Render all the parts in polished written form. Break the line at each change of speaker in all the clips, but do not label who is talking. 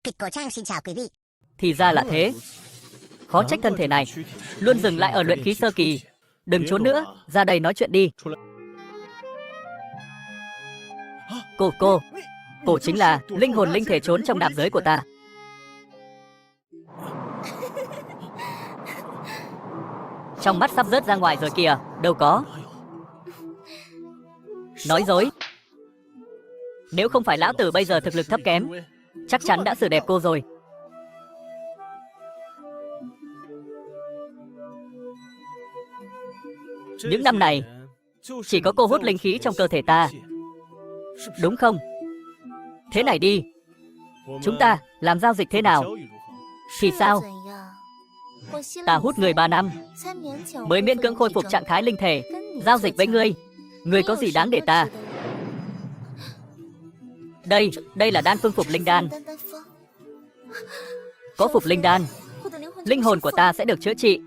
Kịch cổ trang xin chào quý vị.
Thì ra là thế. Khó trách thân thể này luôn dừng lại ở luyện khí sơ kỳ. Đừng trốn nữa, ra đây nói chuyện đi. Cô chính là linh hồn linh thể trốn trong nạp giới của ta. Trong mắt sắp rớt ra ngoài rồi kìa, đâu có. Nói dối. Nếu không phải lão tử bây giờ thực lực thấp kém, chắc chắn đã xử đẹp cô rồi. Những năm này, chỉ có cô hút linh khí trong cơ thể ta, đúng không? Thế này đi, chúng ta làm giao dịch thế nào? Thì sao? Ta hút người 3 năm, mới miễn cưỡng khôi phục trạng thái linh thể. Giao dịch với ngươi, ngươi có gì đáng để ta? Đây là đan phương phục linh đan. Có phục linh đan, linh hồn của ta sẽ được chữa trị.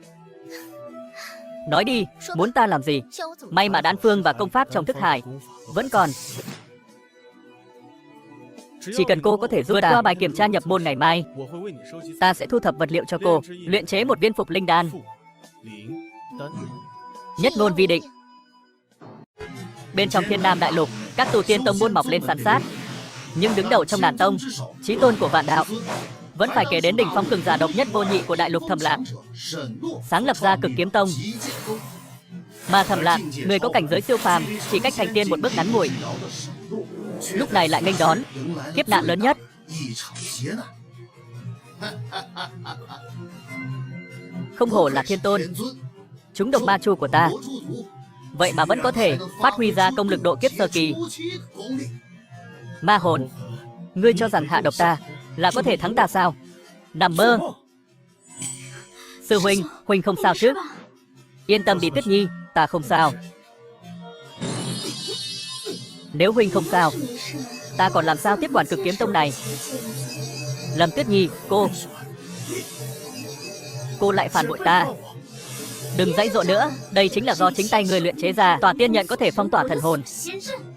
Nói đi, muốn ta làm gì? May mà đan phương và công pháp trong thức hải vẫn còn. Chỉ cần cô có thể vượt qua bài kiểm tra nhập môn ngày mai, ta sẽ thu thập vật liệu cho cô, luyện chế một viên phục linh đan. Nhất ngôn vi định. Bên trong Thiên Nam Đại Lục, các tu tiên tông môn mọc lên san sát, nhưng đứng đầu trong đàn tông, chí tôn của vạn đạo, vẫn phải kể đến đỉnh phong cường giả độc nhất vô nhị của đại lục Thầm Lạc, sáng lập ra Cực Kiếm Tông. Mà Thầm Lạc, người có cảnh giới siêu phàm, chỉ cách thành tiên một bước ngắn ngủi, lúc này lại nghênh đón kiếp nạn lớn nhất. Không hổ là thiên tôn, chúng độc ma chu của ta, vậy mà vẫn có thể phát huy ra công lực độ kiếp sơ kỳ. Ma hồn, ngươi cho rằng hạ độc ta là có thể thắng ta sao? Nằm mơ. Sư huynh, huynh không sao chứ? Yên tâm đi Tuyết Nhi, ta không sao. Nếu huynh không sao, ta còn làm sao tiếp quản Cực Kiếm Tông này? Lâm Tuyết Nhi, cô lại phản bội ta. Đừng dãy dụa nữa, đây chính là do chính tay người luyện chế ra. Tòa tiên nhận có thể phong tỏa thần hồn.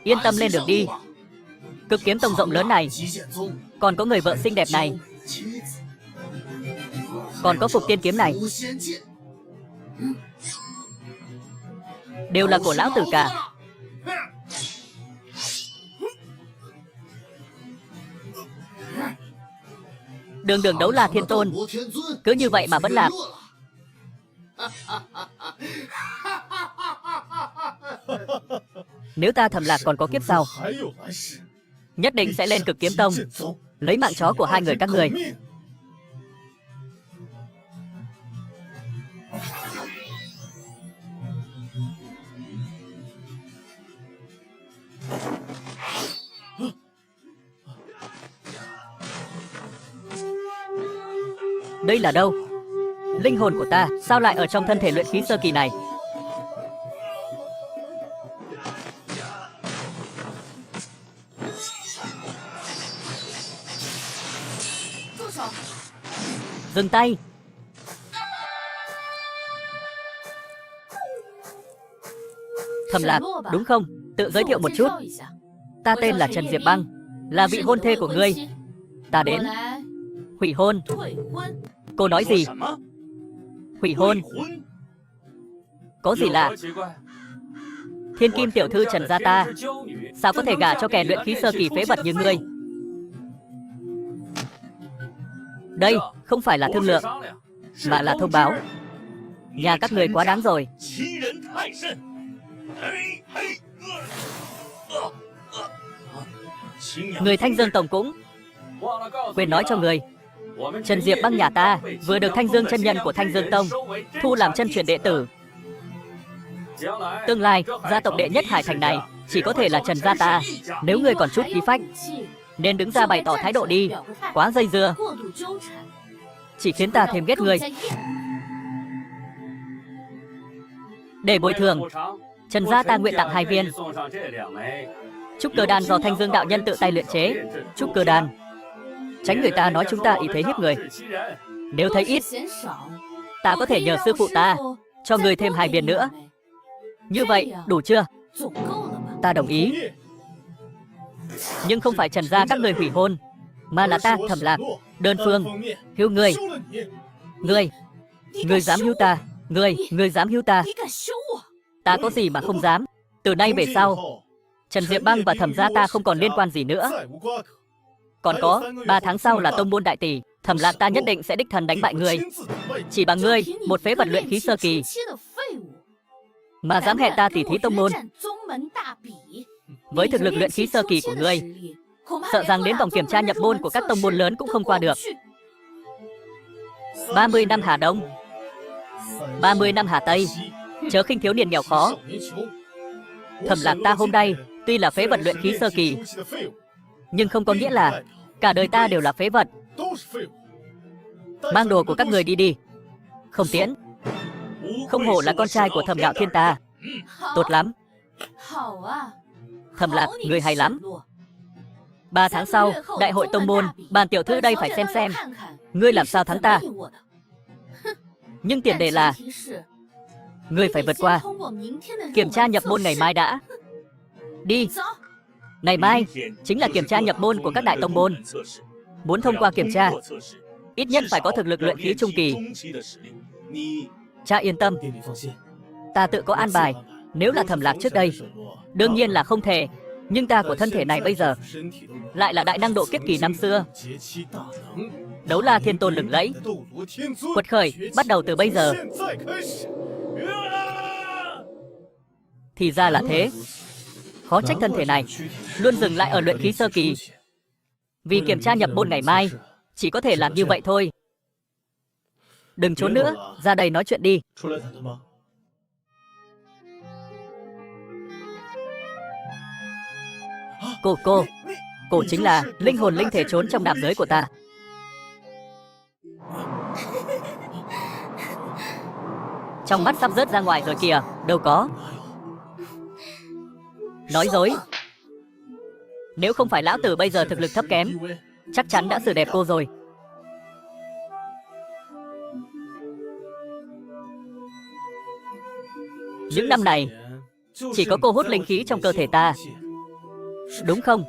Yên tâm lên đường đi. Cực Kiếm Tông rộng lớn này, còn có người vợ xinh đẹp này, còn có phục tiên kiếm này, đều là của lão tử cả. Đường đường đấu là thiên tôn, cứ như vậy mà vẫn làm. Nếu ta Thầm Lạc còn có kiếp sau, nhất định sẽ lên Cực Kiếm Tông, lấy mạng chó của hai người các người. Đây là đâu? Linh hồn của ta sao lại ở trong thân thể luyện khí sơ kỳ này? Dừng tay! Thầm Lạc, đúng không? Tự giới thiệu một chút. Ta tên là Trần Diệp Băng, là vị hôn thê của ngươi. Ta đến hủy hôn. Cô nói gì? Hủy hôn? Có gì lạ? Thiên kim tiểu thư Trần gia ta sao có thể gả cho kẻ luyện khí sơ kỳ phế vật như ngươi? Đây không phải là thương lượng, mà là thông báo. Nhà các người quá đáng rồi. Người Thanh Dương Tổng cũng quên nói cho người, Trần Diệp Băng nhà ta vừa được Thanh Dương chân nhân của Thanh Dương Tông thu làm chân truyền đệ tử. Tương lai gia tộc đệ nhất Hải Thành này chỉ có thể là Trần gia ta. Nếu ngươi còn chút khí phách, nên đứng ra bày tỏ thái độ đi. Quá dây dưa, chỉ khiến ta thêm ghét ngươi. Để bồi thường, Trần gia ta nguyện tặng 2 viên trúc cơ đan do Thanh Dương đạo nhân tự tay luyện chế. Trúc cơ đan, tránh người ta nói chúng ta ý thế hiếp người. Nếu thấy ít, ta có thể nhờ sư phụ ta cho người thêm 2 viên nữa. Như vậy đủ chưa? Ta đồng ý. Nhưng không phải Trần gia các người hủy hôn, mà là ta, Thẩm Lạc, đơn phương hưu ngươi. Ngươi dám hưu ta? Ngươi dám hưu ta? Ta có gì mà không dám? Từ nay về sau, Trần Diệp Băng và Thẩm gia ta không còn liên quan gì nữa. Còn có, 3 tháng sau là tông môn đại tỷ, Thẩm Lạc ta nhất định sẽ đích thân đánh bại ngươi. Chỉ bằng ngươi, một phế vật luyện khí sơ kỳ, mà dám hẹn ta tỉ thí tông môn. Với thực lực luyện khí sơ kỳ của ngươi, sợ rằng đến vòng kiểm tra nhập môn của các tông môn lớn cũng không qua được. 30 năm Hà Đông, 30 năm Hà Tây, chớ khinh thiếu niên nghèo khó. Thẩm Lạc ta hôm nay tuy là phế vật luyện khí sơ kỳ, nhưng không có nghĩa là cả đời ta đều là phế vật. Mang đồ của các người đi đi. Không tiễn. Không hổ là con trai của Thẩm Ngạo Thiên ta. Tốt lắm. Thẩm Lạc, người hay lắm. 3 tháng sau, đại hội tông môn, bàn tiểu thư đây phải xem ngươi làm sao thắng ta. Nhưng tiền đề là ngươi phải vượt qua kiểm tra nhập môn ngày mai đã. Đi. Ngày mai chính là kiểm tra nhập môn của các đại tông môn. Muốn thông qua kiểm tra, ít nhất phải có thực lực luyện khí trung kỳ. Cha yên tâm, ta tự có an bài. Nếu là Thẩm Lạc trước đây, đương nhiên là không thể. Nhưng ta của thân thể này bây giờ lại là đại năng độ kiếp kỳ năm xưa. Đấu La Thiên Tôn lừng lẫy, quật khởi bắt đầu từ bây giờ. Thì ra là thế. Khó trách thân thể này luôn dừng lại ở luyện khí sơ kỳ. Vì kiểm tra nhập môn ngày mai, chỉ có thể làm như vậy thôi. Đừng trốn nữa, ra đây nói chuyện đi. Cô chính là linh hồn linh thể trốn trong nạp giới của ta. Trong mắt sắp rớt ra ngoài rồi kìa. Đâu có. Nói dối. Nếu không phải lão tử bây giờ thực lực thấp kém, chắc chắn đã xử đẹp cô rồi. Những năm này, chỉ có cô hút linh khí trong cơ thể ta, đúng không?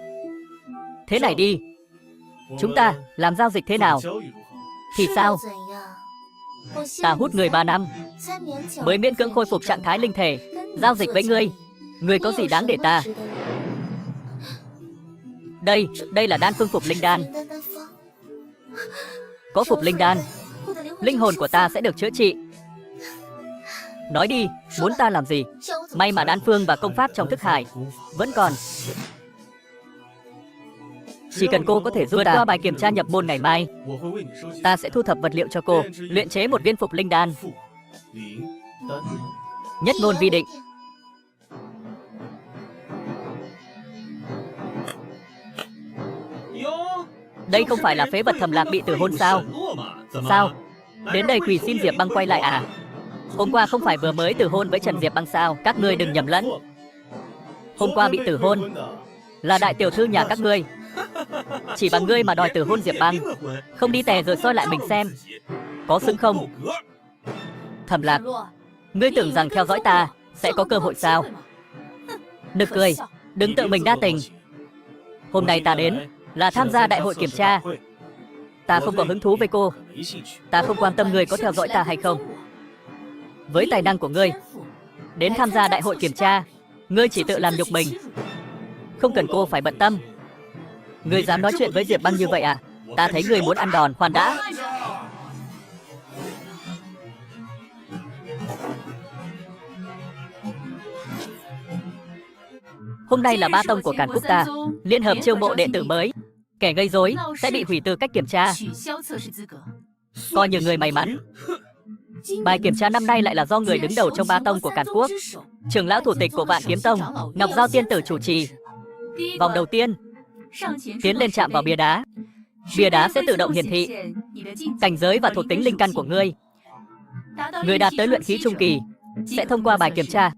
Thế này đi, chúng ta làm giao dịch thế nào? Thì sao? Ta hút người 3 năm, mới miễn cưỡng khôi phục trạng thái linh thể. Giao dịch với ngươi, ngươi có gì đáng để ta? Đây là đan phương phục linh đan. Có phục linh đan, linh hồn của ta sẽ được chữa trị. Nói đi, muốn ta làm gì? May mà đan phương và công pháp trong thức hải vẫn còn. Chỉ cần cô có thể vượt qua bài kiểm tra nhập môn ngày mai, ta sẽ thu thập vật liệu cho cô, luyện chế một viên phục linh đan. Nhất ngôn vi định. Đây không phải là phế vật Thẩm Lạc bị tử hôn sao? Sao? Đến đây quỳ xin Diệp Băng quay lại à? Hôm qua không phải vừa mới tử hôn với Trần Diệp Băng sao? Các ngươi đừng nhầm lẫn. Hôm qua bị tử hôn là đại tiểu thư nhà các ngươi. Chỉ bằng ngươi mà đòi tử hôn Diệp Băng, không đi tè rồi soi lại mình xem có xứng không? Thẩm Lạc, ngươi tưởng rằng theo dõi ta sẽ có cơ hội sao? Nực cười, đừng tự mình đa tình. Hôm nay ta đến là tham gia đại hội kiểm tra. Ta không có hứng thú với cô. Ta không quan tâm ngươi có theo dõi ta hay không. Với tài năng của ngươi, đến tham gia đại hội kiểm tra, ngươi chỉ tự làm nhục mình, không cần cô phải bận tâm. Ngươi dám nói chuyện với Diệp Băng như vậy à? Ta thấy ngươi muốn ăn đòn. Khoan đã. Hôm nay là ba tông của Càn Quốc ta liên hợp chiêu mộ đệ tử mới. Kẻ gây rối sẽ bị hủy tư cách kiểm tra. Coi như người may mắn. Bài kiểm tra năm nay lại là do người đứng đầu trong ba tông của Càn Quốc, trưởng lão thủ tịch của Vạn Kiếm Tông, Ngọc Giao Tiên Tử chủ trì. Vòng đầu tiên, tiến lên chạm vào bia đá. Bia đá sẽ tự động hiển thị cảnh giới và thuộc tính linh căn của ngươi. Người đạt tới luyện khí trung kỳ sẽ thông qua bài kiểm tra.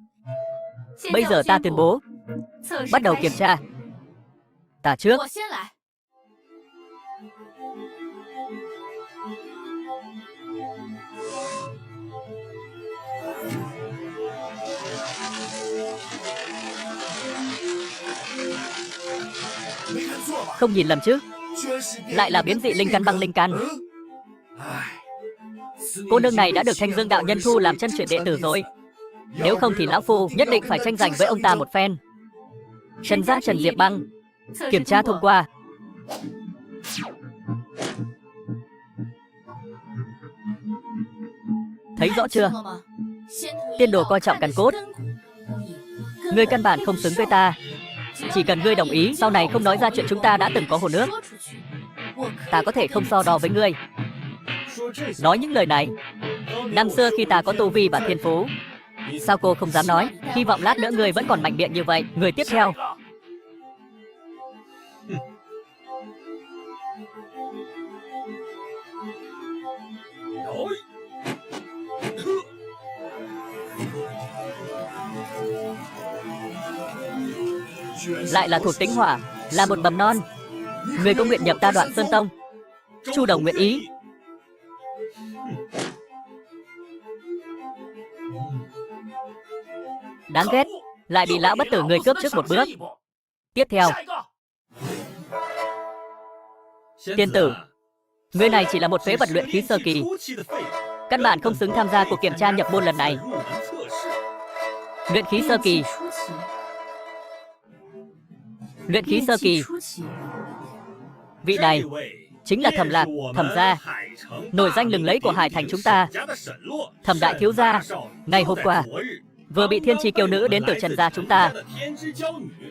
Bây giờ ta tuyên bố, bắt đầu kiểm tra. Ta trước. Không nhìn lầm chứ? lại là biến dị linh căn băng linh căn. Cô nương này đã được Thanh Dương đạo nhân thu làm chân truyền đệ tử rồi. Nếu không thì lão phu nhất định phải tranh giành với ông ta một phen. Trần gia Trần Diệp Băng, kiểm tra thông qua. Thấy rõ chưa? Tiên đồ coi trọng càn cốt. Ngươi căn bản không xứng với ta. Chỉ cần ngươi đồng ý sau này không nói ra chuyện chúng ta đã từng có hồ nước, ta có thể không so đo với ngươi. Nói những lời này, năm xưa khi ta có tu vi và thiên phú, sao cô không dám nói? Hy vọng lát nữa ngươi vẫn còn mạnh miệng như vậy. Người tiếp theo. Lại là thuộc tính hỏa, là một mầm non. Người có nguyện nhập ta Đoạn Sơn Tông. Chu Đồng nguyện ý. Đáng ghét, lại bị lão bất tử người cướp trước một bước. Tiếp theo. Tiên tử, người này chỉ là một phế vật luyện khí sơ kỳ, căn bản không xứng tham gia cuộc kiểm tra nhập môn lần này. Luyện khí sơ kỳ. Luyện khí sơ kỳ. Vị này chính là Thẩm Lạc, Thẩm gia, nổi danh lừng lẫy của Hải Thành chúng ta. Thẩm đại thiếu gia, ngày hôm qua vừa bị thiên chi kiêu nữ đến từ Trần gia chúng ta,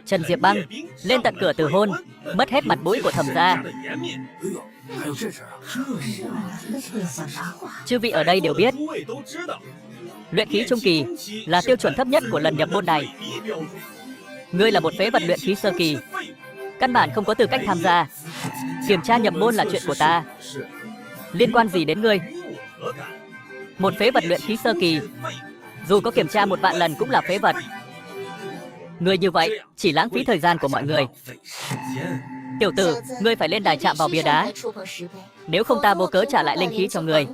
Trần Diệp Băng, lên tận cửa từ hôn, mất hết mặt mũi của Thẩm gia. Chư vị ở đây đều biết, luyện khí trung kỳ là tiêu chuẩn thấp nhất của lần nhập môn này. Ngươi là một phế vật luyện khí sơ kỳ, căn bản không có tư cách tham gia. Kiểm tra nhập môn là chuyện của ta, liên quan gì đến ngươi? Một phế vật luyện khí sơ kỳ, dù có kiểm tra 1.000 lần cũng là phế vật. Ngươi như vậy chỉ lãng phí thời gian của mọi người. Tiểu tử, ngươi phải lên đài chạm vào bia đá, nếu không ta vô cớ trả lại linh khí cho ngươi,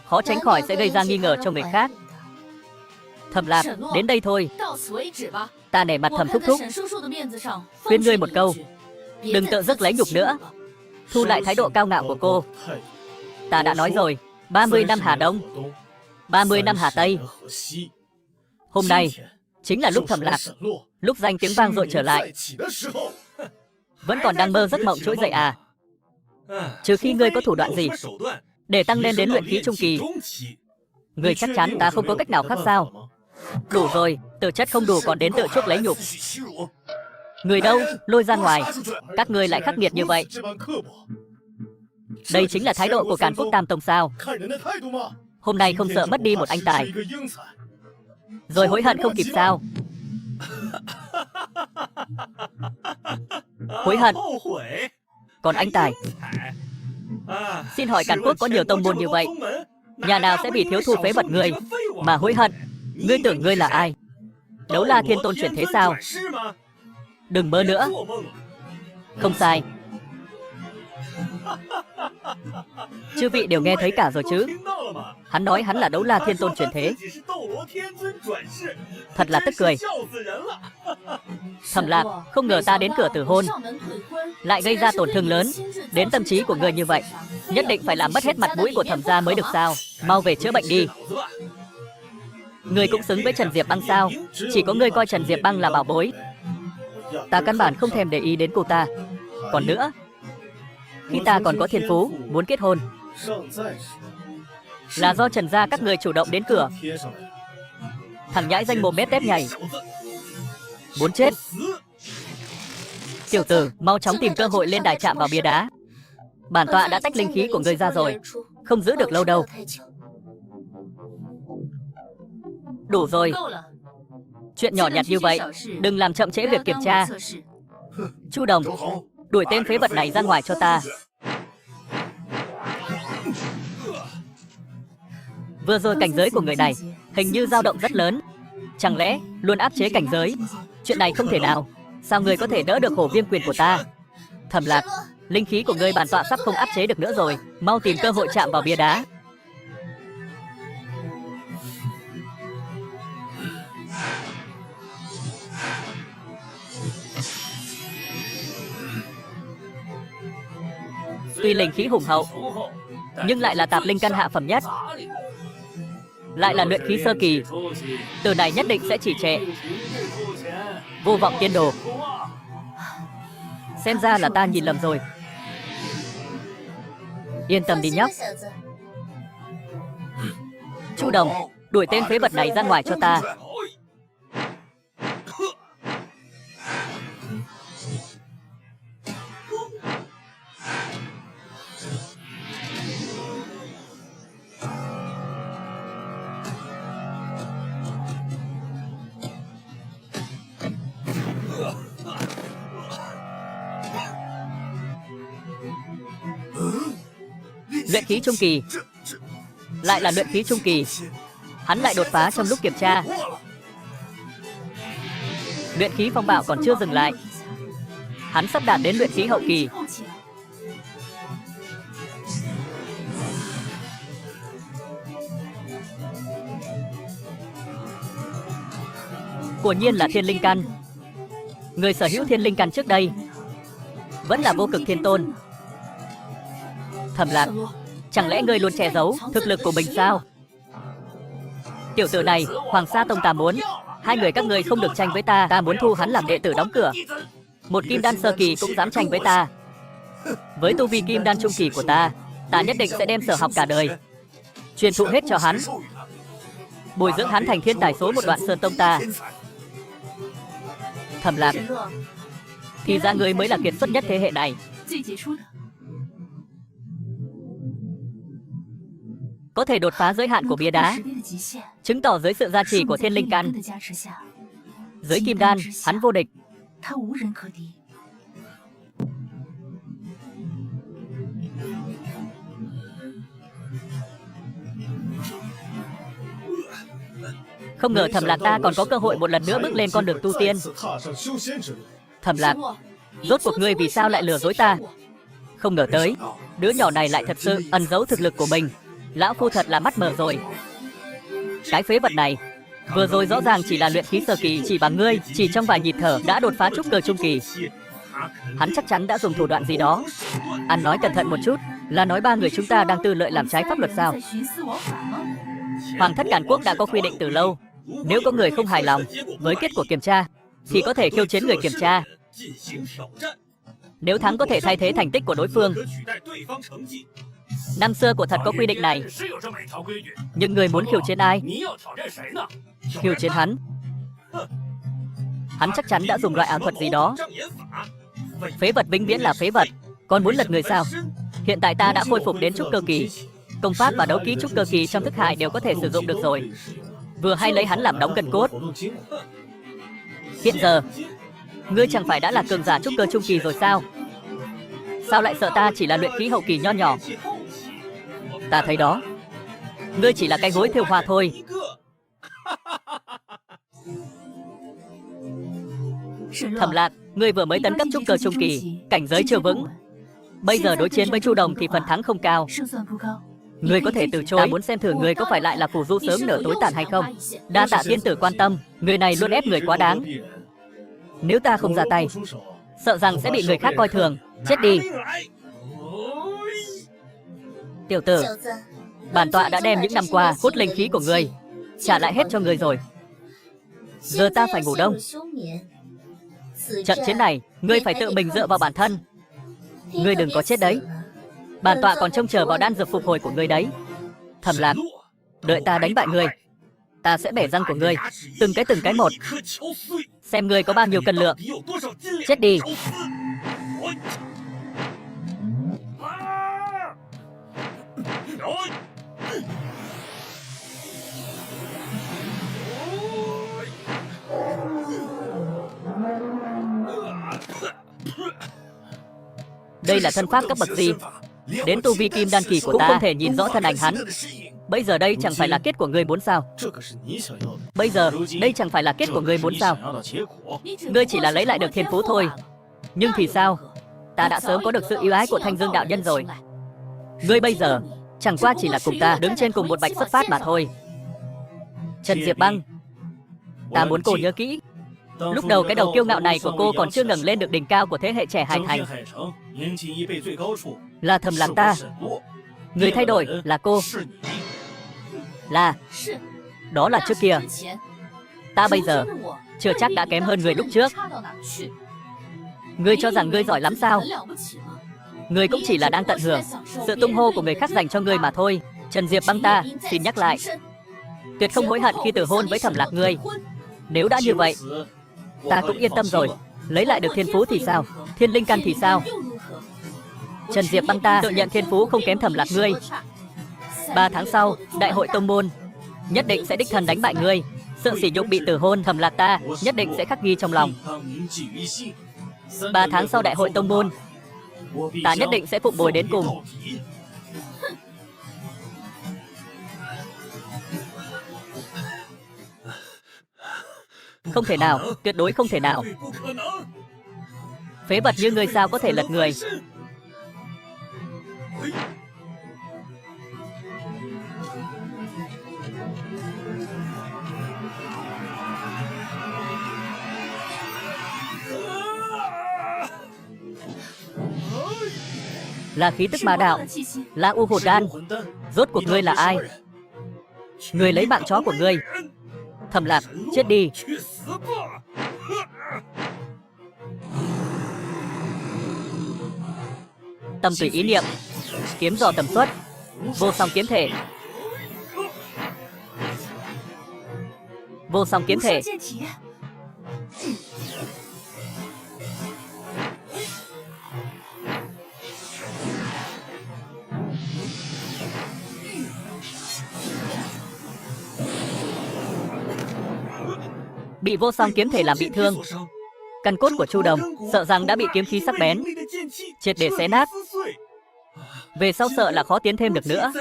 khó tránh khỏi sẽ gây ra nghi ngờ cho người khác. Thẩm Lạc, đến đây thôi. Ta nể mặt Thẩm thúc thúc, khuyên ngươi một câu, đừng tự dứt lấy nhục nữa, thu lại thái độ cao ngạo của cô. Ta đã nói rồi, 30 năm Hà Đông, 30 năm Hà Tây. Hôm nay chính là lúc Thẩm Lạc, lúc danh tiếng vang dội trở lại. Vẫn còn đang mơ giấc mộng trỗi dậy à? Trừ khi ngươi có thủ đoạn gì để tăng lên đến luyện khí trung kỳ. Ngươi chắc chắn ta không có cách nào khác sao? Đủ rồi, tư chất không đủ còn đến tự chuốc lấy nhục. Người đâu, lôi ra ngoài. Các ngươi lại khắc nghiệt như vậy. Đây chính là thái độ của Càn Quốc Tam Tông sao? Hôm nay không sợ mất đi một anh tài, rồi hối hận không kịp sao? Hối hận? Còn anh tài? Xin hỏi Càn Quốc có nhiều tông môn như vậy, nhà nào sẽ bị thiếu thu phế vật người mà hối hận? Ngươi tưởng ngươi là ai? Đấu La Thiên Tôn chuyển thế sao? Đừng mơ nữa. Không sai. Chư vị đều nghe thấy cả rồi chứ? Hắn nói hắn là Đấu La Thiên Tôn chuyển thế. Thật là tức cười. Thẩm Lạc, không ngờ ta đến cửa tử hôn lại gây ra tổn thương lớn đến tâm trí của ngươi như vậy. Nhất định phải làm mất hết mặt mũi của Thẩm gia mới được sao? Mau về chữa bệnh đi. Ngươi cũng xứng với Trần Diệp Băng sao? Chỉ có ngươi coi Trần Diệp Băng là bảo bối. Ta căn bản không thèm để ý đến cô ta. Còn nữa, khi ta còn có thiên phú muốn kết hôn, là do Trần gia các người chủ động đến cửa. Thằng nhãi danh mồm mép tép nhảy, muốn chết. Tiểu tử, mau chóng tìm cơ hội lên đài chạm vào bia đá. Bản tọa đã tách linh khí của ngươi ra rồi, không giữ được lâu đâu. Đủ rồi. Chuyện nhỏ nhặt như vậy, đừng làm chậm trễ việc kiểm tra. Chu Đồng, đuổi tên phế vật này ra ngoài cho ta. Vừa rồi cảnh giới của người này hình như dao động rất lớn. Chẳng lẽ luôn áp chế cảnh giới? Chuyện này không thể nào. Sao người có thể đỡ được hổ viêm quyền của ta? Thẩm Lạc, linh khí của ngươi bản tọa sắp không áp chế được nữa rồi. Mau tìm cơ hội chạm vào bia đá. Tuy linh khí hùng hậu, nhưng lại là tạp linh căn hạ phẩm nhất, lại là luyện khí sơ kỳ. Từ này nhất định sẽ trì trệ. Vô vọng tiên đồ. Xem ra là ta nhìn lầm rồi. Yên tâm đi nhóc. Chu Đồng, đuổi tên phế vật này ra ngoài cho ta. Luyện khí trung kỳ. Lại là luyện khí trung kỳ. Hắn lại đột phá trong lúc kiểm tra. Luyện khí phong bạo còn chưa dừng lại. Hắn sắp đạt đến luyện khí hậu kỳ. Quả nhiên là thiên linh căn. Người sở hữu thiên linh căn trước đây vẫn là Vô Cực Thiên Tôn. Thẩm Lạc, chẳng lẽ ngươi luôn che giấu thực lực của mình sao? Tiểu tử này, Hoàng Sa Tông ta muốn. Hai người các ngươi không được tranh với ta. Ta muốn thu hắn làm đệ tử đóng cửa. Một kim đan sơ kỳ cũng dám tranh với ta. Với tu vi kim đan trung kỳ của ta, ta nhất định sẽ đem sở học cả đời truyền thụ hết cho hắn, bồi dưỡng hắn thành thiên tài số một Đoạn Sơn Tông ta. Thẩm Lạc, thì ra ngươi mới là kiệt xuất nhất thế hệ này. Có thể đột phá giới hạn của bia đá, chứng tỏ dưới sự gia trì của thiên linh căn, dưới kim đan, hắn vô địch. Không ngờ Thẩm Lạc ta còn có cơ hội một lần nữa bước lên con đường tu tiên. Thẩm Lạc, rốt cuộc ngươi vì sao lại lừa dối ta? Không ngờ tới, đứa nhỏ này lại thật sự ẩn giấu thực lực của mình. Lão phu thật là mắt mờ rồi. Cái phế vật này, vừa rồi rõ ràng chỉ là luyện khí sơ kỳ, chỉ bằng ngươi, chỉ trong vài nhịp thở đã đột phá trúc cơ trung kỳ. Hắn chắc chắn đã dùng thủ đoạn gì đó. Ăn nói cẩn thận một chút, là nói ba người chúng ta đang tư lợi làm trái pháp luật sao? Hoàng thất Càn Quốc đã có quy định từ lâu, nếu có người không hài lòng với kết quả kiểm tra thì có thể khiêu chiến người kiểm tra. Nếu thắng có thể thay thế thành tích của đối phương. Năm xưa của thật có quy định này. Nhưng người muốn khiêu chiến ai? Khiêu chiến hắn. Hắn chắc chắn đã dùng loại ảo thuật gì đó. Phế vật vĩnh viễn là phế vật. Còn muốn lật người sao? Hiện tại ta đã khôi phục đến trúc cơ kỳ. Công pháp và đấu kỹ trúc cơ kỳ trong thức hải đều có thể sử dụng được rồi. Vừa hay lấy hắn làm đóng cần cốt. Hiện giờ, ngươi chẳng phải đã là cường giả trúc cơ trung kỳ rồi sao? Sao lại sợ ta chỉ là luyện khí hậu kỳ nho nhỏ? Ta thấy đó, ngươi chỉ là cái gối thêu hoa thôi. Thẩm Lạc, ngươi vừa mới tấn cấp trúc cơ trung kỳ, cảnh giới chưa vững. Bây giờ đối chiến với Chu Đồng thì phần thắng không cao. Ngươi có thể từ chối. Ta muốn xem thử ngươi có phải lại là phù du sớm nở tối tàn hay không. Đa tạ tiên tử quan tâm, người này luôn ép người quá đáng. Nếu ta không ra tay, sợ rằng sẽ bị người khác coi thường. Chết đi. Tiểu tử, bản tọa đã đem những năm qua hút linh khí của ngươi trả lại hết cho ngươi rồi. Giờ ta phải ngủ đông. Trận chiến này, ngươi phải tự mình dựa vào bản thân. Ngươi đừng có chết đấy. Bản tọa còn trông chờ vào đan dược phục hồi của ngươi đấy. Thẩm Lạc, đợi ta đánh bại ngươi, ta sẽ bẻ răng của ngươi từng cái một, xem ngươi có bao nhiêu cân lượng. Chết đi. Đây là thân pháp cấp bậc gì? Đến tu vi kim đan kỳ của ta cũng không thể nhìn rõ thân ảnh hắn. Bây giờ đây chẳng phải là kết của ngươi muốn sao? Bây giờ đây chẳng phải là kết của ngươi muốn sao? Ngươi chỉ là lấy lại được thiên phú thôi. Nhưng thì sao? Ta đã sớm có được sự yêu ái của Thanh Dương đạo nhân rồi. Ngươi bây giờ chẳng qua chỉ là cùng ta đứng trên cùng một bạch xuất phát mà thôi. Trần Diệp Băng, ta muốn cô nhớ kỹ, Lúc đầu cái đầu kiêu ngạo này của cô còn chưa ngẩng lên được đỉnh cao của thế hệ trẻ Hải Thành. Là thầm lặng ta. Người thay đổi là cô. Đó là trước kia. Ta bây giờ chưa chắc đã kém hơn người lúc trước. Ngươi cho rằng ngươi giỏi lắm sao? Ngươi cũng chỉ là đang tận hưởng sự tung hô của người khác dành cho ngươi mà thôi. Trần Diệp Băng ta xin nhắc lại, tuyệt không hối hận khi từ hôn với Thẩm Lạc ngươi. Nếu đã như vậy, ta cũng yên tâm rồi. Lấy lại được thiên phú thì sao? Thiên linh căn thì sao? Trần Diệp Băng ta tự nhận thiên phú không kém Thẩm Lạc ngươi. 3 tháng sau, đại hội tông môn nhất định sẽ đích thân đánh bại ngươi. Sự sỉ nhục bị từ hôn Thẩm Lạc ta nhất định sẽ khắc ghi trong lòng. 3 tháng sau đại hội tông môn, ta nhất định sẽ phụng bồi đến cùng. Không thể nào, tuyệt đối không thể nào. Phế vật như ngươi sao có thể lật người? Là khí tức ma đạo, là U Hồn Đan. Rốt cuộc ngươi là ai? Ngươi lấy mạng chó của ngươi. Thẩm Lạc, chết đi. Tâm tùy ý niệm, kiếm dò tầm xuất, vô song kiếm thể. Vô song kiếm thể. Bị vô song kiếm thể làm bị thương. Căn cốt của Chu Đồng sợ rằng đã bị kiếm khí sắc bén triệt để xé nát. Về sau sợ là khó tiến thêm được nữa.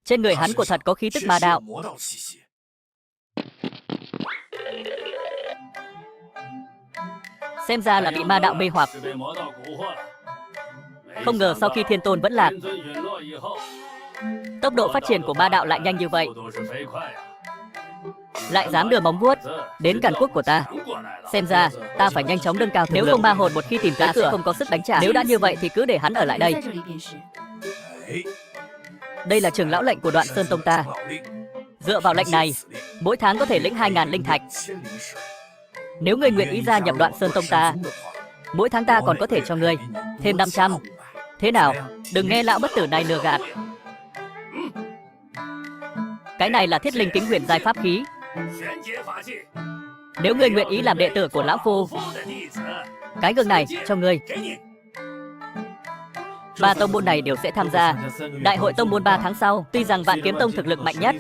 Trên người hắn của thật có khí tức ma đạo. Xem ra là bị ma đạo mê hoặc. Không ngờ sau khi Thiên Tôn vẫn lạc, tốc độ phát triển của ma đạo lại nhanh như vậy. Lại dám đưa móng vuốt đến càn quốc của ta. Xem ra ta phải nhanh chóng nâng cao. Nếu không ma hồn một khi tìm tới cửa không có sức đánh trả. Nếu đã như vậy thì cứ để hắn ở lại đây. Đây là trưởng lão lệnh của Đoạn Sơn Tông ta. Dựa vào lệnh này, mỗi tháng có thể lĩnh 2.000 linh thạch. Nếu ngươi nguyện ý gia nhập Đoạn Sơn Tông ta, mỗi tháng ta còn có thể cho ngươi thêm 500. Thế nào? Đừng nghe lão bất tử này lừa gạt. Cái này là Thiết Linh Kính Huyền giai pháp khí. Nếu ngươi nguyện ý làm đệ tử của lão phu, cái gương này cho ngươi. 3 tông môn này đều sẽ tham gia đại hội tông môn 3 tháng sau. Tuy rằng Vạn Kiếm Tông thực lực mạnh nhất,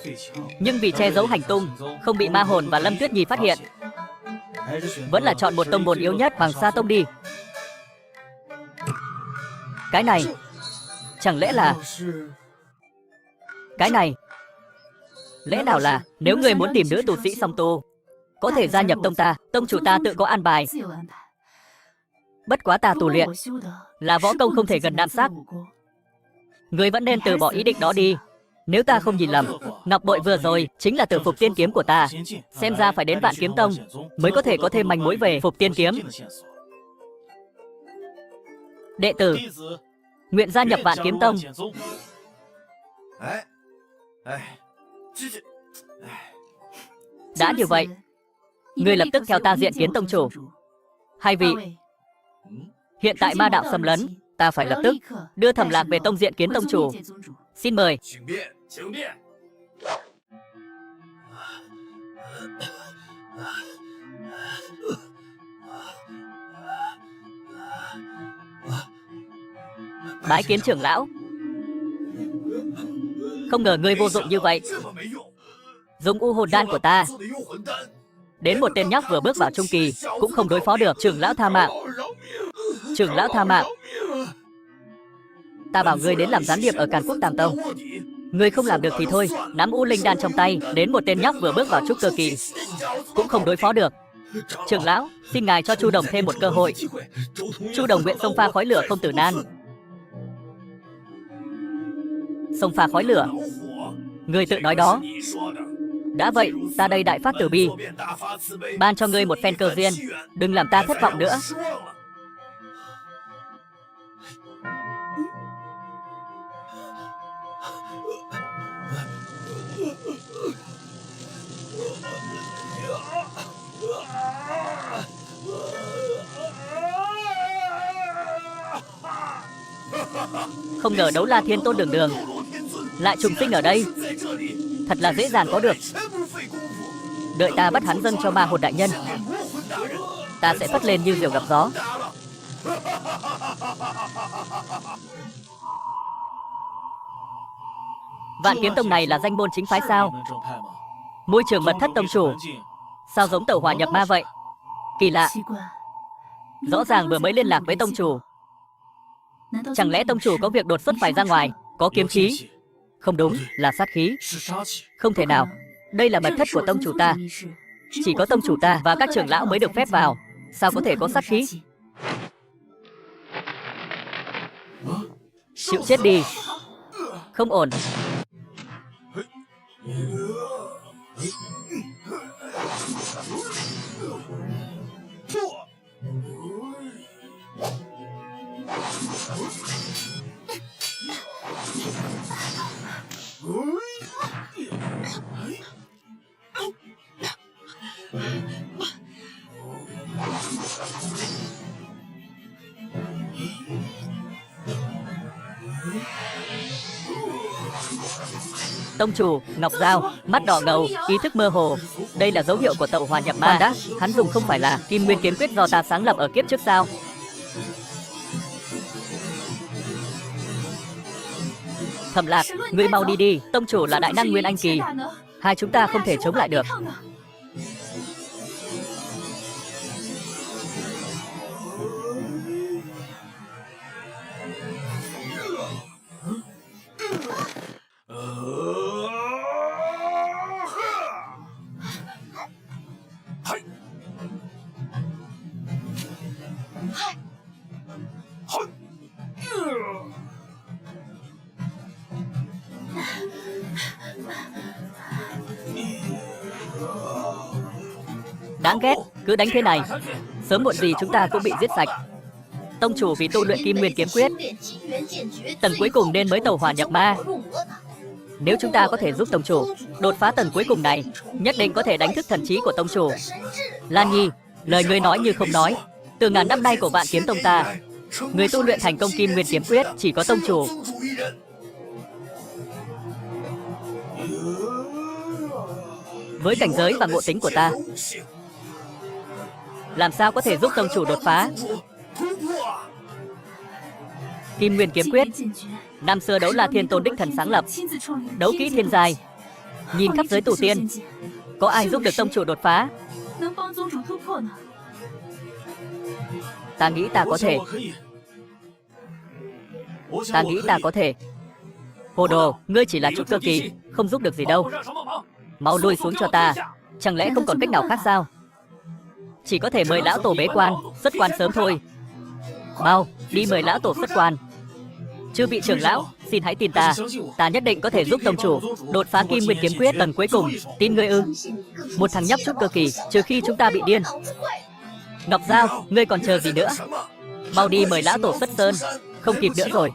nhưng vì che giấu hành tung, không bị Ma Hồn và Lâm Tuyết Nhi phát hiện, vẫn là chọn một tông môn yếu nhất, Hoàng Sa Tông đi. Cái này chẳng lẽ là... Cái này lẽ nào là nếu ngươi muốn tìm nữ tu sĩ song tu, có thể gia nhập tông ta. Tông chủ ta tự có an bài. Bất quá ta tu luyện là võ công không thể gần nam sắc. Ngươi vẫn nên từ bỏ ý định đó đi. Nếu ta không nhìn lầm, ngọc bội vừa rồi chính là Tử Phục Tiên Kiếm của ta. Xem ra phải đến Vạn Kiếm Tông mới có thể có thêm manh mối về Phục Tiên Kiếm. Đệ tử nguyện gia nhập Vạn Kiếm Tông. Đã như vậy, ngươi lập tức theo ta diện kiến tông chủ. Hai vị, hiện tại ma đạo xâm lấn, ta phải lập tức đưa Thẩm Lạc về tông diện kiến tông chủ. Xin mời. Bái kiến trưởng lão. Không ngờ ngươi vô dụng như vậy. Dùng U Hồn Đan của ta, đến một tên nhóc vừa bước vào trung kỳ cũng không đối phó được. Trưởng lão tha mạng. Trưởng lão tha mạng. Ta bảo ngươi đến làm gián điệp ở Càn Quốc Tam Tông. Ngươi không làm được thì thôi, nắm U Linh Đan trong tay, đến một tên nhóc vừa bước vào trúc cơ kỳ cũng không đối phó được. Trưởng lão, xin ngài cho Chu Đồng thêm một cơ hội. Chu Đồng nguyện xông pha khói lửa không tử nan. Xông pha khói lửa? Ngươi tự nói đó. Đã vậy, ta đây đại phát từ bi, ban cho ngươi một phen cơ duyên, đừng làm ta thất vọng nữa. Không ngờ Đấu La Thiên Tôn đường đường lại trùng sinh ở đây, thật là dễ dàng có được. Đợi ta bắt hắn dâng cho ma hồn đại nhân, ta sẽ phất lên như diều gặp gió. Vạn Kiếm Tông này là danh môn chính phái sao? Môi trường mật thất tông chủ sao giống Tẩu Hỏa nhập ma vậy? Kỳ lạ, rõ ràng vừa mới liên lạc với tông chủ. Chẳng lẽ tông chủ có việc đột xuất phải ra ngoài? Có kiếm khí? Không đúng, là sát khí. Không thể nào, đây là mật thất của tông chủ ta. Chỉ có tông chủ ta và các trưởng lão mới được phép vào, sao có thể có sát khí? Chịu chết đi. Không ổn. Tông chủ, Ngọc Giao, mắt đỏ ngầu, ý thức mơ hồ. Đây là dấu hiệu của Tẩu Hỏa nhập ma. Đã, hắn dùng không phải là Kim Nguyên Kiếm Quyết do ta sáng lập ở kiếp trước sao? Thẩm Lạc, ngươi mau đi đi, tông chủ là đại năng Nguyên Anh kỳ, hai chúng ta không thể chống lại được. Đáng ghét, cứ đánh thế này, sớm muộn gì chúng ta cũng bị giết sạch. Tông chủ vì tu luyện Kim Nguyên Kiếm Quyết, tầng cuối cùng nên mới tẩu hỏa nhập ma. Nếu chúng ta có thể giúp tông chủ đột phá tầng cuối cùng này, nhất định có thể đánh thức thần trí của tông chủ. Lan Nhi, lời ngươi nói như không nói. Từ ngàn năm nay của Vạn Kiếm Tông ta, người tu luyện thành công Kim Nguyên Kiếm Quyết chỉ có tông chủ. Với cảnh giới và ngộ tính của ta, làm sao có thể giúp tông chủ đột phá? Kim Nguyên Kiếm Quyết, năm xưa Đấu La Thiên Tôn đích thần sáng lập, đấu kỹ thiên giai, nhìn khắp giới tù tiên, có ai giúp được tông chủ đột phá? Ta nghĩ ta có thể. Ta nghĩ ta có thể. Hồ đồ, ngươi chỉ là trúc cơ kỳ, không giúp được gì đâu. Mau lui xuống cho ta. Chẳng lẽ không còn cách nào khác sao? Chỉ có thể mời lão tổ bế quan, xuất quan sớm thôi. Mau, đi mời lão tổ xuất quan. Chư vị trưởng lão, xin hãy tin ta. Ta nhất định có thể giúp tông chủ đột phá Kim Nguyên Kiếm Quyết tầng cuối cùng. Tin ngươi ư? Một thằng nhóc trúc cơ kỳ, trừ khi chúng ta bị điên. Ngọc Giao, ngươi còn chờ gì nữa? Mau đi mời lão tổ xuất sơn, không kịp nữa rồi.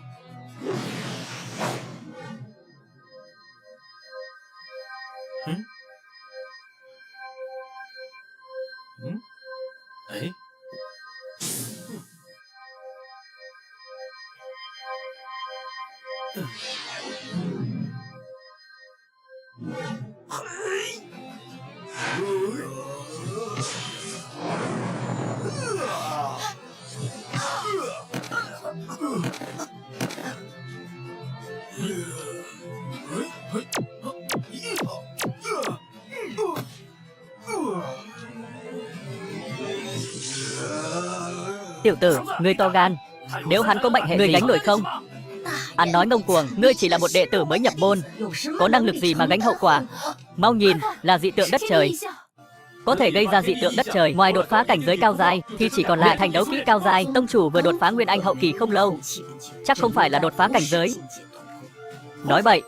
Tiểu tử, ngươi to gan. Nếu hắn có mệnh hệ, ngươi đánh nổi không? Ăn nói ngông cuồng, ngươi chỉ là một đệ tử mới nhập môn, có năng lực gì mà gánh hậu quả? Mau nhìn, là dị tượng đất trời. Có thể gây ra dị tượng đất trời, ngoài đột phá cảnh giới cao giai thì chỉ còn lại thành đấu kỹ cao giai. Tông chủ vừa đột phá nguyên anh hậu kỳ không lâu, chắc không phải là đột phá cảnh giới. Nói bậy,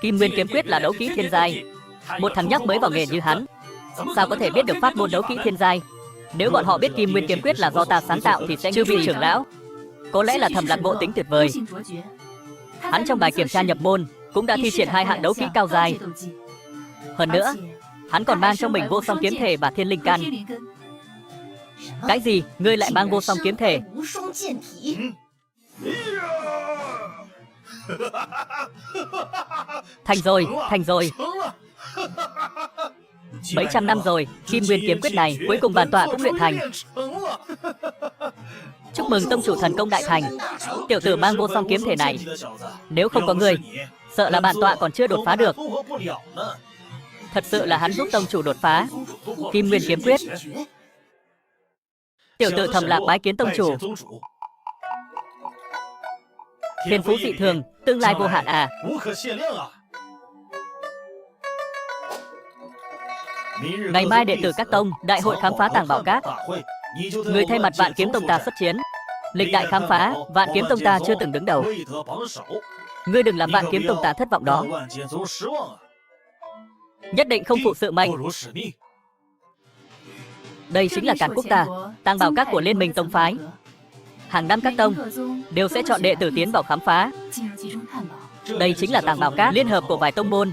Kim Nguyên kiếm quyết là đấu kỹ thiên giai. Một thằng nhóc mới vào nghề như hắn, sao có thể biết được pháp môn đấu kỹ thiên giai? Nếu bọn họ biết Kim Nguyên kiếm quyết là do ta sáng tạo thì sẽ chư vị trưởng lão, có lẽ là Thầm Lạc ngộ tính tuyệt vời. Hắn trong bài kiểm tra nhập môn cũng đã thi triển 2 hạng đấu kỹ cao giai. Hơn nữa, hắn còn mang trong mình vô song kiếm thể và thiên linh căn. Cái gì? Ngươi lại mang vô song kiếm thể? Thành rồi, thành rồi. Mấy trăm năm rồi, Kim Nguyên kiếm quyết này cuối cùng bản tọa cũng luyện thành. Chúc mừng tông chủ thần công đại thành. Tiểu tử mang vô song kiếm thể này, nếu không có người, sợ là bản tọa còn chưa đột phá được. Thật sự là hắn giúp tông chủ đột phá Kim Nguyên kiếm quyết. Tiểu tử Thầm Lạc bái kiến tông chủ. Thiên phú dị thường, tương lai vô hạn à? Ngày mai đệ tử các tông đại hội khám phá tàng bảo các, người thay mặt Vạn Kiếm Tông ta xuất chiến. Lịch đại khám phá, Vạn Kiếm Tông ta chưa từng đứng đầu. Ngươi đừng làm Vạn Kiếm Tông ta thất vọng đó. Nhất định không phụ sự mệnh. Đây chính là Càn Quốc ta, tàng bảo các của Liên Minh tông phái. Hàng năm các tông đều sẽ chọn đệ tử tiến vào khám phá. Đây chính là tàng bảo các liên hợp của vài tông môn.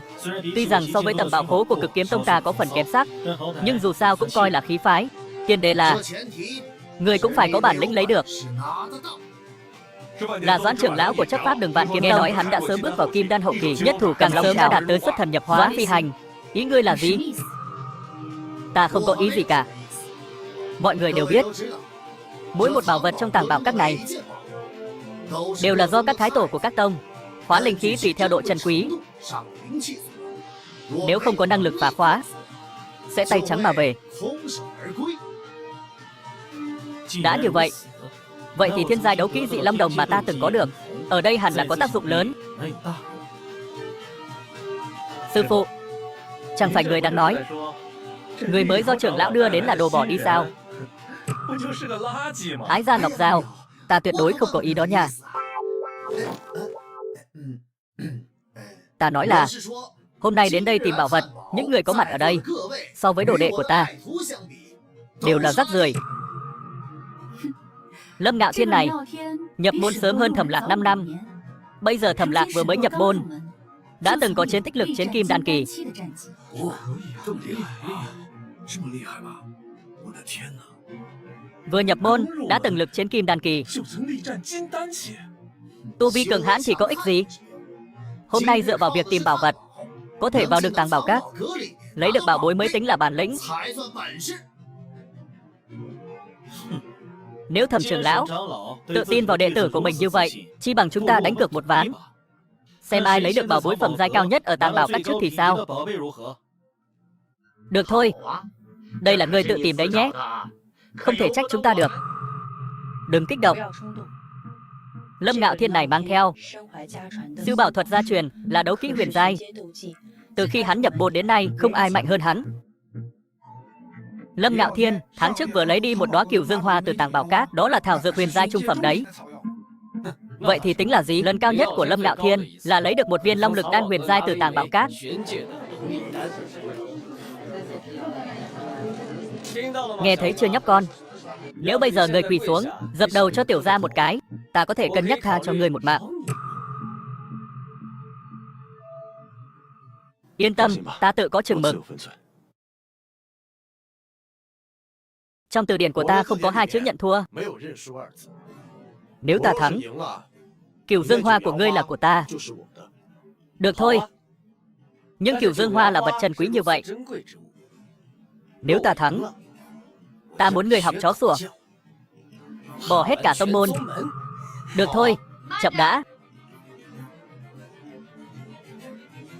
Tuy rằng so với tầm bảo khố của Cực Kiếm Tông ta có phần kém sắc, nhưng dù sao cũng coi là khí phái. Tiền đề là người cũng phải có bản lĩnh lấy được. Là Doãn trưởng lão của chấp pháp đường Vạn Kiếm Tông, nghe nói hắn đã sớm bước vào kim đan hậu kỳ, nhất thủ càng sớm đã đạt tới xuất thần nhập hóa. Doãn phi hành, ý ngươi là gì? Ta không có ý gì cả. Mọi người đều biết, mỗi một bảo vật trong tàng bảo các này đều là do các thái tổ của các tông khóa linh khí tùy theo độ trân quý. Nếu không có năng lực phá khóa, sẽ tay trắng mà về. Đã như vậy, vậy thì thiên giai đấu kỹ dị long đồng mà ta từng có được ở đây hẳn là có tác dụng lớn. Sư phụ, chẳng phải người đang nói người mới do trưởng lão đưa đến là đồ bỏ đi sao? Ái gia Ngọc Giao, ta tuyệt đối không có ý đó nha. Ta nói là hôm nay đến đây tìm bảo vật, những người có mặt ở đây so với đồ đệ của ta đều là rác rưởi. Lâm Ngạo Thiên này nhập môn sớm hơn Thầm Lạc 5 năm. Bây giờ Thầm Lạc vừa mới nhập môn đã từng có chiến tích lực chiến kim đan kỳ. Vừa nhập môn đã từng lực chiến kim đan kỳ, tu vi cường hãn thì có ích gì? Hôm nay dựa vào việc tìm bảo vật, có thể vào được tàng bảo các, lấy được bảo bối mới tính là bản lĩnh. Nếu Thầm trưởng lão tự tin vào đệ tử của mình như vậy, chi bằng chúng ta đánh cược một ván, xem ai lấy được bảo bối phẩm giai cao nhất ở tàng bảo các trước thì sao? Được thôi, đây là ngươi tự tìm đấy nhé, không thể trách chúng ta được. Đừng kích động. Lâm Ngạo Thiên này mang theo siêu bảo thuật gia truyền là đấu kỹ huyền giai. Từ khi hắn nhập môn đến nay, không ai mạnh hơn hắn. Lâm Ngạo Thiên tháng trước vừa lấy đi một đóa Cửu Dương Hoa từ tàng bảo các, đó là thảo dược huyền giai trung phẩm đấy. Vậy thì tính là gì? Lần cao nhất của Lâm Ngạo Thiên là lấy được một viên long lực đan huyền giai từ tàng bảo các. Nghe thấy chưa nhóc con? Nếu bây giờ người quỳ xuống, dập đầu cho tiểu gia một cái, ta có thể cân nhắc tha cho ngươi một mạng. Yên tâm, ta tự có chừng mực. Trong từ điển của ta không có 2 chữ nhận thua. Nếu ta thắng, Cửu Dương Hoa của ngươi là của ta. Được thôi, nhưng Cửu Dương Hoa là vật trân quý như vậy. Nếu ta thắng, ta muốn ngươi học chó sủa, bỏ hết cả tông môn. Được thôi, chậm đã.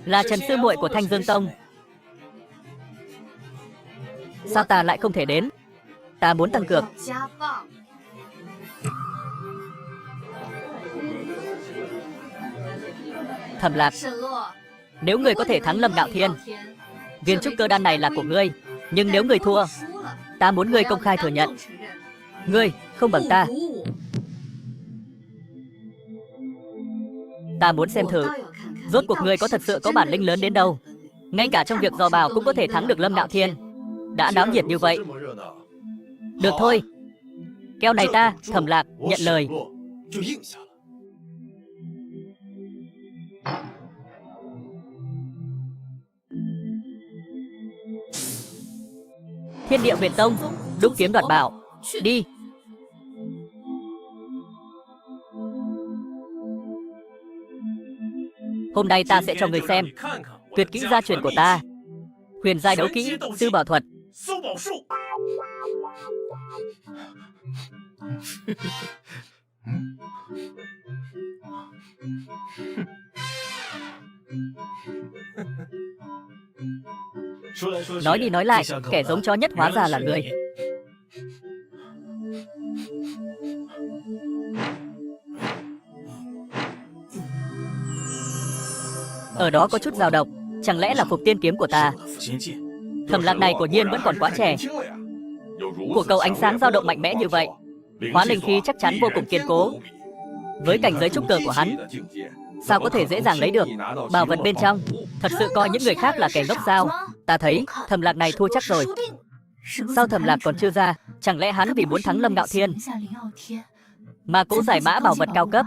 Là Trần sư muội của Thanh Dương Tông. Sao ta lại không thể đến? Ta muốn tăng cược. Thẩm Lạc, nếu ngươi có thể thắng Lâm Ngạo Thiên, viên trúc cơ đan này là của ngươi. Nhưng nếu ngươi thua, ta muốn ngươi công khai thừa nhận ngươi không bằng ta. Ta muốn xem thử, rốt cuộc ngươi có thật sự có bản lĩnh lớn đến đâu. Ngay cả trong việc dò bảo cũng có thể thắng được Lâm Ngạo Thiên. Đã náo nhiệt như vậy. Được thôi, keo này ta, Thẩm Lạc, nhận lời. Thiên Địa Huyền Tông, đúc kiếm đoạt bảo, đi. Hôm nay ta sẽ cho người xem tuyệt kỹ gia truyền của ta, huyền giai đấu kỹ, sư bảo thuật. Nói đi nói lại, kẻ giống chó nhất hóa ra là người. Ở đó có chút dao động, chẳng lẽ là phục tiên kiếm của ta? Thẩm Lạc này quả nhiên vẫn còn quá trẻ. Của cầu ánh sáng dao động mạnh mẽ như vậy, hóa linh khí chắc chắn vô cùng kiên cố. Với cảnh giới trúc cơ của hắn, sao có thể dễ dàng lấy được bảo vật bên trong? Thật sự coi những người khác là kẻ ngốc sao? Ta thấy Thẩm Lạc này thua chắc rồi. Sao Thẩm Lạc còn chưa ra? Chẳng lẽ hắn vì muốn thắng Lâm Ngạo Thiên mà cũng giải mã bảo vật cao cấp?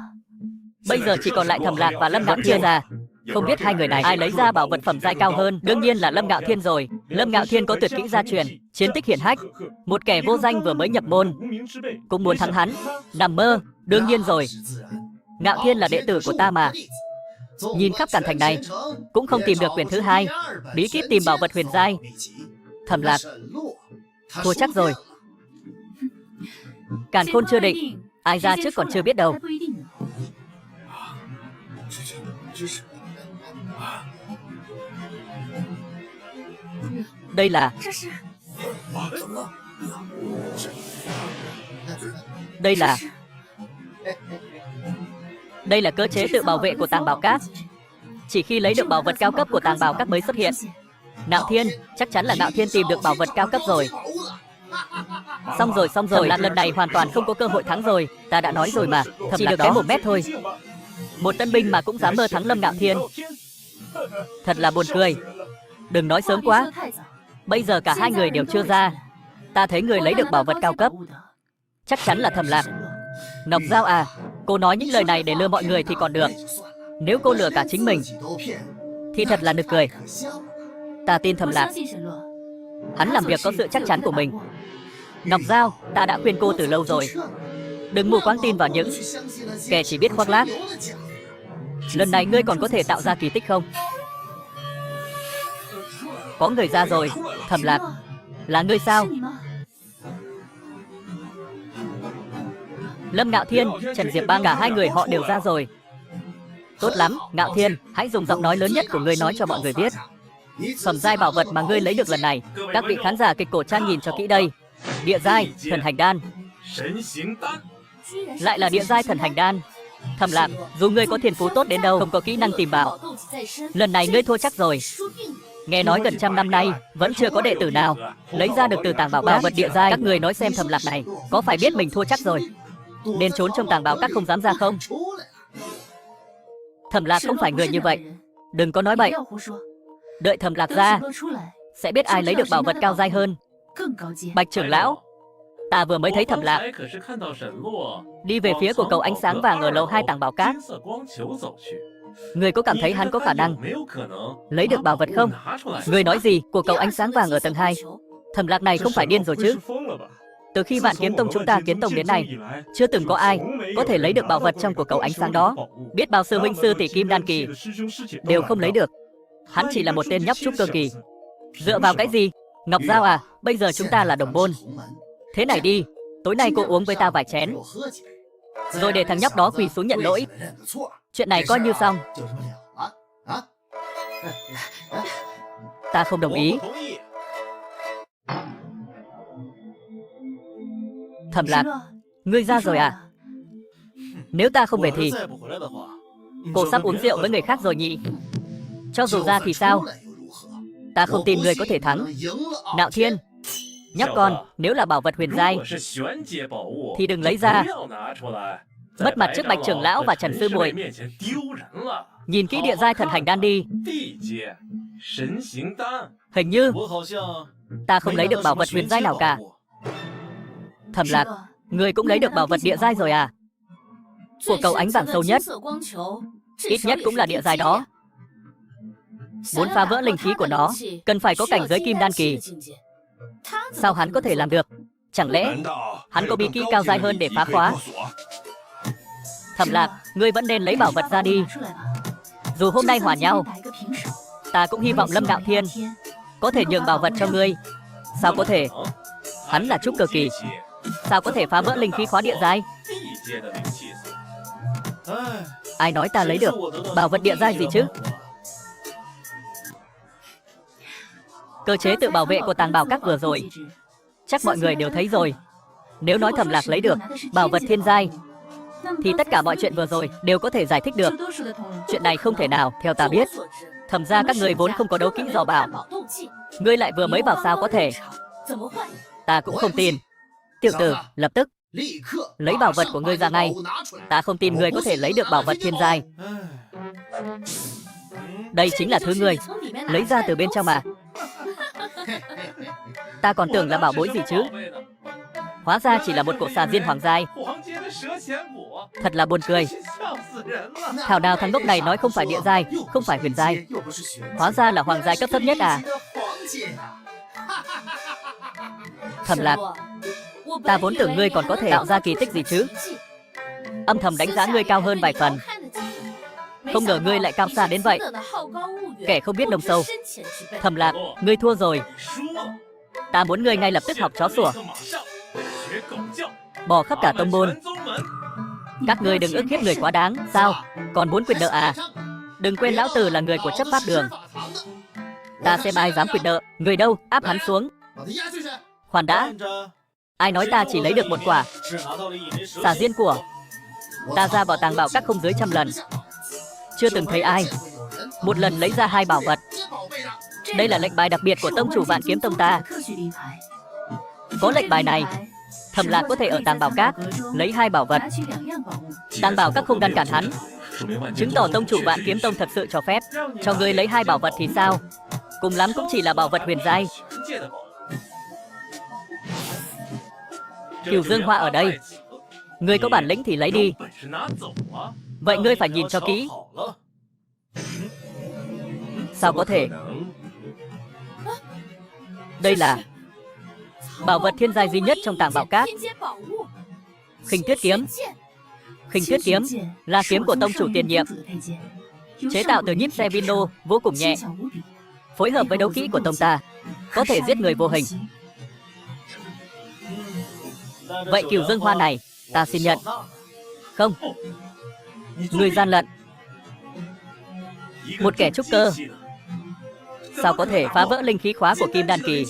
Bây giờ chỉ còn lại Thẩm Lạc và Lâm Ngạo Thiên ra. Không biết hai người này ai lấy ra bảo vật phẩm giai cao hơn? Đương nhiên là Lâm Ngạo Thiên rồi. Lâm Ngạo Thiên có tuyệt kỹ gia truyền, chiến tích hiển hách. Một kẻ vô danh vừa mới nhập môn cũng muốn thắng hắn? Nằm mơ. Đương nhiên rồi. Ngạo Thiên là đệ tử của ta mà. Nhìn khắp Càn Thành này cũng không tìm được quyển thứ hai bí kíp tìm bảo vật huyền giai. Thẩm Lạc thua chắc rồi. Càn khôn chưa định, ai ra trước còn chưa biết đâu. Đây là Đây là cơ chế tự bảo vệ của Tàng Bảo Các. Chỉ khi lấy được bảo vật cao cấp của Tàng Bảo Các mới xuất hiện. Ngạo Thiên, chắc chắn là Ngạo Thiên tìm được bảo vật cao cấp rồi. Xong rồi. Thẩm Lạc lần này hoàn toàn không có cơ hội thắng rồi. Ta đã nói rồi mà, chỉ được kém 1 mét thôi. Một tân binh mà cũng dám mơ thắng Lâm Ngạo Thiên. Thật là buồn cười. Đừng nói sớm quá. Bây giờ cả hai người đều chưa ra. Ta thấy người lấy được bảo vật cao cấp chắc chắn là Thẩm Lạc. Ngọc Giao à, cô nói những lời này để lừa mọi người thì còn được. Nếu cô lừa cả chính mình thì thật là nực cười. Ta tin Thẩm Lạc. Hắn làm việc có sự chắc chắn của mình. Ngọc Giao, ta đã khuyên cô từ lâu rồi. Đừng mù quáng tin vào những kẻ chỉ biết khoác lác. Lần này ngươi còn có thể tạo ra kỳ tích không? Có người ra rồi. Thẩm Lạc, là ngươi sao? Lâm Ngạo Thiên, Trần Diệp Bang, cả hai người họ đều ra rồi. Tốt lắm, Ngạo Thiên, hãy dùng giọng nói lớn nhất của ngươi nói cho mọi người biết phẩm giai bảo vật mà ngươi lấy được lần này. Các vị khán giả kịch cổ trang nhìn cho kỹ đây. Địa giai thần hành đan. Lại là địa giai thần hành đan. Thẩm Lạc, dù ngươi có thiên phú tốt đến đâu, không có kỹ năng tìm bảo, lần này ngươi thua chắc rồi. Nghe nói gần 100 năm nay vẫn chưa có đệ tử nào lấy ra được từ Tàng Bảo Bảo vật địa giai. Các người nói xem Thẩm Lạc này có phải biết mình thua chắc rồi nên trốn trong Tàng Bảo Các không dám ra không? Thẩm Lạc không phải người như vậy. Đừng có nói bậy. Đợi Thẩm Lạc ra sẽ biết ai lấy được bảo vật cao giai hơn. Bạch trưởng lão, ta vừa mới thấy Thẩm Lạc đi về phía của cầu ánh sáng vàng ở lầu 2 Tàng Bảo Các. Người có cảm thấy hắn có khả năng lấy được bảo vật không? Người nói gì? Của cầu ánh sáng vàng ở tầng 2. Thẩm Lạc này không phải điên rồi chứ? Từ khi Vạn Kiếm Tông chúng ta kiến tông đến nay, chưa từng có ai có thể lấy được bảo vật trong của cầu ánh sáng đó. Biết bao sư huynh sư tỷ kim đan kỳ đều không lấy được. Hắn chỉ là một tên nhóc trúc cơ kỳ. Dựa vào cái gì? Ngọc Giao à, bây giờ chúng ta là đồng môn. Thế này đi, tối nay cô uống với ta vài chén, rồi để thằng nhóc đó quỳ xuống nhận lỗi. Chuyện này coi như xong. Ta không đồng ý. Thẩm Lạc, ngươi ra rồi à? Nếu ta không về thì Cô sắp uống rượu với người khác rồi nhỉ? Cho dù ra thì sao? Ta không tin người có thể thắng. Nạo Thiên, nhóc con, nếu là bảo vật huyền giai thì đừng lấy ra. Mất mặt trước Bạch trưởng lão và Trần sư muội. Nhìn kỹ địa giai thần hành đan đi. Hình như ta không lấy được bảo vật huyền giai nào cả. Thẩm Lạc, người cũng lấy được bảo vật địa giai rồi à? Của cầu ánh vàng sâu nhất, ít nhất cũng là địa giai đó. Muốn phá vỡ linh khí của nó, cần phải có cảnh giới kim đan kỳ. Sao hắn có thể làm được? Chẳng lẽ hắn có bí kỹ cao giai hơn để phá khóa? Thẩm Lạc, ngươi vẫn nên lấy bảo vật ra đi. Dù hôm nay hòa nhau, ta cũng hy vọng Lâm Nạo Thiên có thể nhường bảo vật cho ngươi. Sao có thể? Hắn là trúc cơ kỳ, sao có thể phá vỡ linh khí khóa địa giai? Ai nói ta lấy được bảo vật địa giai gì chứ? Cơ chế tự bảo vệ của tàng bảo các vừa rồi, chắc mọi người đều thấy rồi. Nếu nói Thẩm Lạc lấy được bảo vật thiên giai, thì tất cả mọi chuyện vừa rồi đều có thể giải thích được. Chuyện này không thể nào, theo ta biết. Thẩm ra các người vốn không có đấu kỹ dò bảo, ngươi lại vừa mới vào sao có thể? Ta cũng không tin. Tiểu tử, lập tức lấy bảo vật của ngươi ra ngay. Ta không tin ngươi có thể lấy được bảo vật thiên giai. Đây chính là thứ ngươi lấy ra từ bên trong mà. Ta còn tưởng là bảo bối gì chứ. Hóa ra chỉ là một cổ xà diên hoàng giai. Thật là buồn cười. Thảo nào thằng ngốc này nói không phải địa giai, không phải huyền giai, hóa ra là hoàng giai cấp thấp nhất à? Thẩm Lạc, ta vốn tưởng ngươi còn có thể tạo ra kỳ tích gì chứ. Âm thầm đánh giá ngươi cao hơn vài phần, không ngờ ngươi lại cao xa đến vậy. Kẻ không biết nông sâu. Thẩm Lạc, ngươi thua rồi. Ta muốn ngươi ngay lập tức học chó sủa, bỏ khắp cả tông môn. Các ngươi đừng ức hiếp người quá đáng. Sao? Còn muốn quyền nợ à? Đừng quên lão tử là người của chấp pháp đường. Ta xem ai dám quyền nợ. Người đâu? Áp hắn xuống. Khoan đã. Ai nói ta chỉ lấy được một quả xà diên của? Ta ra vào tàng bảo các không dưới 100 lần, chưa từng thấy ai một lần lấy ra 2 bảo vật. Đây là lệnh bài đặc biệt của tông chủ Vạn Kiếm Tông ta. Có lệnh bài này, Thẩm Lạc có thể ở tàng bảo các lấy 2 bảo vật. Tàng bảo các không ngăn cản hắn, chứng tỏ tông chủ Vạn Kiếm Tông thật sự cho phép cho ngươi lấy 2 bảo vật thì sao? Cùng lắm cũng chỉ là bảo vật huyền giai. Cửu Dương Hoa ở đây, ngươi có bản lĩnh thì lấy đi. Vậy ngươi phải nhìn cho kỹ. Sao có thể? Đây là bảo vật thiên giai duy nhất trong tàng bảo các. Khinh Tuyết kiếm. Khinh Tuyết kiếm là kiếm của tông chủ tiền nhiệm, chế tạo từ nhíp xe vino, vô cùng nhẹ, phối hợp với đấu kỹ của tông ta, có thể giết người vô hình. Vậy Cửu Dương Hoa này, ta xin nhận. Không, ngươi gian lận. Một kẻ trúc cơ sao có thể phá vỡ linh khí khóa của kim đan kỳ?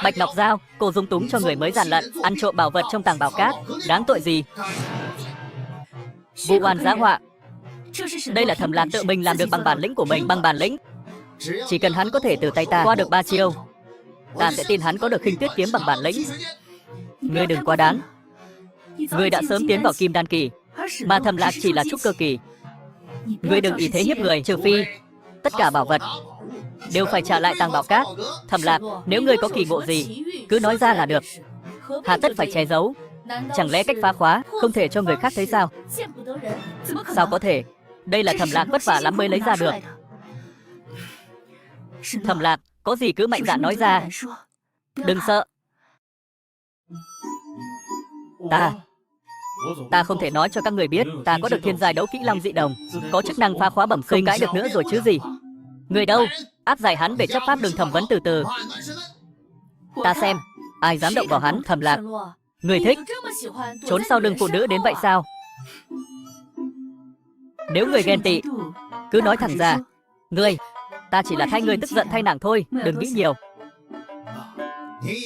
Bạch Ngọc Giao, cô dung túng cho người mới gian lận, ăn trộm bảo vật trong tàng bảo cát, đáng tội gì? Vụ oan giá họa. Đây là Thẩm Lạc tự mình làm được bằng bản lĩnh của mình, bằng bản lĩnh. Chỉ cần hắn có thể từ tay ta qua được 3 chiêu, ta sẽ tin hắn có được Khinh Tuyết kiếm bằng bản lĩnh. Ngươi đừng quá đáng. Ngươi đã sớm tiến vào kim đan kỳ, mà Thẩm Lạc chỉ là trúc cơ kỳ. Ngươi đừng ý thế hiếp người, trừ phi tất cả bảo vật đều phải trả lại tàng bảo cát. Thẩm Lạc, nếu ngươi có kỳ ngộ gì, cứ nói ra là được, hà tất phải che giấu. Chẳng lẽ cách phá khóa không thể cho người khác thấy sao? Sao có thể? Đây là Thẩm Lạc vất vả lắm mới lấy ra được. Thẩm Lạc, có gì cứ mạnh dạn nói ra, đừng sợ. Ta không thể nói cho các người biết ta có được thiên giai đấu kỹ long dị đồng, có chức năng phá khóa bẩm sinh. Cãi được nữa rồi chứ gì? Người đâu? Áp giải hắn về chấp pháp đường thẩm vấn từ từ. Ta xem ai dám động vào hắn. Thẩm Lạc, người thích trốn sau lưng phụ nữ đến vậy sao? Nếu người ghen tị, cứ nói thẳng ra. Ta chỉ là thay ngươi tức giận thay nàng thôi, đừng nghĩ nhiều.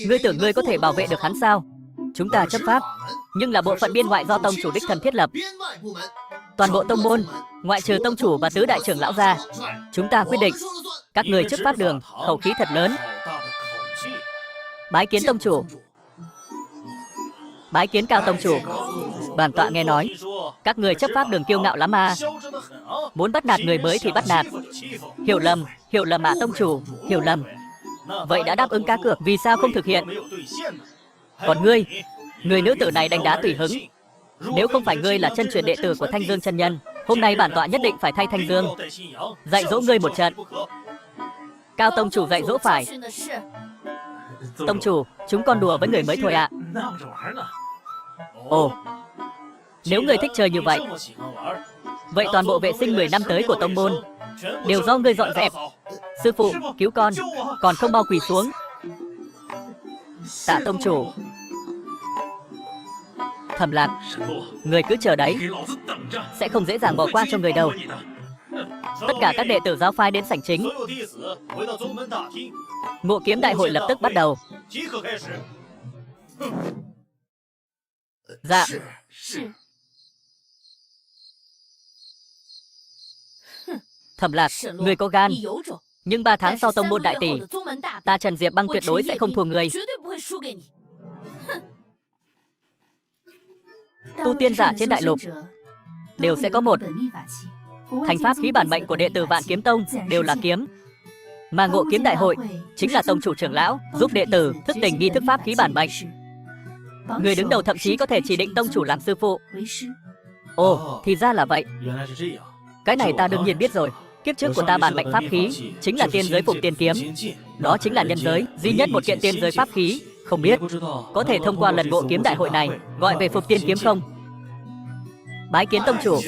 Ngươi tưởng ngươi có thể bảo vệ được hắn sao? Chúng ta chấp pháp, nhưng là bộ phận biên ngoại do tông chủ đích thân thiết lập. Toàn bộ tông môn, ngoại trừ tông chủ và tứ đại trưởng lão ra, chúng ta quyết định. Các người trước pháp đường, khẩu khí thật lớn. Bái kiến tông chủ. Bái kiến Cao tông chủ. Bản tọa nghe nói, các người chấp pháp đường kiêu ngạo lắm à. Muốn bắt nạt người mới thì bắt nạt. Hiểu lầm ạ tông chủ, hiểu lầm. Vậy đã đáp ứng cá cược, vì sao không thực hiện? Còn ngươi, người nữ tử này đánh đá tùy hứng. Nếu không phải ngươi là chân truyền đệ tử của Thanh Dương chân nhân, hôm nay bản tọa nhất định phải thay Thanh Dương dạy dỗ ngươi một trận. Cao tông chủ dạy dỗ phải. Tông chủ, chúng con đùa với người mới thôi ạ. Ồ, nếu người thích chơi như vậy, vậy toàn bộ vệ sinh 10 năm tới của tông môn đều do ngươi dọn dẹp. Sư phụ, cứu con, còn không mau quỳ xuống. Tạ tông chủ. Thầm Lạc, người cứ chờ đấy, sẽ không dễ dàng bỏ qua cho người đâu. Tất cả các đệ tử giáo phái đến sảnh chính. Ngộ kiếm đại hội lập tức bắt đầu. Dạ. Thẩm Lạc, người có gan, nhưng 3 tháng sau tông môn đại tỷ, ta Trần Diệp Băng tuyệt đối sẽ không thua người. Tu tiên giả trên đại lục đều sẽ có một thành pháp khí bản mệnh của đệ tử Vạn Kiếm Tông, đều là kiếm. Mà ngộ kiếm đại hội chính là tông chủ trưởng lão giúp đệ tử thức tỉnh nghi thức pháp khí bản mệnh. Người đứng đầu thậm chí có thể chỉ định tông chủ làm sư phụ. Ồ, thì ra là vậy. Cái này ta đương nhiên biết rồi. Kiếp trước của ta bản mệnh pháp khí chính là tiên giới Phụng Tiên Kiếm. Đó chính là nhân giới duy nhất một kiện tiên giới pháp khí. Không biết có thể thông qua lần ngộ kiếm đại hội này gọi về Phụng Tiên Kiếm không? Bái kiến tông chủ.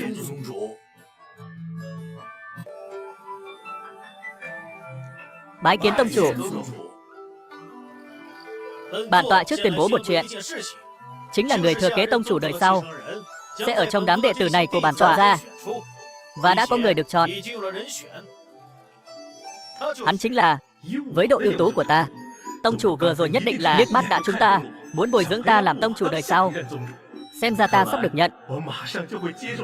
Bái kiến tông chủ. Bản tọa trước tuyên bố một chuyện, chính là người thừa kế tông chủ đời sau sẽ ở trong đám đệ tử này của bản tọa ra, và đã có người được chọn. Hắn chính là với độ ưu tú của ta, tông chủ vừa rồi nhất định là liếc mắt đã chúng ta, muốn bồi dưỡng ta làm tông chủ đời sau. Xem ra ta sắp được nhận.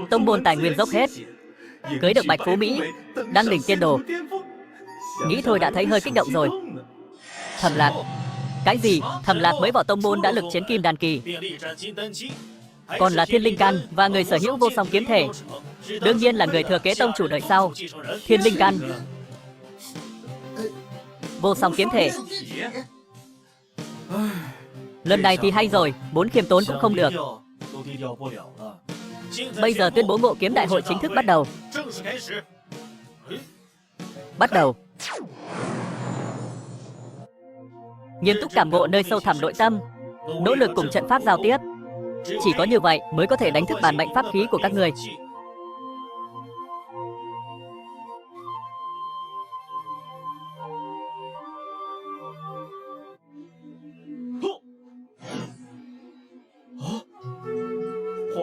Tông môn tài nguyên dốc hết, cưới được Bạch Phú Mỹ, đăng đỉnh tiên đồ. Nghĩ thôi đã thấy hơi kích động rồi. Thẩm Lạc. Cái gì? Thẩm Lạc mới vào tông môn đã lực chiến kim đan kỳ, còn là thiên linh căn và người sở hữu vô song kiếm thể, đương nhiên là người thừa kế tông chủ đời sau. Thiên linh căn, vô song kiếm thể. Lần này thì hay rồi, 4 khiêm tốn cũng không được. Bây giờ tuyên bố ngộ kiếm đại hội chính thức bắt đầu. Bắt đầu. Nghiêm túc cảm ngộ nơi sâu thẳm nội tâm, nỗ lực cùng trận pháp giao tiếp. Chỉ có như vậy mới có thể đánh thức bản mệnh pháp khí của các người.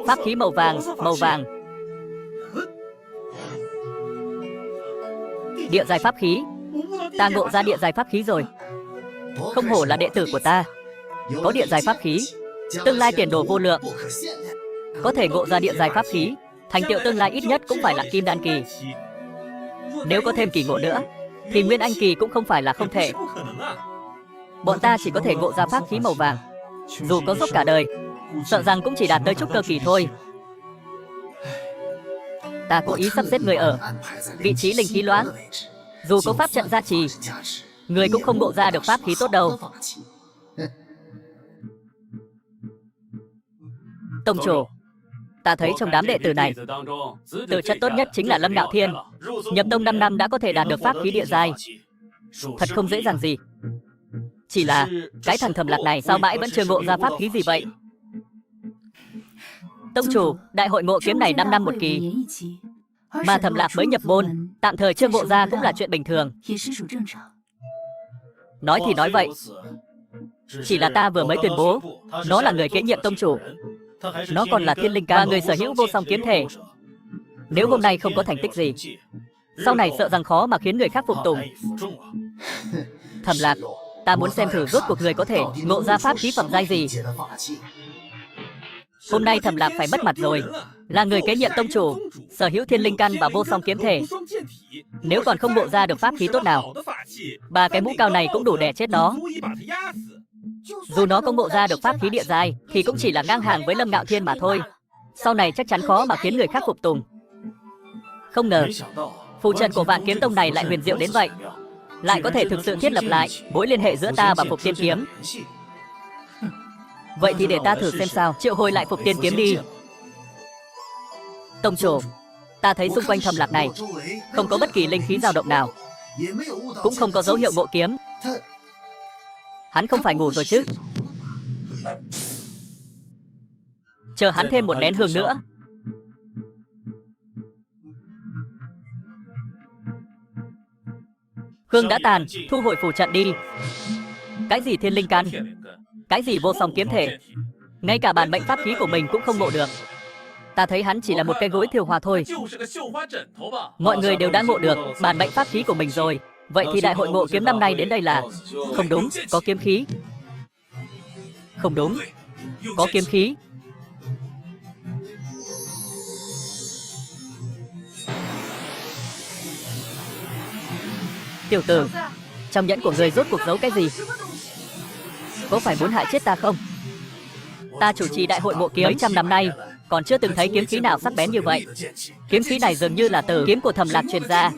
Pháp khí màu vàng, màu vàng. Địa giai pháp khí. Ta ngộ ra địa giai pháp khí rồi. Không hổ là đệ tử của ta. Có địa giai pháp khí, tương lai tiền đồ vô lượng. Có thể ngộ ra địa giai pháp khí, thành tựu tương lai ít nhất cũng phải là kim đan kỳ. Nếu có thêm kỳ ngộ nữa, thì nguyên anh kỳ cũng không phải là không thể. Bọn ta chỉ có thể ngộ ra pháp khí màu vàng. Dù có dốc cả đời, sợ rằng cũng chỉ đạt tới trúc cơ kỳ thôi. Ta cố ý sắp xếp người ở vị trí linh khí loãng. Dù có pháp trận gia trì, người cũng không ngộ ra được pháp khí tốt đâu. Tông chủ, ta thấy trong đám đệ tử này, tư chất tốt nhất chính là Lâm Ngạo Thiên. Nhập tông 5 năm đã có thể đạt được pháp khí địa giai. Thật không dễ dàng gì. Chỉ là cái thằng Thẩm Lạc này sao mãi vẫn chưa ngộ ra pháp khí gì vậy? Tông chủ, đại hội ngộ kiếm này 5 năm một kỳ, mà Thẩm Lạc mới nhập môn, tạm thời chưa ngộ ra cũng là chuyện bình thường. Nói thì nói vậy, chỉ là ta vừa mới tuyên bố nó là người kế nhiệm tông chủ. Nó còn là thiên linh ca, người sở hữu vô song kiếm thể. Nếu hôm nay không có thành tích gì, sau này sợ rằng khó mà khiến người khác phục tùng. Thẩm Lạc, ta muốn xem thử rốt cuộc người có thể ngộ ra pháp khí phẩm giai gì. Hôm nay Thẩm Lạc phải mất mặt rồi. là người kế nhiệm tông chủ, sở hữu thiên linh căn và vô song kiếm thể. Nếu còn không bộ ra được pháp khí tốt nào, ba cái mũ cao này cũng đủ để chết nó. Dù nó có bộ ra được pháp khí địa giai thì cũng chỉ là ngang hàng với Lâm Ngạo Thiên mà thôi. Sau này chắc chắn khó mà khiến người khác phục tùng. Không ngờ phù trận của Vạn Kiếm Tông này lại huyền diệu đến vậy, lại có thể thực sự thiết lập lại mối liên hệ giữa ta và Phục Tiên Kiếm. Vậy thì để ta thử xem sao, triệu hồi lại Phục Tiên Kiếm đi. Tông chủ, ta thấy xung quanh Thầm Lạc này không có bất kỳ linh khí dao động nào, cũng không có dấu hiệu ngộ kiếm. Hắn không phải ngủ rồi chứ? Chờ hắn thêm một nén hương nữa. Hương đã tàn, thu hồi phù trận đi. Cái gì thiên linh căn, cái gì vô song kiếm thể, ngay cả bản mệnh pháp khí của mình cũng không ngộ được. Ta thấy hắn chỉ là một cái gối thiêu hoa thôi. Mọi người đều đã ngộ được bản mệnh pháp khí của mình rồi. Vậy thì đại hội ngộ kiếm năm nay đến đây là... Không đúng, có kiếm khí. Không đúng, có kiếm khí. Tiểu tử, trong nhẫn của người rốt cuộc giấu cái gì? Có phải muốn hại chết ta không? Ta chủ trì đại hội ngộ kiếm mấy trăm năm nay, còn chưa từng thấy kiếm khí nào sắc bén như vậy. Kiếm khí này dường như là từ kiếm của Thầm Lạc truyền ra.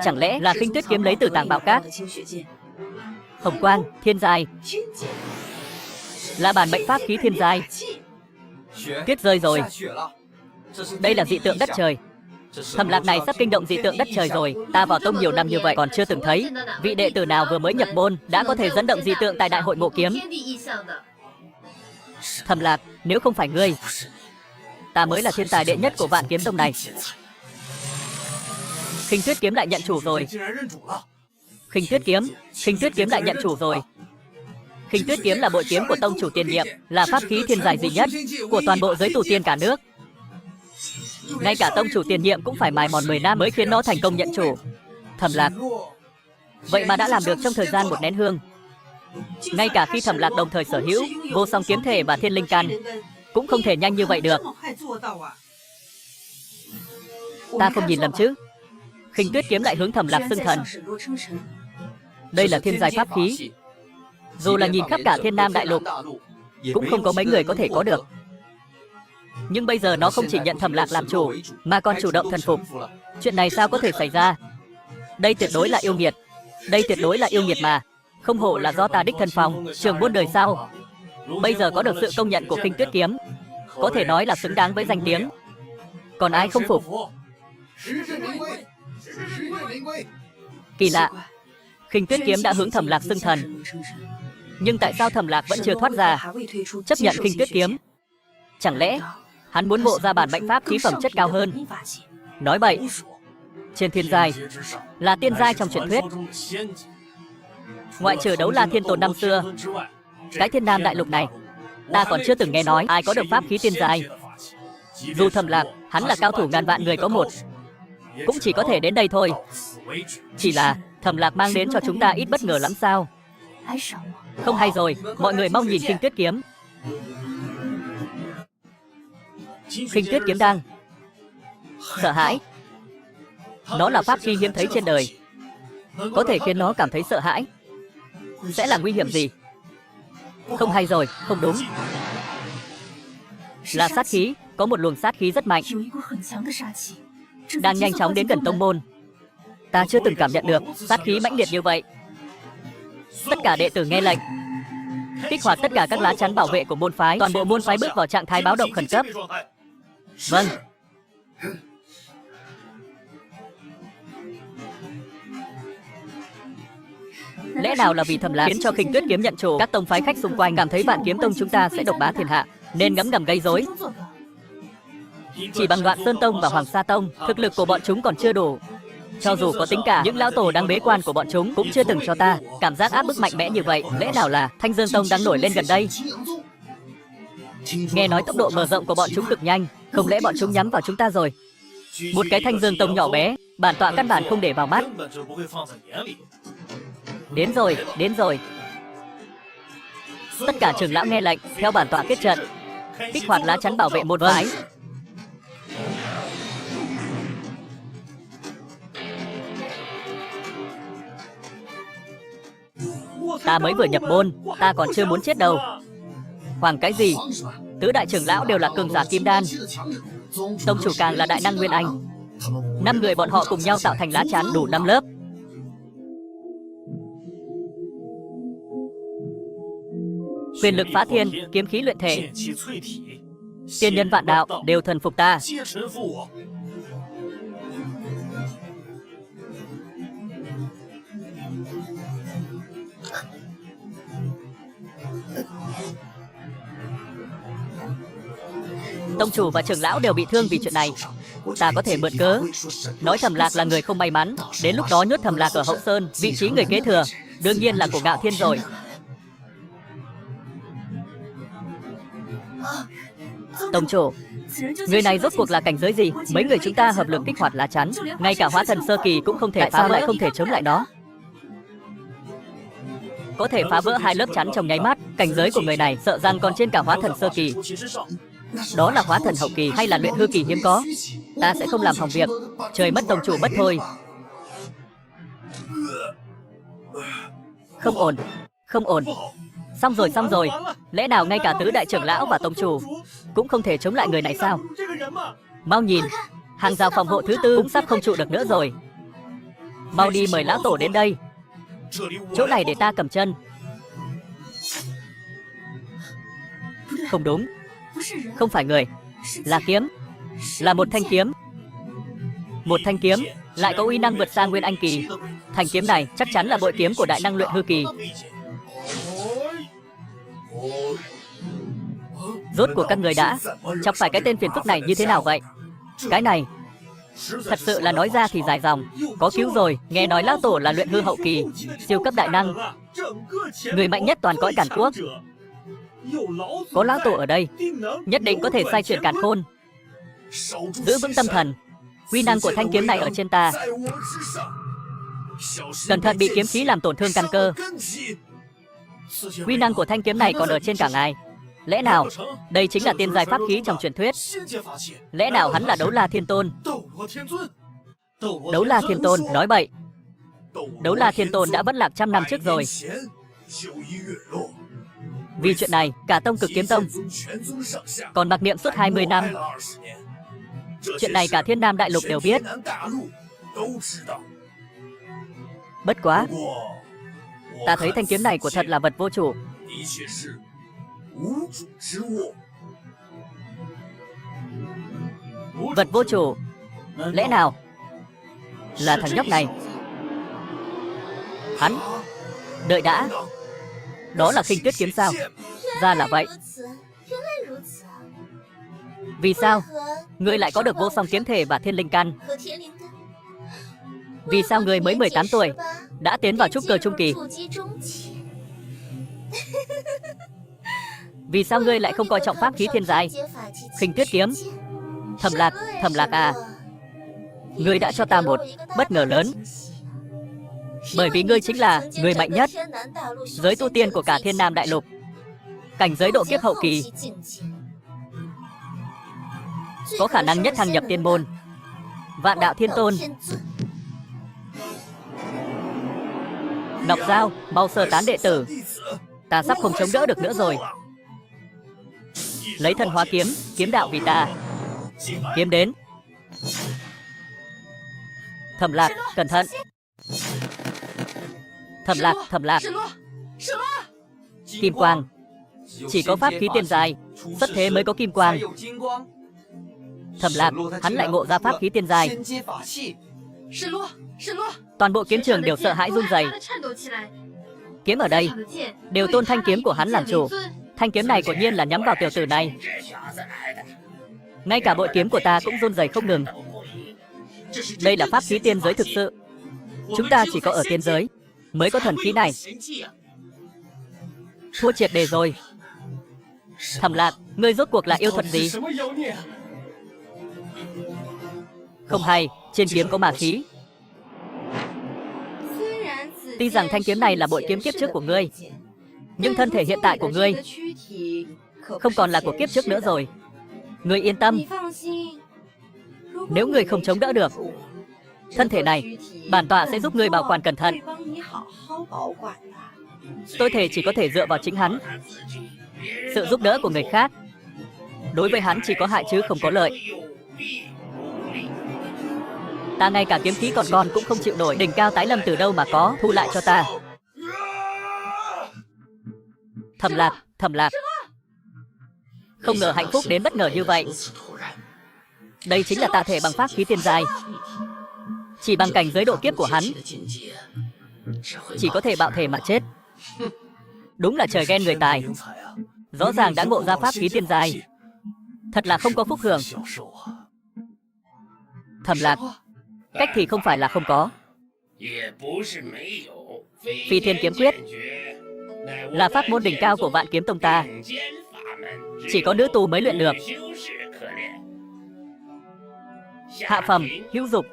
Chẳng lẽ là Khinh Tuyết kiếm lấy từ Tàng Bảo Các? Hồng quang, thiên giai, là bản mệnh pháp khí thiên giai. Tuyết rơi rồi. Đây là dị tượng đất trời. Thầm Lạc này sắp kinh động dị tượng đất trời rồi. Ta vào tông nhiều năm như vậy còn chưa từng thấy vị đệ tử nào vừa mới nhập môn đã có thể dẫn động dị tượng tại đại hội ngộ kiếm. Thầm Lạc, nếu không phải ngươi, ta mới là thiên tài đệ nhất của Vạn Kiếm Tông này. Khinh Tuyết kiếm lại nhận chủ rồi. Khinh Tuyết kiếm lại nhận chủ rồi. Khinh Tuyết kiếm là bội kiếm của tông chủ tiền nhiệm, là pháp khí thiên giai duy nhất của toàn bộ giới tu tiên cả nước. Ngay cả tông chủ tiền nhiệm cũng phải mài mòn 10 năm mới khiến nó thành công nhận chủ. Thầm Lạc, vậy mà đã làm được trong thời gian một nén hương. Ngay cả khi Thầm Lạc đồng thời sở hữu vô song kiếm thể và thiên linh căn, cũng không thể nhanh như vậy được. Ta không nhìn lầm chứ? Khinh Tuyết kiếm lại hướng Thầm Lạc xưng thần. Đây là thiên giai pháp khí, dù là nhìn khắp cả Thiên Nam Đại Lục cũng không có mấy người có thể có được. Nhưng bây giờ nó không chỉ nhận Thầm Lạc làm chủ, mà còn chủ động thần phục. Chuyện này sao có thể xảy ra? Đây tuyệt đối là yêu nghiệt. Đây tuyệt đối là yêu nghiệt mà. Không hổ là do ta đích thân phòng, trường môn đời sau. Bây giờ có được sự công nhận của Khinh Tuyết kiếm, có thể nói là xứng đáng với danh tiếng. Còn ai không phục? Kỳ lạ, Khinh Tuyết kiếm đã hướng Thầm Lạc xưng thần, nhưng tại sao Thầm Lạc vẫn chưa thoát ra chấp nhận Khinh Tuyết kiếm? Chẳng lẽ hắn muốn ngộ ra bản mệnh pháp khí phẩm chất cao hơn? Nói bậy. Trên thiên giai là tiên giai trong truyền thuyết, ngoại trừ Đấu La Thiên Tôn năm xưa, cái Thiên Nam Đại Lục này ta còn chưa từng nghe nói ai có được pháp khí tiên giai. Dù Thầm Lạc hắn là cao thủ ngàn vạn người có một, cũng chỉ có thể đến đây thôi. Chỉ là Thầm Lạc mang đến cho chúng ta ít bất ngờ lắm sao? Không hay rồi, mọi người mong nhìn Khinh Tuyết kiếm. Khinh Tuyết kiếm đang sợ hãi. Nó là pháp khí hiếm thấy trên đời, có thể khiến nó cảm thấy sợ hãi. Sẽ là nguy hiểm gì? Không hay rồi, không đúng. Là sát khí, có một luồng sát khí rất mạnh, đang nhanh chóng đến gần tông môn. Ta chưa từng cảm nhận được sát khí mãnh liệt như vậy. Tất cả đệ tử nghe lệnh, kích hoạt tất cả các lá chắn bảo vệ của môn phái. Toàn bộ môn phái bước vào trạng thái báo động khẩn cấp. Vâng. Lẽ nào là vì Thầm Lạc khiến cho Khinh Tuyết kiếm nhận chủ, các tông phái khách xung quanh cảm thấy Vạn Kiếm Tông chúng ta sẽ độc bá thiên hạ, nên ngấm ngầm gây rối. Chỉ bằng Đoạn Sơn Tông và Hoàng Sa Tông, thực lực của bọn chúng còn chưa đủ. Cho dù có tính cả những lão tổ đang bế quan của bọn chúng cũng chưa từng cho ta cảm giác áp bức mạnh mẽ như vậy. Lẽ nào là Thanh Dương Tông đang nổi lên gần đây? Nghe nói tốc độ mở rộng của bọn chúng cực nhanh, không lẽ bọn chúng nhắm vào chúng ta rồi? Một cái Thanh Dương Tông nhỏ bé, bản tọa căn bản không để vào mắt. Đến rồi, đến rồi. Tất cả trưởng lão nghe lệnh, theo bản tọa kết trận, kích hoạt lá chắn bảo vệ môn phái. Ta mới vừa nhập môn, ta còn chưa muốn chết đâu. Hoàng cái gì? Tứ đại trưởng lão đều là cường giả kim đan, tông chủ càng là đại năng nguyên anh. 5 người bọn họ cùng nhau tạo thành lá chắn đủ 5 lớp. Quyền lực phá thiên, kiếm khí luyện thể, tiên nhân vạn đạo đều thần phục ta. Tông chủ và trưởng lão đều bị thương vì chuyện này. Ta có thể mượn cớ nói Thẩm Lạc là người không may mắn, đến lúc đó nhốt Thẩm Lạc ở Hậu Sơn, vị trí người kế thừa đương nhiên là của Ngạo Thiên rồi. Tông chủ, người này rốt cuộc là cảnh giới gì? Mấy người chúng ta hợp lực kích hoạt lá chắn, ngay cả hóa thần sơ kỳ cũng không thể phá, lại không thể chống lại nó. Có thể phá vỡ 2 lớp chắn trong nháy mắt. Cảnh giới của người này sợ rằng còn trên cả hóa thần sơ kỳ. Đó là hóa thần hậu kỳ hay là luyện hư kỳ hiếm có. Ta sẽ không làm hỏng việc. Trời mất tông chủ mất thôi. Không ổn, không ổn. Xong rồi. Lẽ nào ngay cả tứ đại trưởng lão và tông chủ cũng không thể chống lại người này sao? Mau nhìn, hàng rào phòng hộ thứ 4 cũng sắp không trụ được nữa rồi. Mau đi mời lão tổ đến đây. Chỗ này để ta cầm chân. Không đúng, không phải người, là kiếm, là một thanh kiếm. Một thanh kiếm lại có uy năng vượt xa nguyên anh kỳ. Thanh kiếm này chắc chắn là bội kiếm của đại năng luyện hư kỳ. Rốt cuộc các người đã chọc phải cái tên phiền phức này như thế nào vậy? Cái này thật sự là nói ra thì dài dòng. Có cứu rồi, nghe nói lão tổ là luyện hư hậu kỳ, siêu cấp đại năng, người mạnh nhất toàn cõi Càn Quốc. Có lão tổ ở đây, nhất định có thể xoay chuyển càn khôn. Giữ vững tâm thần, uy năng của thanh kiếm này ở trên ta. Cẩn thận bị kiếm khí làm tổn thương căn cơ. Uy năng của thanh kiếm này còn ở trên cả ngài. Lẽ nào đây chính là tiên giai pháp khí trong truyền thuyết? Lẽ nào hắn là Đấu La Thiên Tôn? Đấu La Thiên Tôn nói bậy. Đấu La Thiên Tôn đã vẫn lạc 100 năm trước rồi. Vì chuyện này cả tông Cực Kiếm Tông còn mặc niệm suốt 20 năm. Chuyện này cả Thiên Nam Đại Lục đều biết. Bất quá, ta thấy thanh kiếm này của thật là vật vô chủ. Vật vô chủ? Lẽ nào là thằng nhóc này? Hắn, đợi đã, đó là Khinh Tuyết kiếm sao? Ra là vậy. Vì sao ngươi lại có được vô song kiếm thể và thiên linh căn? Vì sao ngươi mới 18 tuổi đã tiến vào trúc cơ trung kỳ? Vì sao ngươi lại không coi trọng pháp khí thiên giai? Khinh Tuyết kiếm. Thẩm Lạc à, ngươi đã cho ta một bất ngờ lớn. Bởi vì ngươi chính là người mạnh nhất, giới tu tiên của cả Thiên Nam Đại Lục, cảnh giới độ kiếp hậu kỳ, có khả năng nhất thăng nhập tiên môn, Vạn Đạo Thiên Tôn. Ngọc Giao, mau sơ tán đệ tử, ta sắp không chống đỡ được nữa rồi. Lấy thần hóa kiếm, kiếm đạo vì ta. Kiếm đến. Thẩm Lạc, cẩn thận. Thẩm Lạc. Kim quang. Chỉ có pháp khí tiên giai xuất thế mới có kim quang. Thẩm Lạc, hắn lại ngộ ra pháp khí tiên giai. Toàn bộ kiếm trường đều sợ hãi run rẩy. Kiếm ở đây đều tôn thanh kiếm của hắn làm chủ. Thanh kiếm này quả nhiên là nhắm vào tiểu tử này. Ngay cả bội kiếm của ta cũng run rẩy không ngừng. Đây là pháp khí tiên giới thực sự. Chúng ta chỉ có ở tiên giới mới có thần khí này. Thua triệt đề rồi. Thẩm Lạc, ngươi rốt cuộc là yêu thuật gì? Không hay, trên kiếm có ma khí. Tuy rằng thanh kiếm này là bội kiếm kiếp trước của ngươi, nhưng thân thể hiện tại của ngươi không còn là của kiếp trước nữa rồi. Ngươi yên tâm, nếu ngươi không chống đỡ được thân thể này, bản tọa sẽ giúp ngươi bảo quản cẩn thận. Tôi thề chỉ có thể dựa vào chính hắn. Sự giúp đỡ của người khác đối với hắn chỉ có hại chứ không có lợi. Ta ngay cả kiếm khí còn cũng không chịu nổi. Đỉnh cao tái lâm từ đâu mà có, thu lại cho ta. Thầm Lạc. Không ngờ hạnh phúc đến bất ngờ như vậy. Đây chính là tạ thể bằng pháp khí tiên giai. Chỉ bằng cảnh giới độ kiếp của hắn, chỉ có thể bạo thể mà chết. Đúng là trời ghen người tài. Rõ ràng đã ngộ ra pháp khí tiên giai, thật là không có phúc hưởng. Thầm Lạc, cách thì không phải là không có. Phi Thiên Kiếm Quyết là pháp môn đỉnh cao của Vạn Kiếm Tông ta, chỉ có nữ tu mới luyện được. Hạ phẩm hữu dục,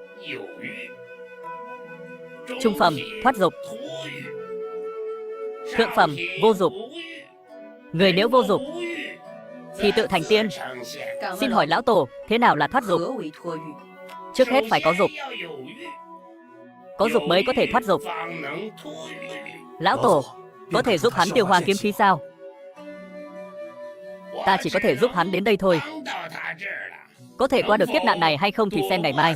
trung phẩm thoát dục, thượng phẩm vô dục. Người nếu vô dục thì tự thành tiên. Xin hỏi lão tổ, thế nào là thoát dục? Trước hết phải có dục, có dục mới có thể thoát dục. Lão tổ, có thể giúp hắn tiêu hóa kiếm khí sao? Ta chỉ có thể giúp hắn đến đây thôi. Có thể qua được kiếp nạn này hay không thì xem ngày mai.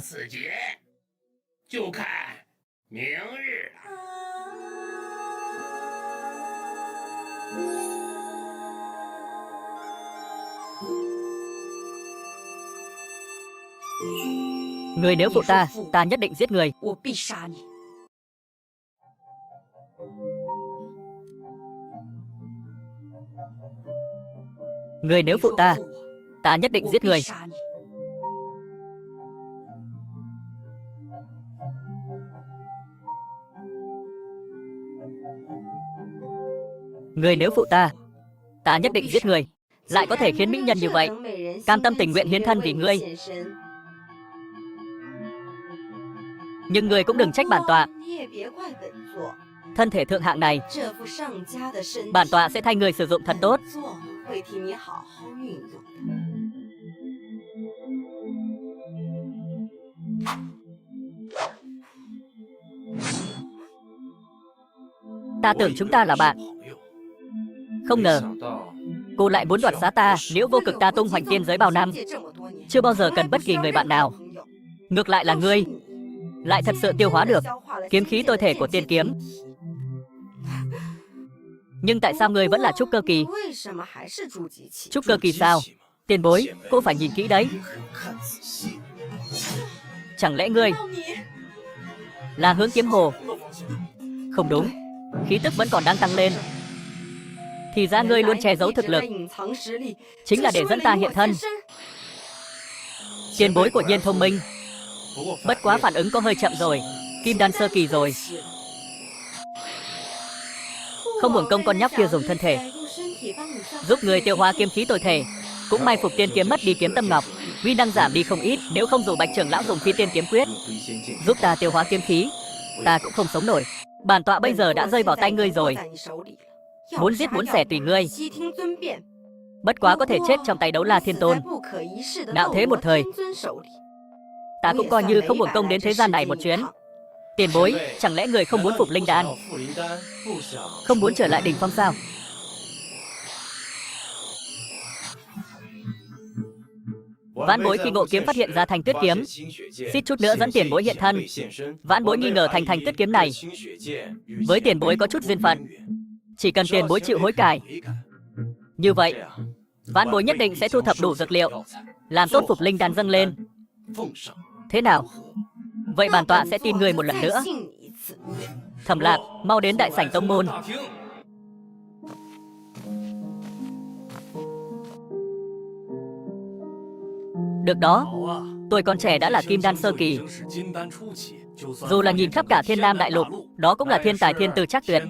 Người nếu phụ ta, ta nhất định giết người. Người nếu phụ ta, ta nhất định giết người. Người nếu phụ ta, ta nhất định giết người. Lại có thể khiến mỹ nhân như vậy cam tâm tình nguyện hiến thân vì ngươi. Nhưng người cũng đừng trách bản tọa. Thân thể thượng hạng này, bản tọa sẽ thay người sử dụng thật tốt. Ta tưởng chúng ta là bạn, không ngờ cô lại muốn đoạt xá ta. Nếu vô cực ta tung hoành tiên giới bao năm, chưa bao giờ cần bất kỳ người bạn nào. Ngược lại là ngươi lại thật sự tiêu hóa được kiếm khí tôi thể của tiên kiếm. Nhưng tại sao ngươi vẫn là trúc cơ kỳ? Trúc cơ kỳ sao? Tiền bối, cô phải nhìn kỹ đấy. Chẳng lẽ ngươi là Hướng Kiếm Hồ? Không đúng, khí tức vẫn còn đang tăng lên. Thì ra ngươi luôn che giấu thực lực, chính là để dẫn ta hiện thân. Tiền bối của nhiên thông minh. Bất quá phản ứng có hơi chậm rồi. Kim đan sơ kỳ rồi. Không uổng công con nhóc kia dùng thân thể giúp người tiêu hóa kiếm khí tối thể. Cũng may phục tiên kiếm mất đi kiếm tâm ngọc, uy năng giảm đi không ít. Nếu không dù Bạch trưởng lão dùng Phi Tiên Kiếm Quyết giúp ta tiêu hóa kiếm khí, ta cũng không sống nổi. Bản tọa bây giờ đã rơi vào tay ngươi rồi. Muốn giết muốn xẻ tùy ngươi. Bất quá có thể chết trong tay Đấu La Thiên Tôn. Nạo thế một thời, ta cũng coi như không uổng công đến thế gian này một chuyến. Tiền bối, chẳng lẽ người không muốn phục linh đan, không muốn trở lại đỉnh phong sao? Vãn bối khi ngộ kiếm phát hiện ra Thanh Tuyết kiếm, suýt chút nữa dẫn tiền bối hiện thân. Vãn bối nghi ngờ Thanh Tuyết kiếm này với tiền bối có chút duyên phận, chỉ cần tiền bối chịu hối cải. Như vậy, vãn bối nhất định sẽ thu thập đủ dược liệu, làm tốt phục linh đan dâng lên. Thế nào? Vậy bản tọa sẽ tin người một lần nữa. Thẩm Lạc, mau đến đại sảnh tông môn. Được đó, tôi còn trẻ đã là kim đan sơ kỳ. Dù là nhìn khắp cả Thiên Nam đại lục, đó cũng là thiên tài thiên tư chắc tuyệt.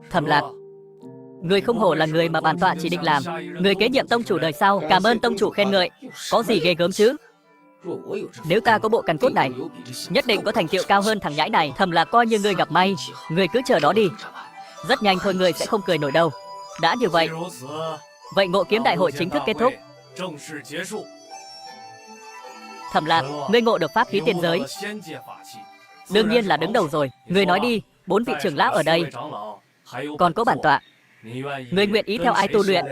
Thẩm Lạc, người không hổ là người mà bản tọa chỉ định làm người kế nhiệm tông chủ đời sau. Cảm ơn tông chủ khen ngợi. Có gì ghê gớm chứ? Nếu ta có bộ càn cốt này, nhất định có thành tựu cao hơn thằng nhãi này. Thầm Lạc coi như ngươi gặp may, ngươi cứ chờ đó đi. Rất nhanh thôi, ngươi sẽ không cười nổi đâu. Đã như vậy, vậy ngộ kiếm đại hội chính thức kết thúc. Thẩm Lạc, ngươi ngộ được pháp khí tiên giới, đương nhiên là đứng đầu rồi. Ngươi nói đi, 4 vị trưởng lão ở đây, còn có bản tọa. Người nguyện ý theo ai tu luyện?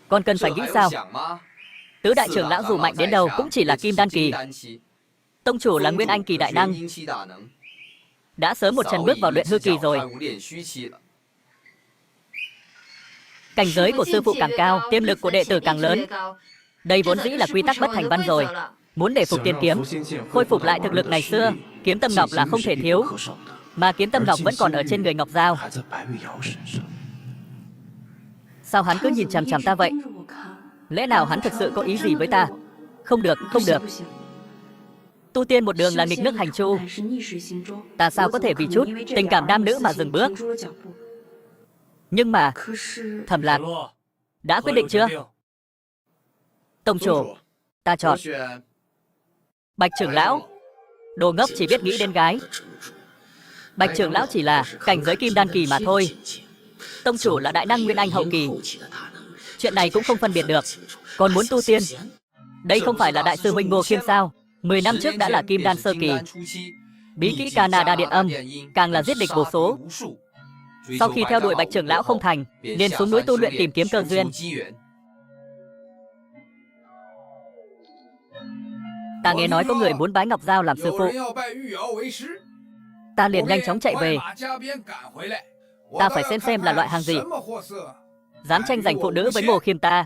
Con cần phải nghĩ sao? Tứ đại trưởng lão dù mạnh đến đâu cũng chỉ là kim đan kỳ. Tông chủ là nguyên anh kỳ đại năng, đã sớm một chân bước vào luyện hư kỳ rồi. Cảnh giới của sư phụ càng cao, tiềm lực của đệ tử càng lớn. Đây vốn dĩ là quy tắc bất thành văn rồi. Muốn để phục tiên kiếm, khôi phục lại thực lực ngày xưa, kiếm tâm ngọc là không thể thiếu. Mà kiếm tâm ngọc vẫn còn ở trên người Ngọc Giao. Sao hắn cứ nhìn chằm chằm ta vậy? Lẽ nào hắn thực sự có ý gì với ta? Không được, không được. Tu tiên một đường là nghịch nước hành chu. Ta sao có thể vì chút tình cảm nam nữ mà dừng bước? Nhưng mà Thẩm Lạc đã quyết định chưa? Tông chủ, ta chọn Bạch trưởng lão. Đồ ngốc chỉ biết nghĩ đến gái. Bạch trưởng lão chỉ là cảnh giới kim đan kỳ mà thôi. Tông chủ là đại năng nguyên anh hậu kỳ. Chuyện này cũng không phân biệt được. Còn muốn tu tiên? Đây không phải là đại sư huynh Ngô Khiêm sao? 10 năm trước đã là kim đan sơ kỳ. Bí kỹ Canada điện âm càng là giết địch vô số. Sau khi theo đuổi Bạch trưởng lão không thành, liền xuống núi tu luyện tìm kiếm cơ duyên. Ta nghe nói có người muốn bái Ngọc Giao làm sư phụ. Ta liền nhanh chóng chạy về. Ta phải xem là loại hàng gì. Dám tranh giành phụ nữ với Ngô Khiêm ta,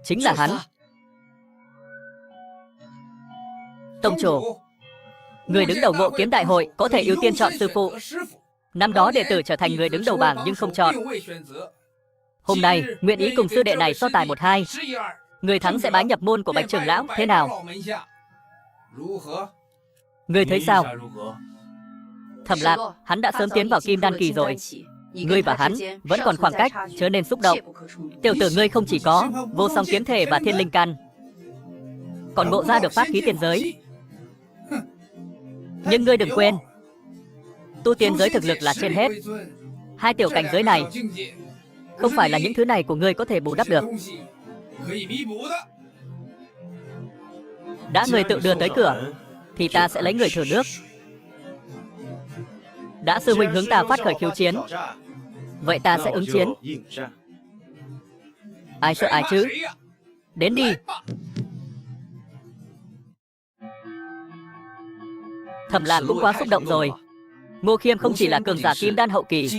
chính là hắn. Tông chủ, người đứng đầu Ngộ Kiếm đại hội có thể ưu tiên chọn sư phụ. Năm đó đệ tử trở thành người đứng đầu bảng nhưng không chọn. Hôm nay nguyện ý cùng sư đệ này so tài 1-2. Người thắng sẽ bái nhập môn của Bạch trưởng lão, thế nào? Người thấy sao? Thẩm Lạc, hắn đã sớm tiến vào kim đan kỳ rồi. Ngươi và hắn vẫn còn khoảng cách, chớ nên xúc động. Tiểu tử ngươi không chỉ có vô song kiếm thể và thiên linh căn, còn ngộ ra được pháp khí tiền giới. Nhưng ngươi đừng quên, tu tiên giới thực lực là trên hết. Hai tiểu cảnh giới này không phải là những thứ này của ngươi có thể bù đắp được. Đã người tự đưa tới cửa thì ta sẽ lấy người thử nước. Đã sư huynh hướng ta phát khởi khiêu chiến, vậy ta sẽ ứng chiến. Ai sợ ai chứ? Đến đi. Thẩm Lạc cũng quá xúc động rồi. Ngô Khiêm không chỉ là cường giả kim đan hậu kỳ,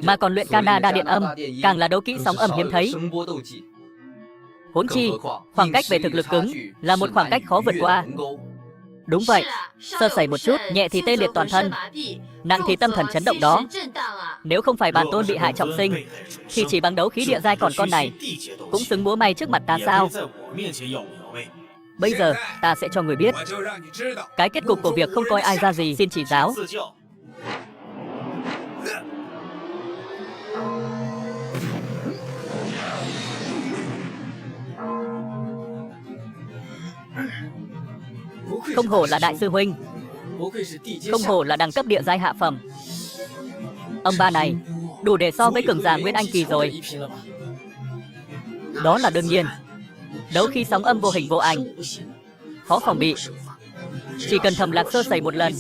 mà còn luyện Canada điện âm, càng là đấu kỹ sóng âm hiếm thấy. Huống chi, khoảng cách về thực lực cứng là một khoảng cách khó vượt qua. Đúng vậy, sơ sẩy một chút, nhẹ thì tê liệt toàn thân, nặng thì tâm thần chấn động đó. Nếu không phải bản tôn bị hại trọng sinh, thì chỉ bằng đấu khí địa giai còn con này cũng xứng múa may trước mặt ta sao? Bây giờ ta sẽ cho người biết cái kết cục của việc không coi ai ra gì. Xin chỉ giáo. Không hổ là đại sư huynh, không hổ là đẳng cấp địa giai hạ phẩm. Âm ba này đủ để so với cường giả nguyên anh kỳ rồi. Đó là đương nhiên. Đấu khi sóng âm vô hình vô ảnh, khó phòng bị. Chỉ cần Thẩm Lạc sơ sẩy một lần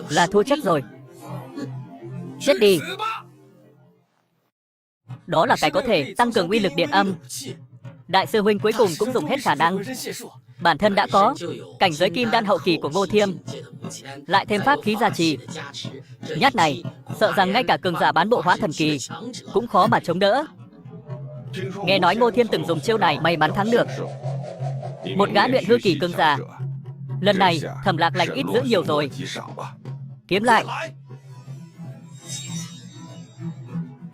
là thua chắc rồi. Chết đi. Đó là cái có thể tăng cường uy lực điện âm. Đại sư huynh cuối cùng cũng dùng hết khả năng. Bản thân đã có cảnh giới kim đan hậu kỳ của Ngô Thiêm, lại thêm pháp khí gia trì. Nhát này sợ rằng ngay cả cường giả bán bộ hóa thần kỳ cũng khó mà chống đỡ. Nghe nói Ngô Thiêm từng dùng chiêu này may mắn thắng được một gã luyện hư kỳ cường giả. Lần này Thẩm Lạc lành ít dữ nhiều rồi. Kiếm lại.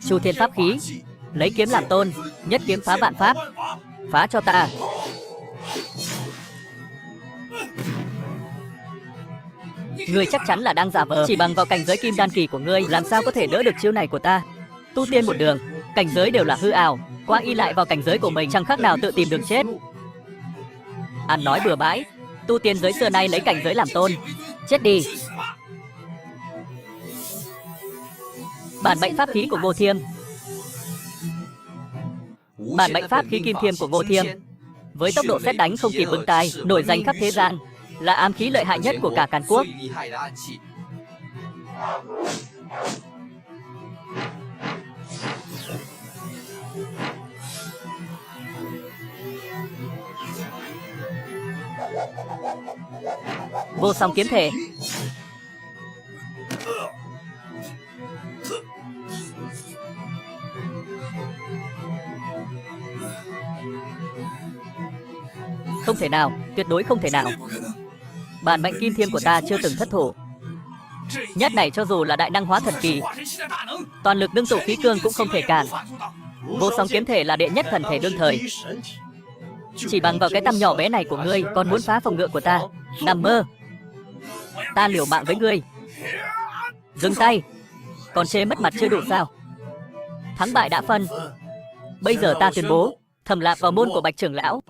Chu thiên pháp khí, lấy kiếm làm tôn, nhất kiếm phá vạn pháp. Phá cho ta. Ngươi chắc chắn là đang giả vờ. Chỉ bằng vào cảnh giới kim đan kỳ của ngươi, làm sao có thể đỡ được chiêu này của ta? Tu tiên một đường, cảnh giới đều là hư ảo. Quá y lại vào cảnh giới của mình, chẳng khác nào tự tìm đường chết. Ăn nói bừa bãi. Tu tiên giới xưa nay lấy cảnh giới làm tôn. Chết đi. Bản mệnh pháp khí của Ngô Thiêm, bản mệnh pháp khí kim thiêm của Ngô Thiêm, với tốc độ sét đánh không kịp bưng tai, nổi danh khắp thế gian. là ám khí lợi hại nhất của cả Càn Quốc. Vô song kiếm thể. Không thể nào, tuyệt đối không thể nào. Bản mệnh kim thiêm của ta chưa từng thất thủ. Nhất này cho dù là đại năng hóa thần kỳ, toàn lực ngưng tụ khí cương cũng không thể cản. Vô song kiếm thể là đệ nhất thần thể đương thời. Chỉ bằng vào cái tăm nhỏ bé này của ngươi còn muốn phá phòng ngự của ta? Nằm mơ. Ta liều mạng với ngươi. Dừng tay. Còn chê mất mặt chưa đủ sao? Thắng bại đã phân. Bây giờ ta tuyên bố Thẩm Lạc vào môn của Bạch trưởng lão.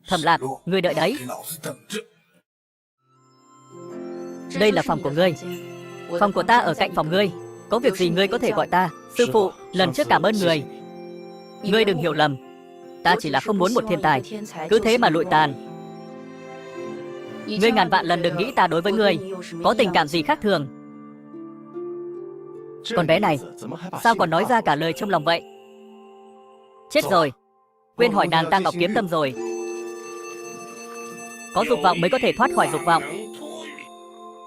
Thẩm Lạc, ngươi đợi đấy. Đây là phòng của ngươi. Phòng của ta ở cạnh phòng ngươi. Có việc gì ngươi có thể gọi ta. Sư phụ, lần trước cảm ơn người. Ngươi đừng hiểu lầm. Ta chỉ là không muốn một thiên tài cứ thế mà lụi tàn. Ngươi ngàn vạn lần đừng nghĩ ta đối với ngươi có tình cảm gì khác thường. Con bé này sao còn nói ra cả lời trong lòng vậy? Chết rồi. Quên hỏi nàng ta Ngọc Kiếm Tâm rồi. Có dục vọng mới có thể thoát khỏi dục vọng.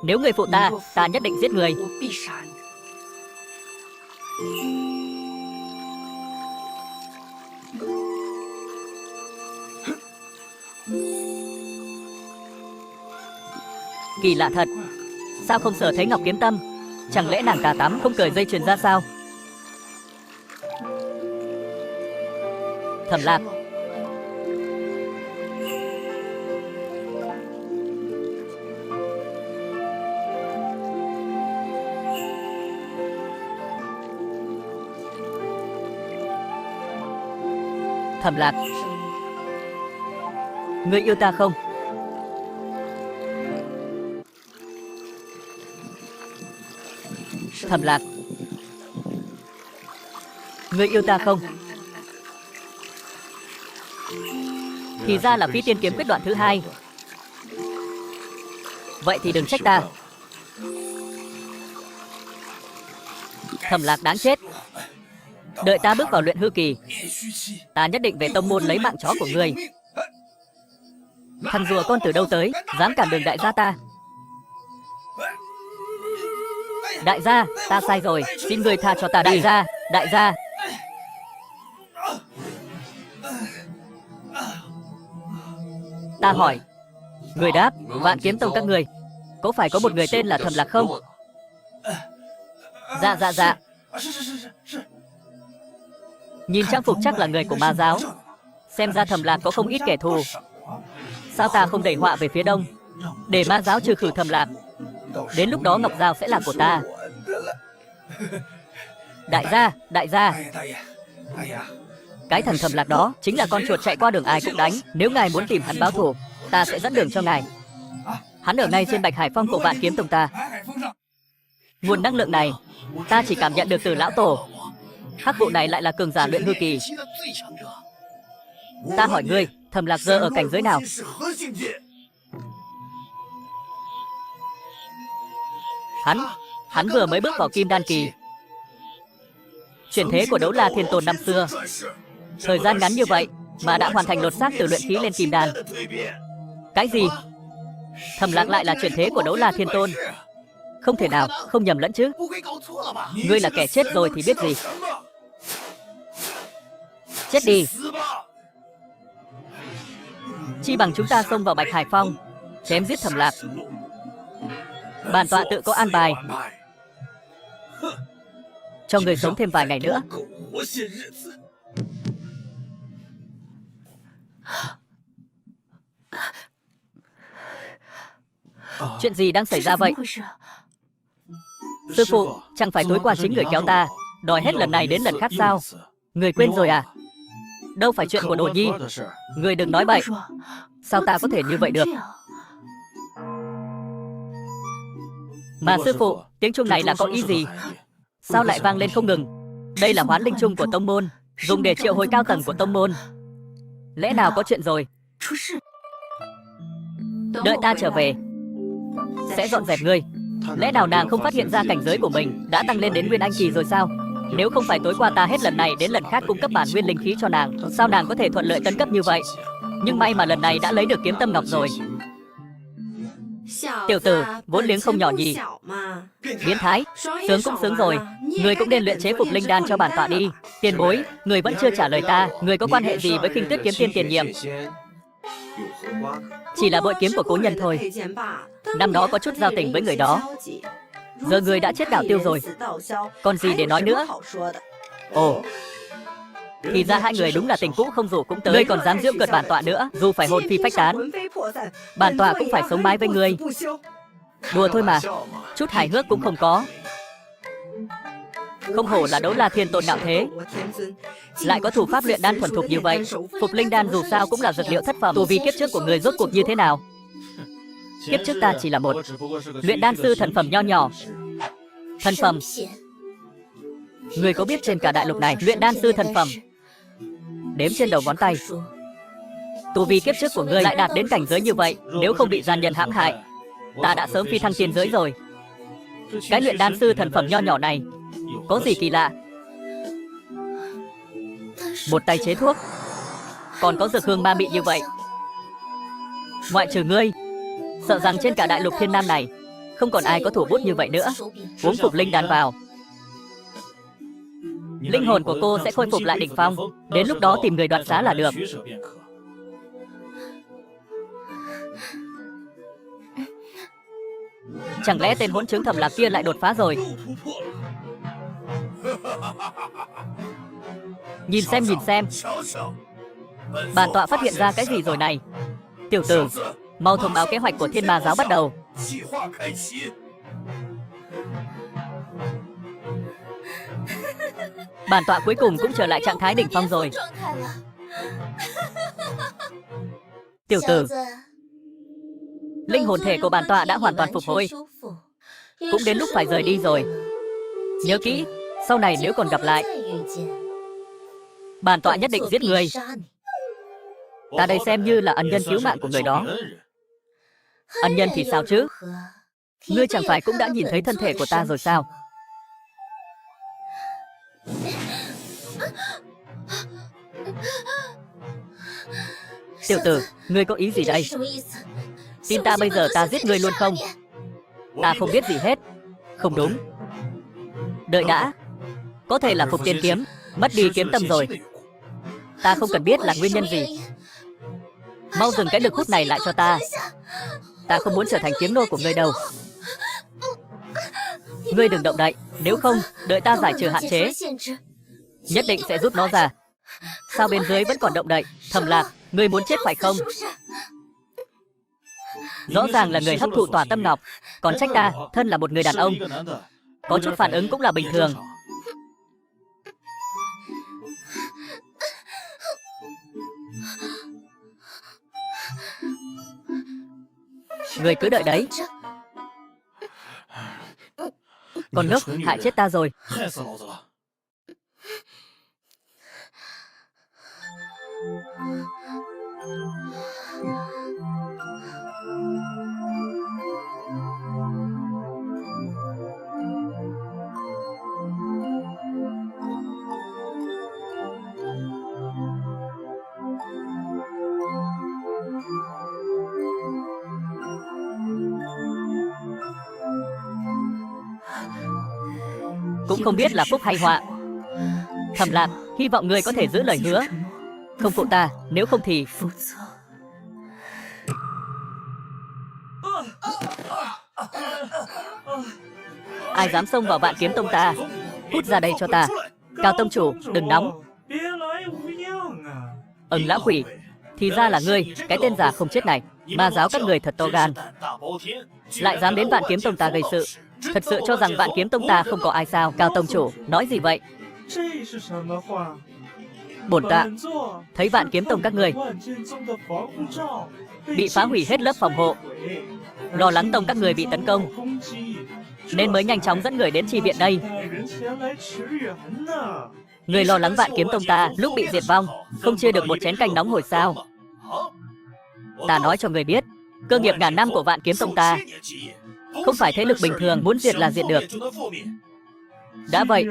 Nếu người phụ ta, ta nhất định giết người. Kỳ lạ thật. Sao không sờ thấy Ngọc Kiếm Tâm? Chẳng lẽ nàng ta tắm không cởi dây chuyền ra sao? Thẩm Lạc. Thẩm Lạc, ngươi yêu ta không? Thẩm Lạc, ngươi yêu ta không? Thì ra là Phi Tiên Kiếm quyết đoạn thứ 2. Vậy thì đừng trách ta. Thẩm Lạc đáng chết. Đợi ta bước vào luyện hư kỳ, ta nhất định về tông môn lấy mạng chó của ngươi. Thằng rùa con từ đâu tới, dám cản đường đại gia ta? Đại gia, ta sai rồi, xin ngươi tha cho ta. Đại gia, đại gia. Ta hỏi. Người đáp, Vạn Kiếm Tông các người có phải có một người tên là Thẩm Lạc không? Dạ dạ dạ. Nhìn trang phục chắc là người của ma giáo. Xem ra Thẩm Lạc có không ít kẻ thù. Sao ta không đẩy họa về phía đông, để ma giáo trừ khử Thẩm Lạc? Đến lúc đó Ngọc Giao sẽ là của ta. Đại gia, đại gia. Cái thằng Thẩm Lạc đó chính là con chuột chạy qua đường ai cũng đánh. Nếu ngài muốn tìm hắn báo thù, ta sẽ dẫn đường cho ngài. Hắn ở ngay trên Bạch Hải Phong của Vạn Kiếm Tông ta. Nguồn năng lượng này ta chỉ cảm nhận được từ lão tổ. Hắc vụ này lại là cường giả luyện hư kỳ. Ta hỏi ngươi, Thẩm Lạc giờ ở cảnh giới nào? Hắn vừa mới bước vào Kim Đan kỳ. Chuyển thế của Đấu La Thiên Tôn năm xưa. Thời gian ngắn như vậy mà đã hoàn thành lột xác từ luyện khí lên Kim Đan. Cái gì? Thẩm Lạc lại là chuyển thế của Đấu La Thiên Tôn? Không thể nào, không nhầm lẫn chứ. Ngươi là kẻ chết rồi thì biết gì. Chết đi. Chi bằng chúng ta xông vào Bạch Hải Phong, chém giết Thẩm Lạc. Bản tọa tự có an bài, cho người sống thêm vài ngày nữa. Chuyện gì đang xảy ra vậy? Sư phụ, chẳng phải tối qua chính người kéo ta đòi hết lần này đến lần khác sao? Người quên rồi à? Đâu phải chuyện của Đồ Nhi. Người đừng nói bậy. Sao ta có thể như vậy được? Mà sư phụ, tiếng chuông này là có ý gì? Sao lại vang lên không ngừng? Đây là hoán linh chuông của tông môn, dùng để triệu hồi cao tầng của tông môn. Lẽ nào có chuyện rồi? Đợi ta trở về sẽ dọn dẹp ngươi. Lẽ nào nàng không phát hiện ra cảnh giới của mình đã tăng lên đến Nguyên Anh kỳ rồi sao? Nếu không phải tối qua ta hết lần này đến lần khác cung cấp bản nguyên linh khí cho nàng, sao nàng có thể thuận lợi tấn cấp như vậy? Nhưng may mà lần này đã lấy được kiếm tâm ngọc rồi. Tiểu tử, vốn liếng không nhỏ nhì. Biến thái, sướng cũng sướng rồi. Người cũng nên luyện chế phục linh đan cho bản tọa đi. Tiền bối, người vẫn chưa trả lời ta. Người có quan hệ gì với Khinh Tuyết kiếm tiên tiền nhiệm? Chỉ là bội kiếm của cố nhân thôi. Năm đó có chút giao tình với người đó. Giờ người đã chết đảo tiêu rồi, còn gì để nói nữa. Ồ, thì ra hai người đúng là tình cũ không rủ cũng tới. Ngươi còn dám giễu cợt bản tọa nữa, dù phải hồn phi phách tán, bản tọa cũng phải sống mái với ngươi. Đùa thôi mà, chút hài hước cũng không có. Không hổ là Đấu La Thiên Tôn ngạo thế, lại có thủ pháp luyện đan thuần thục như vậy. Phục linh đan dù sao cũng là dược liệu thất phẩm. Tu vi kiếp trước của người rốt cuộc như thế nào? Kiếp trước ta chỉ là một luyện đan sư thần phẩm nho nhỏ. Thần phẩm? Người có biết trên cả đại lục này luyện đan sư thần phẩm đếm trên đầu ngón tay. Tu vi kiếp trước của ngươi lại đạt đến cảnh giới như vậy, nếu không bị gian nhân hãm hại, ta đã sớm phi thăng tiên giới rồi. Cái luyện đan sư thần phẩm nho nhỏ này có gì kỳ lạ? Một tay chế thuốc, còn có dược hương ma mị như vậy. Ngoại trừ ngươi, sợ rằng trên cả đại lục thiên nam này không còn ai có thủ bút như vậy nữa. Uống phục linh đan vào, linh hồn của cô sẽ khôi phục lại đỉnh phong. Đến lúc đó tìm người đoạt xá là được. Chẳng lẽ tên hỗn chứng Thẩm Lạc kia lại đột phá rồi? Nhìn xem, bản tọa phát hiện ra cái gì rồi này. Tiểu tử, mau thông báo kế hoạch của Thiên Ma giáo bắt đầu. Bản tọa cuối cùng cũng trở lại trạng thái đỉnh phong rồi. Tiểu tử, linh hồn thể của bản tọa đã hoàn toàn phục hồi, cũng đến lúc phải rời đi rồi. Nhớ kỹ, sau này nếu còn gặp lại, bản tọa nhất định giết người. Ta đây xem như là ân nhân cứu mạng của người đó. Ân nhân thì sao chứ? Ngươi chẳng phải cũng đã nhìn thấy thân thể của ta rồi sao? Tiểu tử, ngươi có ý gì đây? Tin ta bây giờ ta giết ngươi luôn không? Ta không biết gì hết. Không đúng. Đợi đã. Có thể là Phục Tiên kiếm mất đi kiếm tâm rồi. Ta không cần biết là nguyên nhân gì. Mau dừng cái lực hút này lại cho ta. Ta không muốn trở thành kiếm nô của ngươi đâu. Ngươi đừng động đậy, nếu không, đợi ta giải trừ hạn chế, nhất định sẽ rút nó ra. Sao bên dưới vẫn còn động đậy? Thẩm Lạc, ngươi muốn chết phải không? Rõ ràng là người hấp thụ tỏa tâm ngọc, còn trách ta, thân là một người đàn ông, có chút phản ứng cũng là bình thường. Người cứ đợi đấy. Con ngốc, hại chết ta rồi. Cũng không biết là phúc hay họa. Thẩm Lạc, hy vọng ngươi có thể giữ lời hứa, không phụ ta, nếu không thì... Ai dám xông vào Vạn Kiếm Tông ta, hút ra đây cho ta. Cao tông chủ, đừng nóng. Lão quỷ, thì ra là ngươi, cái tên giả không chết này. Ma giáo các người thật to gan, lại dám đến Vạn Kiếm Tông ta gây sự. Thật sự cho rằng Vạn Kiếm Tông ta không có ai sao? Cao tông chủ, nói gì vậy? Bổn tọa thấy Vạn Kiếm Tông các người bị phá hủy hết lớp phòng hộ, lo lắng tông các người bị tấn công, nên mới nhanh chóng dẫn người đến chi viện đây. Người lo lắng Vạn Kiếm Tông ta lúc bị diệt vong, không chia được một chén canh nóng hổi sao? Ta nói cho người biết, Cơ nghiệp ngàn năm của Vạn Kiếm Tông ta không phải thế lực bình thường muốn diệt là diệt được. Đã vậy,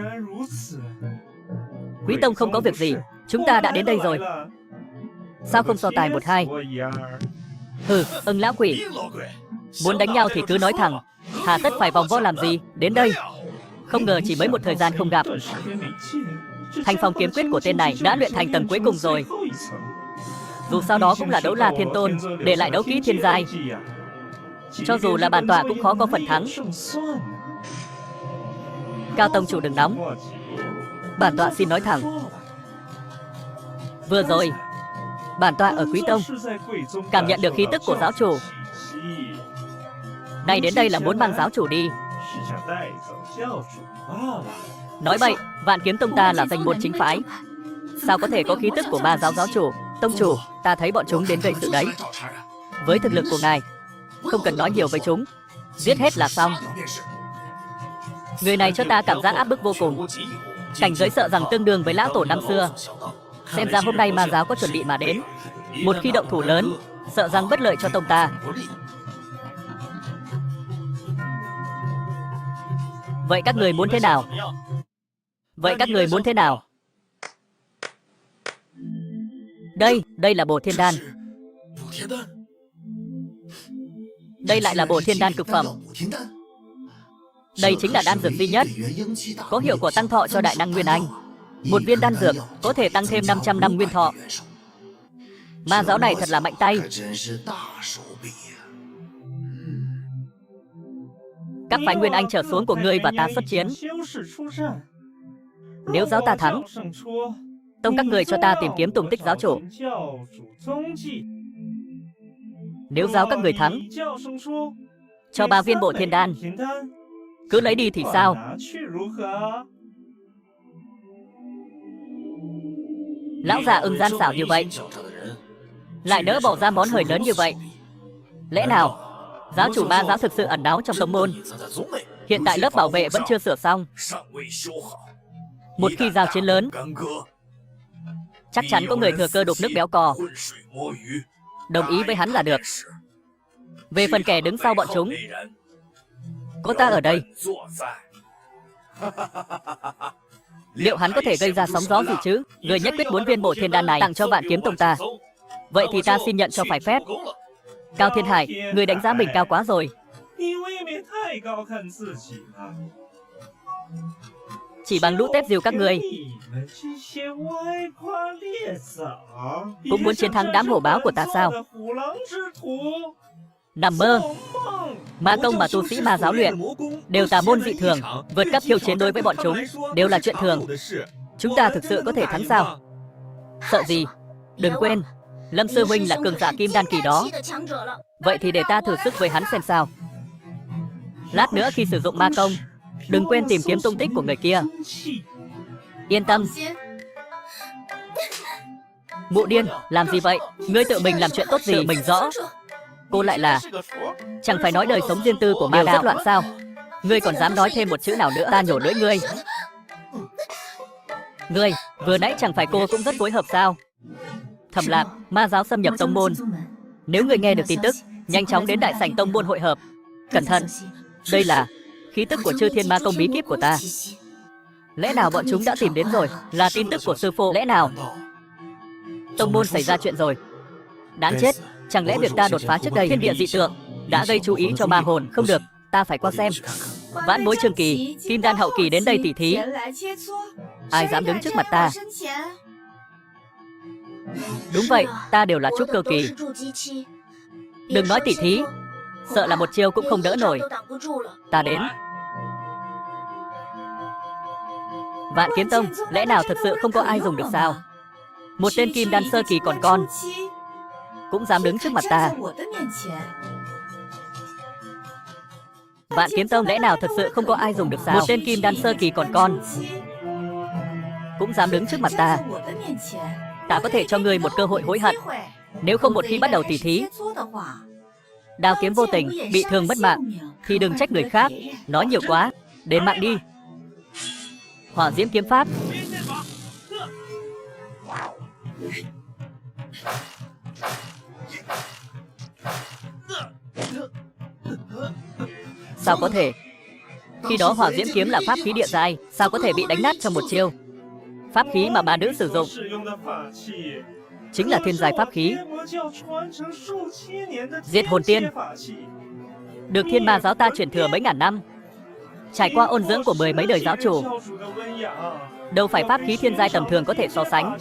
Quý Tông không có việc gì, chúng ta đã đến đây rồi. Sao không so tài một hai? Hừ, lão quỷ. Muốn đánh nhau thì cứ nói thẳng, hà tất phải vòng vo làm gì, đến đây. Không ngờ chỉ mấy một thời gian không gặp, Thanh Phong kiếm quyết của tên này đã luyện thành tầng cuối cùng rồi. Dù sao đó cũng là Đấu La Thiên Tôn, để lại đấu kỹ thiên giai. Cho dù là bản tọa cũng khó có phần thắng. Cao tông chủ đừng nóng, bản tọa xin nói thẳng. Vừa rồi, bản tọa ở Quý Tông cảm nhận được khí tức của giáo chủ. Nay đến đây là muốn mang giáo chủ đi. Nói bậy, Vạn Kiếm Tông ta là danh môn chính phái, sao có thể có khí tức của ma giáo giáo chủ? Tông chủ, ta thấy bọn chúng đến gây sự đấy. Với thực lực của ngài, không cần nói nhiều với chúng, giết hết là xong. Người này cho ta cảm giác áp bức vô cùng, cảnh giới sợ rằng tương đương với lão tổ năm xưa. Xem ra hôm nay ma giáo có chuẩn bị mà đến. Một khi động thủ lớn, sợ rằng bất lợi cho tông ta. Vậy các người muốn thế nào? Đây là Bổ Thiên Đan. Đây lại là Bổ Thiên Đan cực phẩm. Đây chính là đan dược duy nhất có hiệu quả tăng thọ cho đại năng Nguyên Anh. Một viên đan dược có thể tăng thêm 500 năm nguyên thọ. Ma giáo này thật là mạnh tay. Các phái Nguyên Anh trở xuống của ngươi và ta xuất chiến. Nếu giáo ta thắng, tông các người cho ta tìm kiếm tung tích giáo chủ. Nếu giáo các người thắng, cho 3 viên Bổ Thiên Đan, cứ lấy đi thì sao? Lão già ưng gian xảo như vậy, lại đỡ bỏ ra món hời lớn như vậy. Lẽ nào giáo chủ ma giáo thực sự ẩn náu trong tông môn? Hiện tại lớp bảo vệ vẫn chưa sửa xong. Một khi giao chiến lớn, chắc chắn có người thừa cơ đục nước béo cò. Đồng ý với hắn là được. Về phần kẻ đứng sau bọn chúng, có ta ở đây, liệu hắn có thể gây ra sóng gió gì chứ? Người nhất quyết 4 viên Bổ Thiên Đan này tặng cho Vạn Kiếm Tông ta. Vậy thì ta xin nhận cho phải phép. Cao Thiên Hải, người đánh giá mình cao quá rồi. Chỉ bằng lũ tép diều các người cũng muốn chiến thắng đám hổ báo của ta sao? Nằm mơ. Ma công mà tu sĩ ma giáo luyện đều tà môn dị thường, vượt cấp khiêu chiến đối với bọn chúng đều là chuyện thường. Chúng ta thực sự có thể thắng sao? Sợ gì? Đừng quên, Lâm sư huynh là cường giả kim đan kỳ đó. Vậy thì để ta thử sức với hắn xem sao. Lát nữa khi sử dụng ma công, đừng quên tìm kiếm tung tích của người kia. Yên tâm. Mụ điên, làm gì vậy? Ngươi tự mình làm chuyện tốt gì? Mình rõ. Cô lại là... Chẳng phải nói đời sống riêng tư của ma đạo rất loạn sao? Ngươi còn dám nói thêm một chữ nào nữa, ta nhổ lưỡi ngươi. Ngươi, vừa nãy chẳng phải cô cũng rất phối hợp sao? Thẩm Lạc, ma giáo xâm nhập tông môn. Nếu ngươi nghe được tin tức, nhanh chóng đến đại sảnh tông môn hội hợp. Cẩn thận, đây là khí tức của Chư Thiên Ma Công bí kíp của ta. Lẽ nào bọn chúng đã tìm đến rồi? Là tin tức của sư phụ. Lẽ nào tông môn xảy ra chuyện rồi? Đáng chết, chẳng lẽ việc ta đột phá trước đây thiên địa dị tượng đã gây chú ý cho ma hồn? Không được, ta phải qua xem. Vãn bối Trương Kỳ, kim đan hậu kỳ đến đây tỉ thí. Ai dám đứng trước mặt ta? Đúng vậy, ta đều là trúc cơ kỳ. Đừng nói tỉ thí, sợ là một chiêu cũng không đỡ nổi. Ta đến. Vạn Kiếm Tông, lẽ nào thật sự không có ai dùng được sao? Một tên kim đan sơ kỳ còn con cũng dám đứng trước mặt ta. Vạn Kiếm Tông, lẽ nào thật sự không có ai dùng được sao? Một tên kim đan sơ kỳ còn con cũng dám đứng trước mặt ta. Ta có thể cho ngươi một cơ hội hối hận. Nếu không một khi bắt đầu tỉ thí, đao kiếm vô tình, bị thương mất mạng, thì đừng trách người khác. Nói nhiều quá, đến mạng đi. Hỏa diễm kiếm pháp. Sao có thể? Khi đó hỏa diễm kiếm là pháp khí địa giai, sao có thể bị đánh nát trong một chiêu? Pháp khí mà ma nữ sử dụng chính là thiên giai pháp khí, Diệt Hồn Tiên, được Thiên Ma giáo ta truyền thừa mấy ngàn năm, trải qua ôn dưỡng của mười mấy đời giáo chủ, đâu phải pháp khí thiên giai tầm thường có thể so sánh.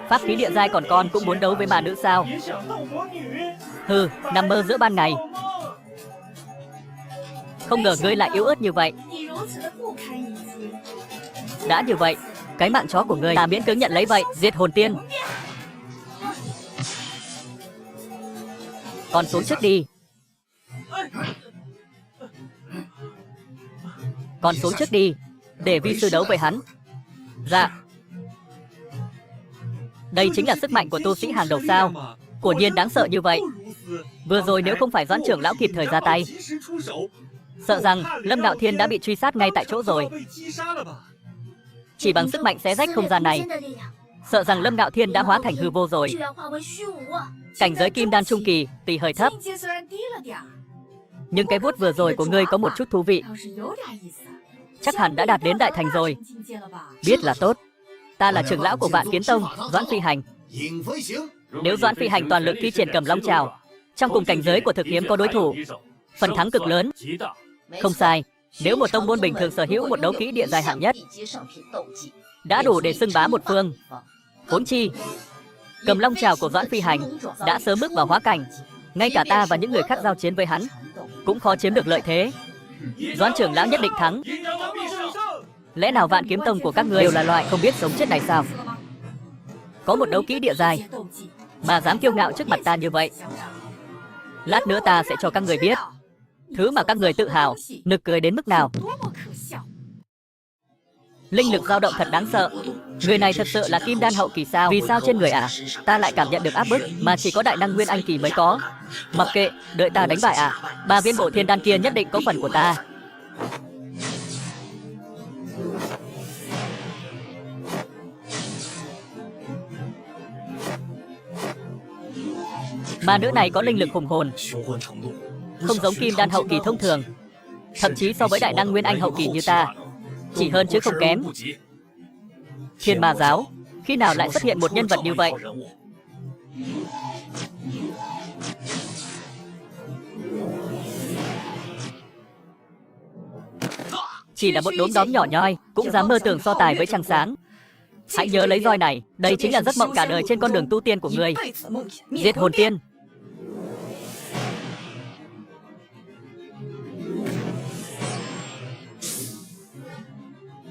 Pháp khí địa giai còn con cũng muốn đấu với ma nữ sao? Hừ, nằm mơ giữa ban ngày. Không ngờ ngươi lại yếu ớt như vậy. Đã như vậy, cái mạng chó của ngươi ta miễn cưỡng nhận lấy vậy. Diệt Hồn Tiên, con xuống trước đi. Con xuống trước đi, để vi sư đấu với hắn. Dạ. Đây chính là sức mạnh của tu sĩ hàng đầu sao? Quả nhiên đáng sợ như vậy. Vừa rồi nếu không phải Doãn trưởng lão kịp thời ra tay, sợ rằng Lâm Ngạo Thiên đã bị truy sát ngay tại chỗ rồi. Chỉ bằng sức mạnh xé rách không gian này, sợ rằng Lâm Ngạo Thiên đã hóa thành hư vô rồi. Cảnh giới kim đan trung kỳ tuy hơi thấp, nhưng cái vuốt vừa rồi của ngươi có một chút thú vị. Chắc hẳn đã đạt đến đại thành rồi. Biết là tốt. Ta là trưởng lão của Vạn Kiếm Tông, Doãn Phi Hành. Nếu Doãn Phi Hành toàn lực thi triển Cầm Long Trảo, trong cùng cảnh giới của thực hiếm có đối thủ, phần thắng cực lớn. Không sai, nếu một tông môn bình thường sở hữu một đấu kỹ địa giai hạng nhất, đã đủ để xưng bá một phương. Huống chi, Cầm Long Trảo của Doãn Phi Hành đã sớm bước vào hóa cảnh, ngay cả ta và những người khác giao chiến với hắn cũng khó chiếm được lợi thế. Doãn trưởng lão nhất định thắng. Lẽ nào Vạn Kiếm Tông của các ngươi đều là loại không biết sống chết này sao? Có một đấu kỹ địa giai mà dám kiêu ngạo trước mặt ta như vậy. Lát nữa ta sẽ cho các người biết thứ mà các người tự hào, nực cười đến mức nào. Linh lực dao động thật đáng sợ. Người này thật sự là kim đan hậu kỳ sao? Vì sao trên người ta lại cảm nhận được áp bức mà chỉ có đại năng nguyên anh kỳ mới có? Mặc kệ, đợi ta đánh bại 3 viên bộ thiên đan kia nhất định có phần của ta. Ma nữ này có linh lực hùng hồn, không giống kim đan hậu kỳ thông thường, thậm chí so với đại năng nguyên anh hậu kỳ như ta, chỉ hơn chứ không kém. Thiên Ma giáo, khi nào lại xuất hiện một nhân vật như vậy? Chỉ là một đốm đóm nhỏ nhoi, cũng dám mơ tưởng so tài với trăng sáng. Hãy nhớ lấy roi này, đây chính là giấc mộng cả đời trên con đường tu tiên của người. Diệt Hồn Tiên.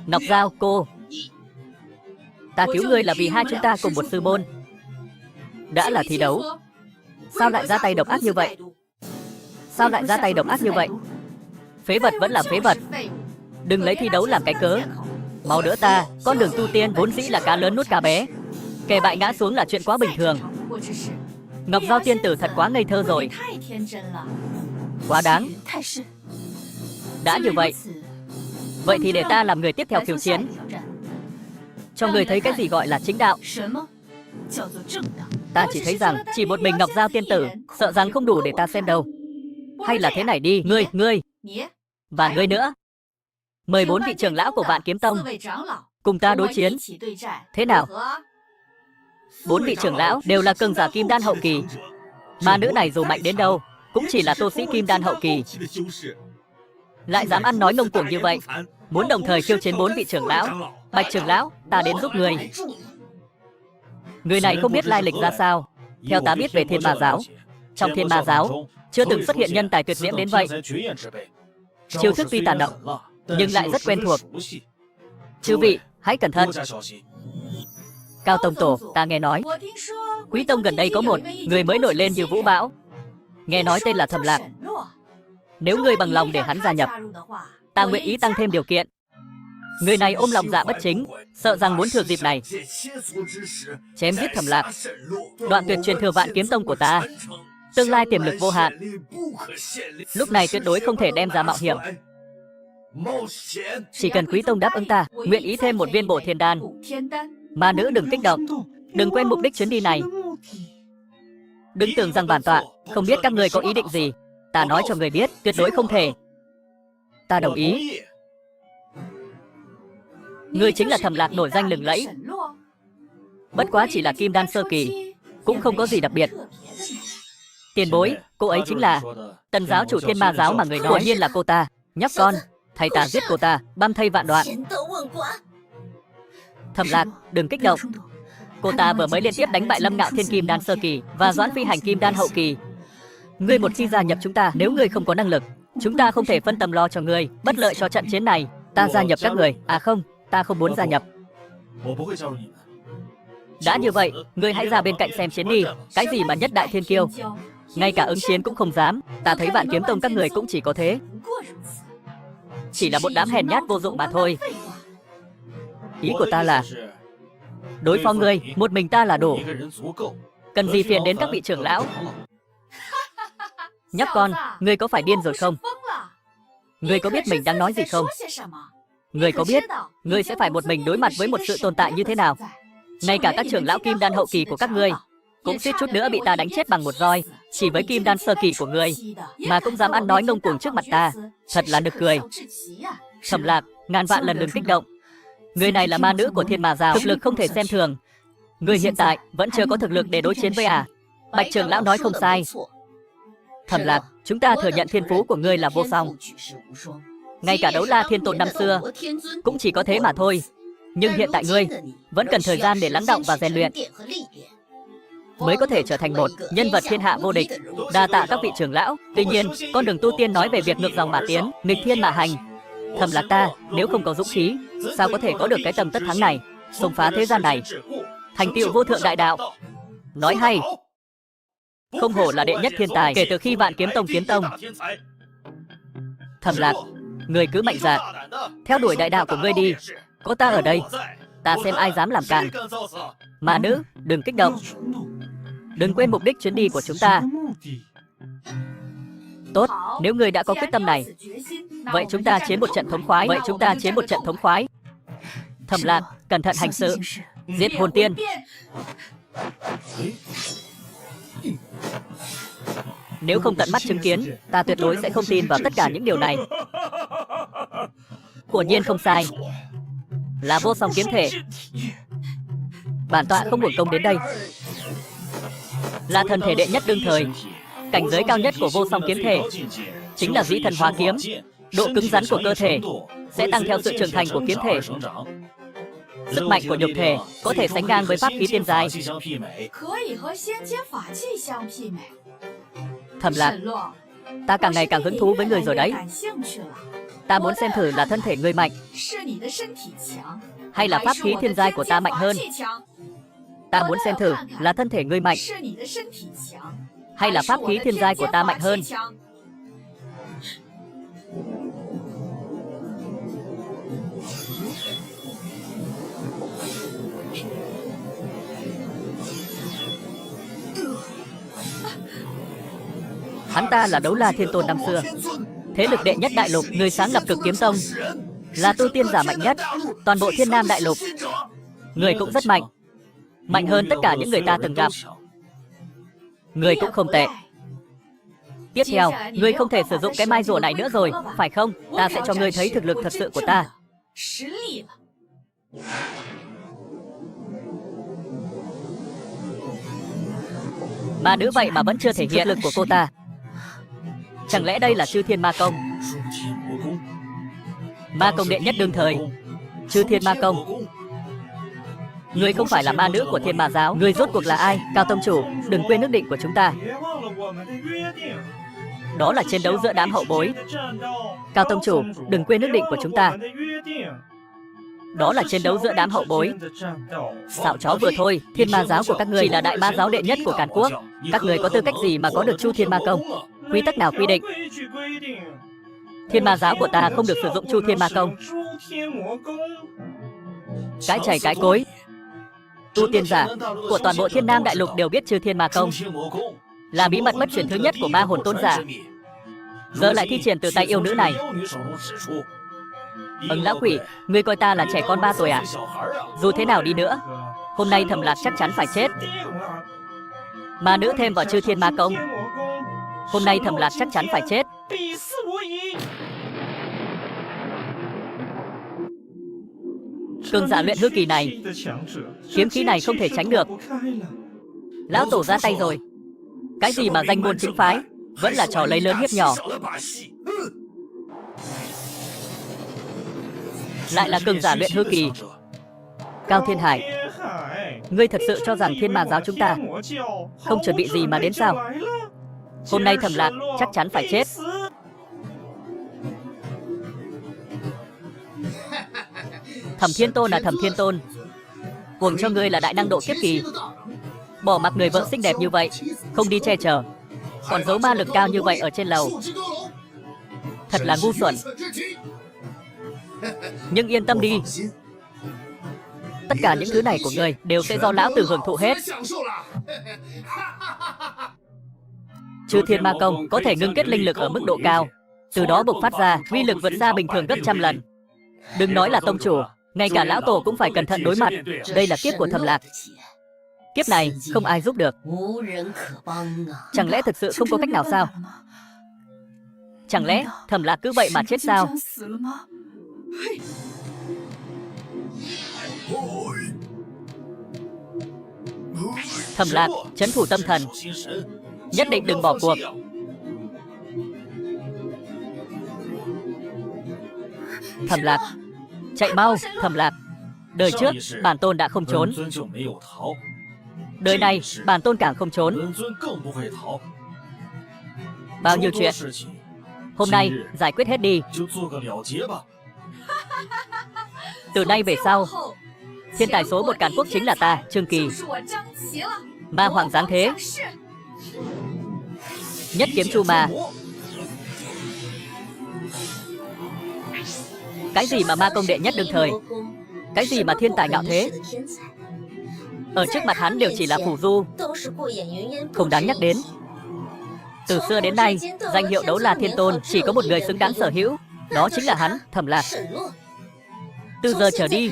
Ngọc Giao, cô. Ta cứu ngươi là vì hai chúng ta cùng một sư môn. Đã là thi đấu, sao lại ra tay độc ác như vậy? Sao lại ra tay độc ác như vậy? Phế vật vẫn là phế vật. Đừng lấy thi đấu làm cái cớ. Mau đỡ ta, con đường tu tiên vốn dĩ là cá lớn nuốt cá bé. Kẻ bại ngã xuống là chuyện quá bình thường. Ngọc Giao tiên tử thật quá ngây thơ rồi. Quá đáng. Đã như vậy, vậy thì để ta làm người tiếp theo khiêu chiến, cho người thấy cái gì gọi là chính đạo. Ta chỉ thấy rằng chỉ một mình Ngọc Giao tiên tử sợ rằng không đủ để ta xem đâu. Hay là thế này đi, ngươi và ngươi nữa, mời 4 vị trưởng lão của Vạn Kiếm Tông cùng ta đối chiến. Thế nào? 4 vị trưởng lão đều là cường giả kim đan hậu kỳ. Ma nữ này dù mạnh đến đâu cũng chỉ là tu sĩ kim đan hậu kỳ, lại dám ăn nói ngông cuồng như vậy, muốn đồng thời khiêu chiến 4 vị trưởng lão. Bạch trưởng lão, ta đến giúp người. Người này không biết lai lịch ra sao. Theo ta biết về Thiên Ma giáo, trong Thiên Ma giáo chưa từng xuất hiện nhân tài tuyệt diễm đến vậy. Chiêu thức tuy tàn độc nhưng lại rất quen thuộc. Chư vị, hãy cẩn thận. Cao tông tổ, ta nghe nói Quý tông gần đây có một người mới nổi lên như vũ bão, nghe nói tên là Thầm Lạc. Nếu ngươi bằng lòng để hắn gia nhập, ta nguyện ý tăng thêm điều kiện. Người này ôm lòng dạ bất chính, sợ rằng muốn thừa dịp này chém giết Thầm Lạc, đoạn tuyệt truyền thừa Vạn Kiếm Tông của ta. Tương lai tiềm lực vô hạn, lúc này tuyệt đối không thể đem ra mạo hiểm. Chỉ cần Quý tông đáp ứng ta, nguyện ý thêm một viên bổ thiên đan. Ma nữ đừng kích động, đừng quên mục đích chuyến đi này. Đừng tưởng rằng bản tọa không biết các người có ý định gì. Ta nói cho người biết, tuyệt đối không thể. Ta đồng ý. Ngươi chính là Thẩm Lạc nổi danh lừng lẫy. Bất quá chỉ là kim đan sơ kỳ, cũng không có gì đặc biệt. Tiền bối, cô ấy chính là Tần giáo chủ Thiên Ma giáo mà người nói. Quả nhiên là cô ta. Nhóc con, thầy ta giết cô ta, băm thây vạn đoạn. Thẩm Lạc, đừng kích động. Cô ta vừa mới liên tiếp đánh bại Lâm Ngạo Thiên kim đan sơ kỳ và Doãn Phi Hành kim đan hậu kỳ. Ngươi một khi gia nhập chúng ta, nếu ngươi không có năng lực, chúng ta không thể phân tâm lo cho ngươi, bất lợi cho trận chiến này. Ta gia nhập các người. À không, ta không muốn gia nhập. Đã như vậy, ngươi hãy ra bên cạnh xem chiến đi. Cái gì mà nhất đại thiên kiêu, ngay cả ứng chiến cũng không dám. Ta thấy Vạn Kiếm Tông các người cũng chỉ có thế, chỉ là một đám hèn nhát vô dụng mà thôi. Ý của ta là đối phó ngươi, một mình ta là đủ. Cần gì phiền đến các vị trưởng lão. Nhóc con, ngươi có phải điên rồi không? Ngươi có biết mình đang nói gì không? Ngươi có biết ngươi sẽ phải một mình đối mặt với một sự tồn tại như thế nào? Ngay cả các trưởng lão kim đan hậu kỳ của các ngươi cũng suýt chút nữa bị ta đánh chết bằng một roi. Chỉ với kim đan sơ kỳ của ngươi mà cũng dám ăn nói ngông cuồng trước mặt ta, thật là nực cười. Thẩm Lạc, ngàn vạn lần đừng kích động. Người này là ma nữ của Thiên Ma giáo, thực lực không thể xem thường. Ngươi hiện tại vẫn chưa có thực lực để đối chiến với Bạch trưởng lão nói không sai. Thẩm Lạc, chúng ta thừa nhận thiên phú của ngươi là vô song. Ngay cả Đấu La Thiên Tôn năm xưa cũng chỉ có thế mà thôi. Nhưng hiện tại ngươi vẫn cần thời gian để lắng đọng và rèn luyện, mới có thể trở thành một nhân vật thiên hạ vô địch. Đa tạ các vị trưởng lão. Tuy nhiên, con đường tu tiên nói về việc ngược dòng mà tiến, nghịch thiên mà hành. Thẩm Lạc ta, nếu không có dũng khí, sao có thể có được cái tầm tất thắng này, xông phá thế gian này, thành tựu vô thượng đại đạo. Nói hay. Không hổ là đệ nhất thiên tài kể từ khi Vạn Kiếm Tông kiến tông. Thẩm Lạc, người cứ mạnh dạn theo đuổi đại đạo của ngươi đi. Có ta ở đây, ta xem ai dám làm cản. Ma nữ, đừng kích động. Đừng quên mục đích chuyến đi của chúng ta. Tốt, nếu ngươi đã có quyết tâm này, vậy chúng ta chiến một trận thống khoái. Thẩm Lạc, cẩn thận hành sự. Giết hồn tiên. Nếu không tận mắt chứng kiến, ta tuyệt đối sẽ không tin vào tất cả những điều này. Quả nhiên không sai, là vô song kiếm thể. Bản tọa không uổng công đến đây. Là thần thể đệ nhất đương thời, cảnh giới cao nhất của vô song kiếm thể chính là Dĩ Thần Hóa Kiếm. Độ cứng rắn của cơ thể sẽ tăng theo sự trưởng thành của kiếm thể. Sức mạnh của nhục thể có thể sánh ngang với pháp khí tiên giai. Thẩm Lạc, ta càng ngày càng hứng thú với người rồi đấy. Ta muốn xem thử là thân thể ngươi mạnh, hay là pháp khí thiên giai của ta mạnh hơn. Ta muốn xem thử là thân thể ngươi mạnh, hay là pháp khí thiên giai của ta mạnh hơn. Hắn ta là Đấu La Thiên Tôn năm xưa, thế lực đệ nhất đại lục, người sáng lập Cực Kiếm Tông, là tu tiên giả mạnh nhất toàn bộ Thiên Nam đại lục. Người cũng rất mạnh, mạnh hơn tất cả những người ta từng gặp. Người cũng không tệ. Tiếp theo, ngươi không thể sử dụng cái mai rùa này nữa rồi, phải không? Ta sẽ cho ngươi thấy thực lực thật sự của ta. Ma nữ vậy mà vẫn chưa thể hiện lực của cô ta. Chẳng lẽ đây là Chư Thiên Ma Công? Ma công đệ nhất đương thời, Chư Thiên Ma Công. Ngươi không phải là ma nữ của Thiên Ma giáo. Ngươi rốt cuộc là ai? Cao tông chủ, đừng quên ước định của chúng ta. Đó là chiến đấu giữa đám hậu bối. Cao tông chủ, đừng quên ước định của chúng ta. Đó là chiến đấu giữa đám hậu bối. Xạo chó vừa thôi. Thiên Ma giáo của các ngươi là đại ma giáo đệ nhất của Càn Quốc. Các ngươi có tư cách gì mà có được Chu Thiên Ma Công? Quy tắc nào quy định Thiên Ma giáo của ta không được sử dụng Chu Thiên Ma Công? Cái chảy cái cối. Tu tiên giả của toàn bộ Thiên Nam đại lục đều biết Chư Thiên Ma Công là bí mật bất truyền thứ nhất của ma hồn tôn giả. Giờ lại thi triển từ tay yêu nữ này. Lão quỷ, ngươi coi ta là trẻ con 3 tuổi à? Dù thế nào đi nữa, hôm nay Thẩm Lạc chắc chắn phải chết. Ma nữ thêm vào Chư Thiên Ma Công Hôm nay Thẩm Lạc chắc chắn phải chết. Cường giả luyện hư kỳ này, kiếm khí này không thể tránh được. Lão tổ ra tay rồi. Cái gì mà danh môn chính phái, vẫn là trò lấy lớn hiếp nhỏ. Lại là cường giả luyện hư kỳ. Cao Thiên Hải, ngươi thật sự cho rằng Thiên Ma giáo chúng ta không chuẩn bị gì mà đến sao? Hôm nay Thẩm Lạc chắc chắn phải chết. Thẩm Thiên Tôn là Thẩm Thiên Tôn, cuồng cho ngươi là đại năng độ kiếp kỳ, bỏ mặc người vợ xinh đẹp như vậy, không đi che chở, còn giấu ma lực cao như vậy ở trên lầu, thật là ngu xuẩn. Nhưng yên tâm đi, tất cả những thứ này của ngươi đều sẽ do lão tử hưởng thụ hết. Chư Thiên Ma Công có thể ngưng kết linh lực ở mức độ cao, từ đó bộc phát ra uy lực vượt xa bình thường gấp trăm lần. Đừng nói là tông chủ, ngay cả lão tổ cũng phải cẩn thận đối mặt. Đây là kiếp của Thẩm Lạc. Kiếp này không ai giúp được. Chẳng lẽ thực sự không có cách nào sao? Chẳng lẽ Thẩm Lạc cứ vậy mà chết sao? Thẩm Lạc, trấn thủ tâm thần, nhất định đừng bỏ cuộc. Thẩm Lạc, chạy mau, Thẩm Lạc. Đời trước, bản tôn đã không trốn. Đời này, bản tôn càng không trốn. Bao nhiêu chuyện, hôm nay giải quyết hết đi. Từ nay về sau, thiên tài số 1 Càn Quốc chính là ta, Trương Kỳ. Ma hoàng giáng thế, nhất kiếm chu ma. Cái gì mà ma công đệ nhất đương thời, cái gì mà thiên tài ngạo thế, ở trước mặt hắn đều chỉ là phù du, không đáng nhắc đến. Từ xưa đến nay, danh hiệu Đấu La Thiên Tôn chỉ có một người xứng đáng sở hữu, đó chính là hắn, Thẩm Lạc. Từ giờ trở đi,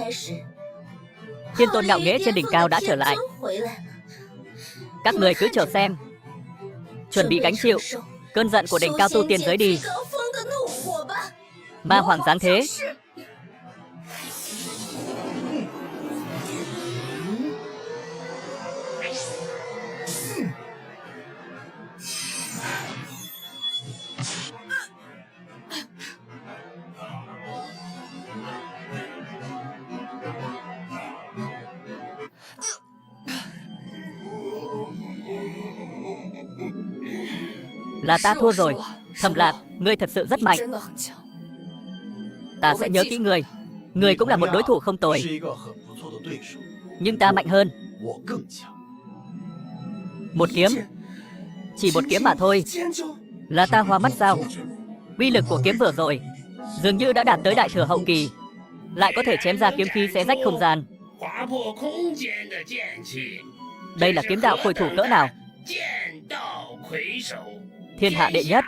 Thiên Tôn ngạo nghễ trên đỉnh cao đã trở lại. Các người cứ chờ xem, chuẩn bị gánh chịu cơn giận của đỉnh cao tu tiên giới đi. Ma hoàng giáng thế. Là ta thua rồi. Thẩm Lạc, ngươi thật sự rất mạnh. Ta sẽ nhớ kỹ ngươi. Ngươi cũng là một đối thủ không tồi, nhưng ta mạnh hơn. Một kiếm, chỉ một kiếm mà thôi. Là ta hoa mắt sao? Uy lực của kiếm vừa rồi dường như đã đạt tới đại thừa hậu kỳ, lại có thể chém ra kiếm khí xé rách không gian. Đây là kiếm đạo khôi thủ cỡ nào? Thiên hạ đệ nhất.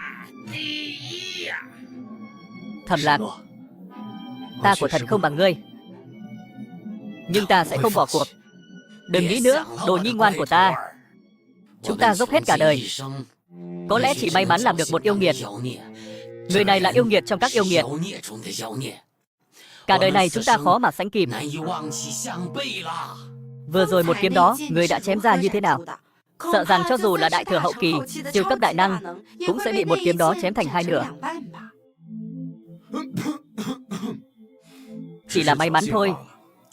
Thẩm Lạc, ta của thần không bằng ngươi, nhưng ta sẽ không bỏ cuộc. Đừng nghĩ nữa, đồ nhi ngoan của ta. Chúng ta dốc hết cả đời, có lẽ chỉ may mắn làm được một yêu nghiệt. Người này là yêu nghiệt trong các yêu nghiệt. Cả đời này chúng ta khó mà sánh kịp. Vừa rồi một kiếm đó, người đã chém ra như thế nào? Sợ rằng cho dù là đại thừa hậu kỳ, siêu cấp đại năng, cũng sẽ bị một kiếm đó chém thành hai nửa. Chỉ là may mắn thôi.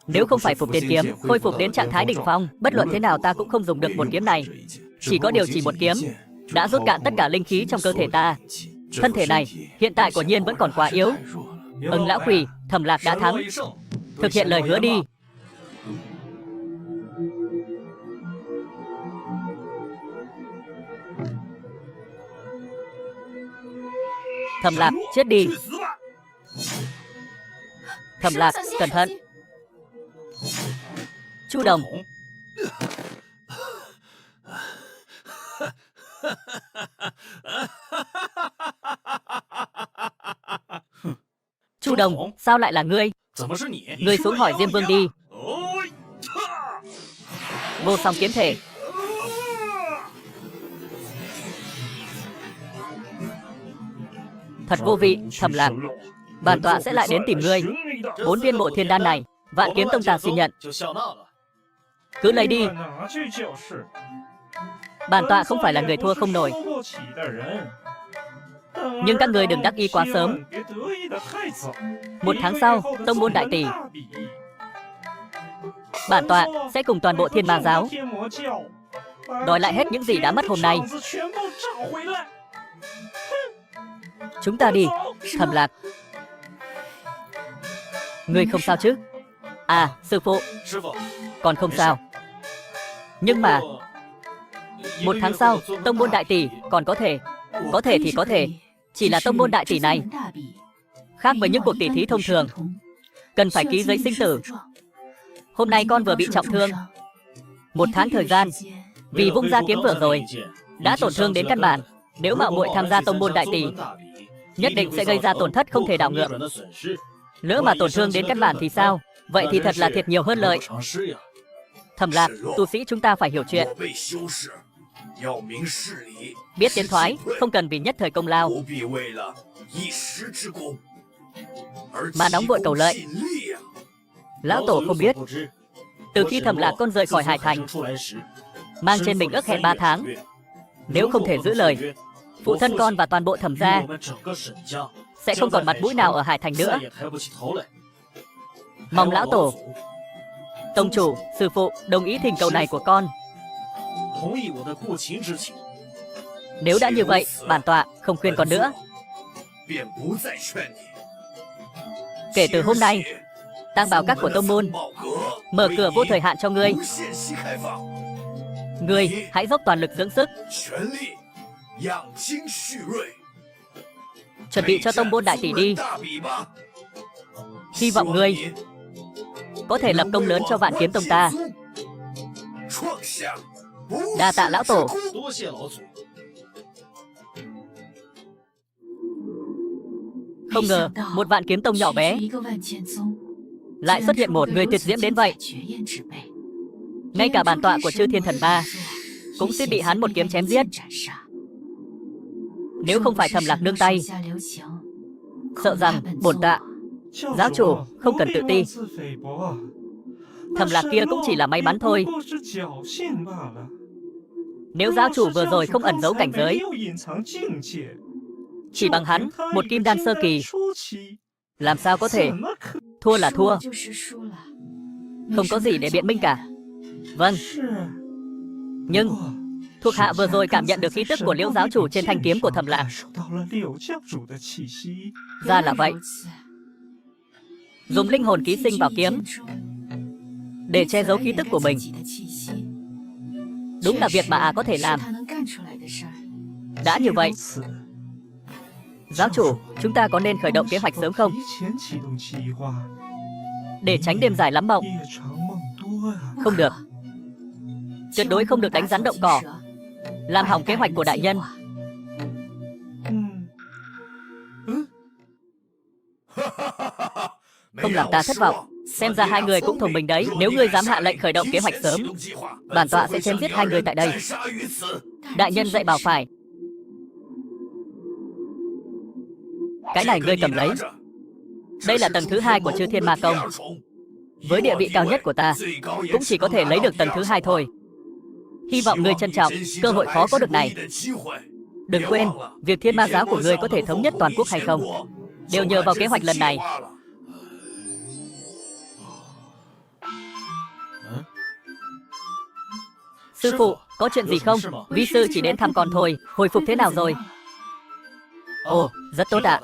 Nếu không phải Phục Tiên kiếm khôi phục đến trạng thái đỉnh phong, bất luận thế nào ta cũng không dùng được một kiếm này. Chỉ có điều chỉ một kiếm đã rút cạn tất cả linh khí trong cơ thể ta. Thân thể này hiện tại quả nhiên vẫn còn quá yếu. Lão quỷ, Thẩm Lạc đã thắng. Thực hiện lời hứa đi. Thẩm Lạc, chết đi. Thẩm Lạc, cẩn thận. Chu Đồng. Chu Đồng, sao lại là ngươi? Ngươi xuống hỏi Diêm Vương đi. Vô song kiếm thể. Thật vô vị, Thẩm Lạc. Bản tọa sẽ lại đến tìm ngươi. 4 viên bộ thiên đan này, Vạn Kiếm Tông ta xin nhận. Cứ lấy đi. Bản tọa không phải là người thua không nổi. Nhưng các người đừng đắc ý quá sớm. 1 tháng sau, tông môn đại tỷ, bản tọa sẽ cùng toàn bộ Thiên Ma giáo đòi lại hết những gì đã mất hôm nay. Chúng ta đi, Thẩm Lạc. Ngươi không sao chứ? À, sư phụ. Còn không sao. Nhưng mà 1 tháng sau, tông môn đại tỷ còn có thể. Có thể thì có thể. Chỉ là tông môn đại tỷ này khác với những cuộc tỷ thí thông thường, cần phải ký giấy sinh tử. Hôm nay con vừa bị trọng thương. 1 tháng thời gian, vì vung ra kiếm vừa rồi đã tổn thương đến căn bản. Nếu mạo muội tham gia tông môn đại tỷ, nhất định sẽ gây ra tổn thất không thể đảo ngược. Lỡ mà tổn thương đến căn bản thì sao? Vậy thì thật là thiệt nhiều hơn lợi. Thẩm Lạc, tu sĩ chúng ta phải hiểu chuyện. Biết tiến thoái, không cần vì nhất thời công lao mà nóng vội cầu lợi. Lão tổ không biết, từ khi Thẩm Lạc con rời khỏi Hải Thành, mang trên mình ước hẹn 3 tháng, nếu không thể giữ lời, phụ thân con và toàn bộ Thẩm gia sẽ không còn mặt mũi nào ở Hải Thành nữa. Mong lão tổ, tông chủ, sư phụ đồng ý thỉnh cầu này của con. Nếu đã như vậy, bản tọa không khuyên con nữa. Kể từ hôm nay, tang bảo các của tông môn mở cửa vô thời hạn cho ngươi. Ngươi hãy dốc toàn lực dưỡng sức, chuẩn bị cho tông môn đại tỷ đi. Hy vọng ngươi có thể lập công lớn cho Vạn Kiếm Tông ta. Đa tạ lão tổ. Không ngờ một Vạn Kiếm Tông nhỏ bé lại xuất hiện một người tuyệt diễm đến vậy. Ngay cả bản tọa của Chư Thiên Thần Ma cũng sẽ bị hắn một kiếm chém giết. Nếu không phải Thẩm Lạc nương tay, sợ rằng bổn tọa giáo chủ không cần tự ti. Thẩm Lạc kia cũng chỉ là may mắn thôi. Nếu giáo chủ vừa rồi không ẩn giấu cảnh giới, chỉ bằng hắn một kim đan sơ kỳ, làm sao có thể? Thua là thua, không có gì để biện minh cả. Vâng. Nhưng thuộc hạ vừa rồi cảm nhận được khí tức của Liễu giáo chủ trên thanh kiếm của Thẩm Lạc. Ra là vậy. Dùng linh hồn ký sinh vào kiếm để che giấu khí tức của mình, đúng là việc mà có thể làm. Đã như vậy, giáo chủ, chúng ta có nên khởi động kế hoạch sớm không? Để tránh đêm dài lắm mộng. Không được. Tuyệt đối không được đánh rắn động cỏ, làm hỏng kế hoạch của đại nhân. Không làm ta thất vọng. Xem ra hai người cũng thông minh đấy. Nếu ngươi dám hạ lệnh khởi động kế hoạch sớm, bản tọa sẽ chém giết hai người tại đây. Đại nhân dạy bảo phải. Cái này ngươi cầm lấy. Đây là tầng thứ 2 của Chư Thiên Ma Công. Với địa vị cao nhất của ta, cũng chỉ có thể lấy được tầng thứ 2 thôi. Hy vọng ngươi trân trọng cơ hội khó có được này. Đừng quên, việc Thiên Ma giáo của ngươi có thể thống nhất toàn quốc hay không, đều nhờ vào kế hoạch lần này. Sư phụ, có chuyện gì không? Vi sư chỉ đến thăm con thôi. Hồi phục thế nào rồi? Ồ, rất tốt ạ.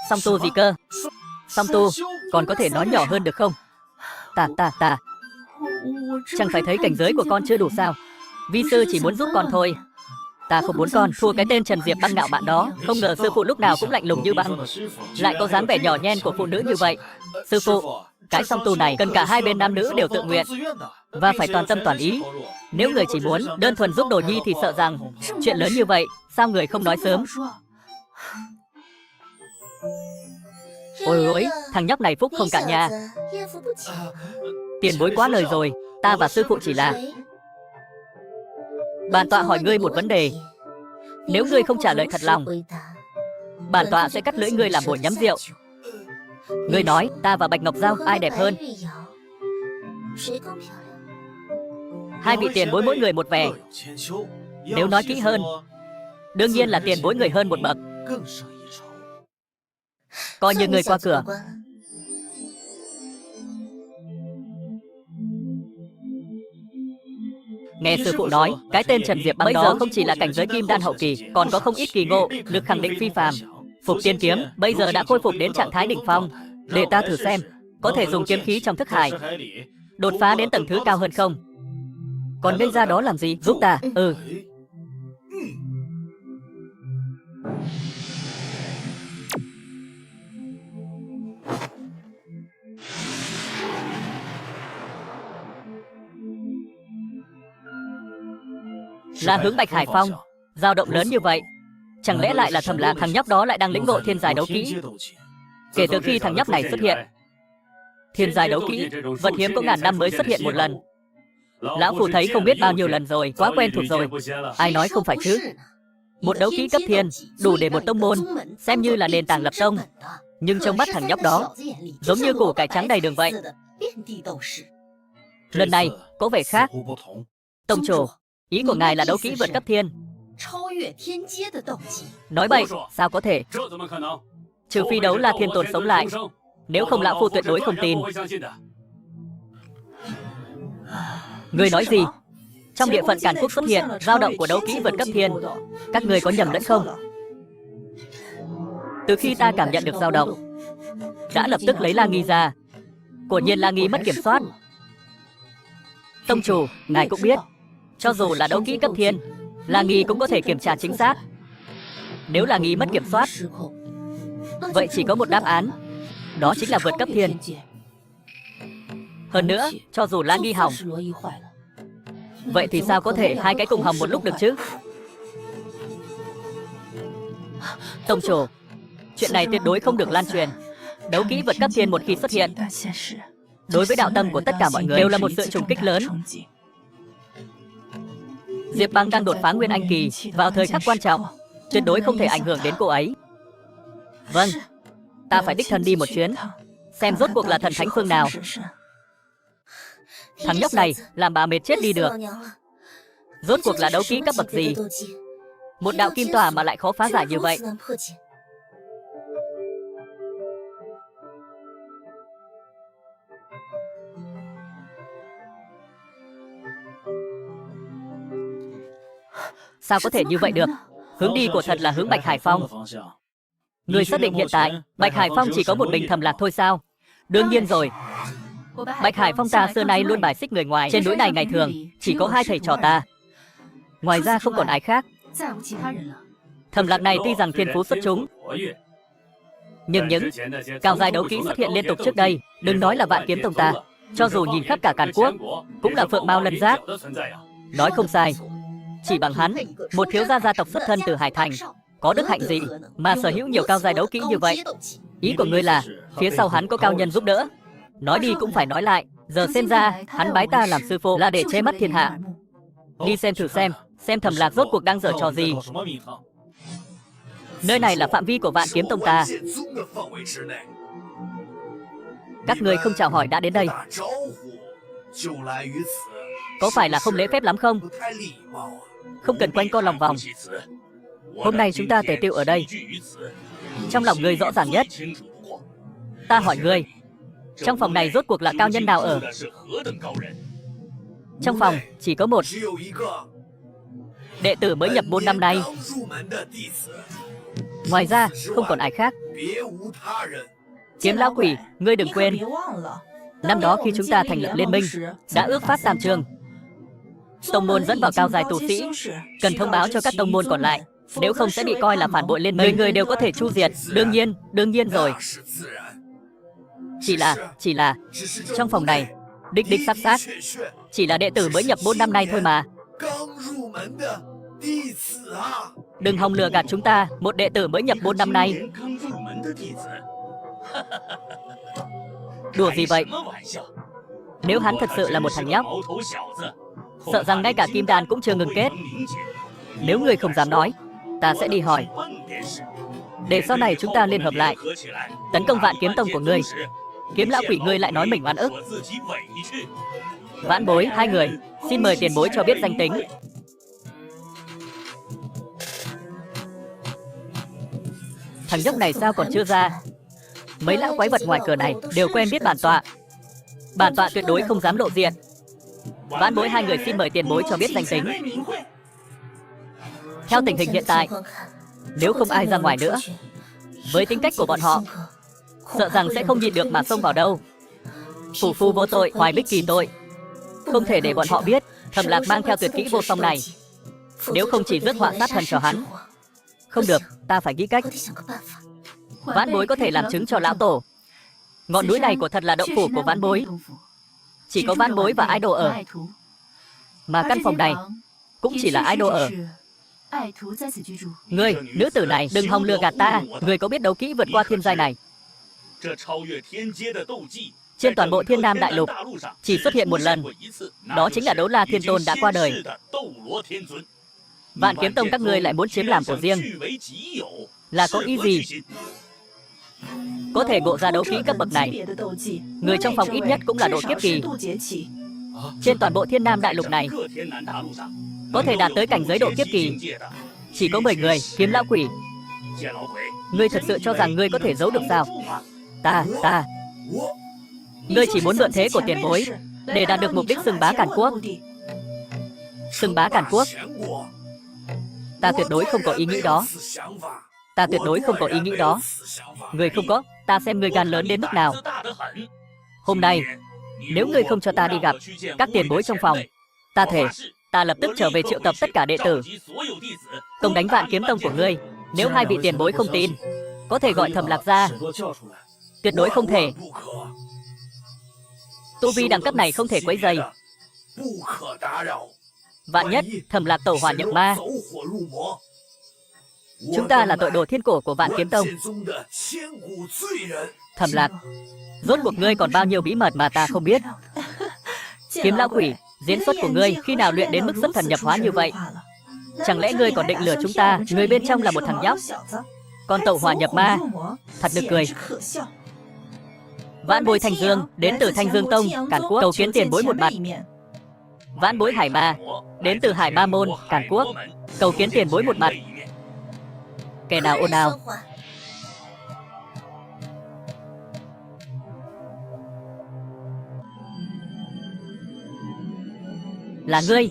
Song tu gì cơ? Song tu, còn có thể nói nhỏ hơn được không? Ta chẳng phải thấy cảnh giới của con chưa đủ sao? Vi sư chỉ muốn giúp con thôi. Ta không muốn con thua cái tên Trần Diệp băng ngạo mạn đó. Không ngờ sư phụ lúc nào cũng lạnh lùng như băng, lại có dáng vẻ nhỏ nhen của phụ nữ như vậy. Sư phụ, cái song tu này cần cả hai bên nam nữ đều tự nguyện và phải toàn tâm toàn ý. Nếu người chỉ muốn đơn thuần giúp Đồ Nhi thì sợ rằng chuyện lớn như vậy sao người không nói sớm? Ôi ôi, thằng nhóc này phúc không cạn nhà. Tiền bối quá lời rồi, ta và sư phụ chỉ là... Bản tọa hỏi ngươi một vấn đề. Nếu ngươi không trả lời thật lòng, bản tọa sẽ cắt lưỡi ngươi làm mồi nhắm rượu. Ngươi nói ta và Bạch Ngọc Giao ai đẹp hơn? Hai vị tiền bối mỗi người một vẻ. Nếu nói kỹ hơn, đương nhiên là tiền bối người hơn một bậc. Coi như người qua cửa. Nghe sư phụ nói, cái tên Trần Diệp Băng bây giờ không chỉ là cảnh giới kim đan hậu kỳ, còn có không ít kỳ ngộ, lực khẳng định phi phàm. Phục Tiên kiếm bây giờ đã khôi phục đến trạng thái đỉnh phong. Để ta thử xem, có thể dùng kiếm khí trong thức hải đột phá đến tầng thứ cao hơn không? Còn ngây ra đó làm gì? Giúp ta. Là hướng Bạch Hải Phong, dao động lớn như vậy, chẳng lẽ lại là Thẩm Lạc? Thằng nhóc đó lại đang lĩnh ngộ thiên giai đấu kỹ. Kể từ khi thằng nhóc này xuất hiện, thiên giai đấu kỹ vật hiếm có ngàn năm mới xuất hiện một lần. Lão Phu thấy không biết bao nhiêu lần rồi, quá quen thuộc rồi. Ai nói không phải chứ? Một đấu kỹ cấp thiên đủ để một tông môn xem như là nền tảng lập tông. Nhưng trong mắt thằng nhóc đó giống như củ cải trắng đầy đường vậy. Lần này có vẻ khác. Tông chủ, ý của ngài là đấu kỹ vượt cấp thiên? Nói bậy, sao có thể? Trừ phi đấu La Thiên Tôn sống lại, nếu không lão Phu tuyệt đối không tin. Ngươi nói gì? Trong địa phận Càn Quốc xuất hiện dao động của đấu kỹ vượt cấp thiên, các ngươi có nhầm lẫn không? Từ khi ta cảm nhận được dao động, đã lập tức lấy La Nghi ra. Quả nhiên La Nghi mất kiểm soát. Tông chủ, ngài cũng biết, cho dù là đấu kỹ cấp thiên, La Nghi cũng có thể kiểm tra chính xác. Nếu La Nghi mất kiểm soát, vậy chỉ có một đáp án, đó chính là vượt cấp thiên. Hơn nữa, cho dù La Nghi hỏng, vậy thì sao có thể hai cái cùng hỏng một lúc được chứ? Tông chủ, chuyện này tuyệt đối không được lan truyền. Đấu kỹ vượt cấp thiên một khi xuất hiện, đối với đạo tâm của tất cả mọi người đều là một sự trùng kích lớn. Diệp Băng đang đột phá Nguyên Anh kỳ vào thời khắc quan trọng, tuyệt đối không thể ảnh hưởng đến cô ấy. Vâng, ta phải đích thân đi một chuyến, xem rốt cuộc là thần thánh phương nào. Thằng nhóc này làm bà mệt chết đi được. Rốt cuộc là đấu kỹ cấp bậc gì? Một đạo kim tỏa mà lại khó phá giải như vậy. Sao có thể như vậy được? Hướng đi của thật là hướng Bạch Hải Phong. Người xác định hiện tại Bạch Hải Phong chỉ có một mình Thẩm Lạc thôi sao? Đương nhiên rồi. Bạch Hải Phong ta xưa nay luôn bài xích người ngoài. Trên núi này ngày thường chỉ có hai thầy trò ta, ngoài ra không còn ai khác. Thẩm Lạc này tuy rằng thiên phú xuất chúng, nhưng những cao giai đấu kỹ xuất hiện liên tục trước đây, đừng nói là Vạn Kiếm Tông ta, cho dù nhìn khắp cả Càn Quốc cũng là phượng mao lân giác. Nói không sai, chỉ bằng hắn, một thiếu gia gia tộc xuất thân từ Hải Thành, có đức hạnh gì mà sở hữu nhiều cao giai đấu kỹ như vậy? Ý của ngươi là phía sau hắn có cao nhân giúp đỡ? Nói đi cũng phải nói lại, giờ xem ra hắn bái ta làm sư phụ là để che mắt thiên hạ. Đi xem thử xem Thẩm Lạc rốt cuộc đang giở trò gì. Nơi này là phạm vi của Vạn Kiếm Tông ta. Các người không chào hỏi đã đến đây, có phải là không lễ phép lắm không? Không cần quanh co lòng vòng. Hôm nay chúng ta tề tựu ở đây, trong lòng ngươi rõ ràng nhất. Ta hỏi ngươi, trong phòng này rốt cuộc là cao nhân nào ở? Trong phòng chỉ có một đệ tử mới nhập môn năm nay, ngoài ra không còn ai khác. Kiếm lão quỷ, ngươi đừng quên, năm đó khi chúng ta thành lập liên minh, đã ước phát tam chương. Tông môn dẫn vào cao giai tu sĩ, cần thông báo cho các tông môn còn lại, nếu không sẽ bị coi là phản bội liên minh. Người đều có thể chu diệt. Đương nhiên rồi. Chỉ là trong phòng này đích xác chỉ là đệ tử mới nhập môn năm nay thôi mà. Đừng hòng lừa gạt chúng ta, một đệ tử mới nhập môn năm nay. Đùa gì vậy? Nếu hắn thật sự là một thằng nhóc, sợ rằng ngay cả kim đan cũng chưa ngừng kết. Nếu ngươi không dám nói, ta sẽ đi hỏi. Để sau này chúng ta liên hợp lại, tấn công Vạn Kiếm Tông của ngươi. Kiếm lão quỷ ngươi lại nói mình oan ức. Vãn Bối, hai người, xin mời tiền bối cho biết danh tính. Thằng nhóc này sao còn chưa ra? Mấy lão quái vật ngoài cửa này đều quen biết bản tọa. Bản tọa tuyệt đối không dám lộ diện. Vãn Bối, hai người xin mời tiền bối cho biết danh tính. Theo tình hình hiện tại, nếu không ai ra ngoài nữa, với tính cách của bọn họ, sợ rằng sẽ không nhịn được mà xông vào đâu. Phủ phu vô tội, Hoài Bích kỳ tội. Không thể để bọn họ biết Thẩm Lạc mang theo tuyệt kỹ vô song này. Nếu không chỉ rước họa sát thân cho hắn. Không được, ta phải nghĩ cách. Vãn Bối có thể làm chứng cho lão tổ. Ngọn núi này của thật là động phủ của Vãn Bối. Chỉ có Vãn Bối và idol ở. Mà căn phòng này cũng chỉ là idol ở. Ngươi, nữ tử này, đừng hòng lừa gạt ta. Ngươi có biết đấu kỹ vượt qua thiên giai này? Trên toàn bộ Thiên Nam Đại Lục chỉ xuất hiện một lần. Đó chính là Đấu La Thiên Tôn đã qua đời. Vạn Kiếm Tông các ngươi lại muốn chiếm làm của riêng, là có ý gì? Có thể ngộ ra đấu kỹ cấp bậc này, người trong phòng ít nhất cũng là độ kiếp kỳ. Trên toàn bộ Thiên Nam Đại Lục này, có thể đạt tới cảnh giới độ kiếp kỳ chỉ có 10 người. Kiếm lão quỷ, ngươi thật sự cho rằng ngươi có thể giấu được sao? Ngươi chỉ muốn mượn thế của tiền bối để đạt được mục đích xưng bá Càn Quốc. Xưng bá Càn Quốc? Ta tuyệt đối không có ý nghĩ đó. Ta tuyệt đối không có ý nghĩ đó. Ngươi không có, ta xem ngươi gan lớn đến mức nào. Hôm nay, nếu ngươi không cho ta đi gặp các tiền bối trong phòng, ta thề, ta lập tức trở về triệu tập tất cả đệ tử, công đánh Vạn Kiếm Tông của ngươi. Nếu hai vị tiền bối không tin, có thể gọi Thẩm Lạc ra. Tuyệt đối không thể. Tu vi đẳng cấp này không thể quấy rầy. Vạn nhất Thẩm Lạc tẩu hỏa nhập ma, chúng ta là tội đồ thiên cổ của Vạn Kiếm Tông. Thẩm Lạc, rốt cuộc ngươi còn bao nhiêu bí mật mà ta không biết? Kiếm lão quỷ, diễn xuất của ngươi khi nào luyện đến mức xuất thần nhập hóa như vậy? Chẳng lẽ ngươi còn định lừa chúng ta? Người bên trong là một thằng nhóc, còn tẩu hỏa nhập ma, thật nực cười. Vãn Bối Thanh Dương, đến từ Thanh Dương Tông, Càn Quốc, cầu kiến tiền bối một mặt. Vãn Bối Hải Ma, đến từ Hải Ma Môn, Càn Quốc, cầu kiến tiền bối một mặt. Kẻ nào ồn ào? Là ngươi?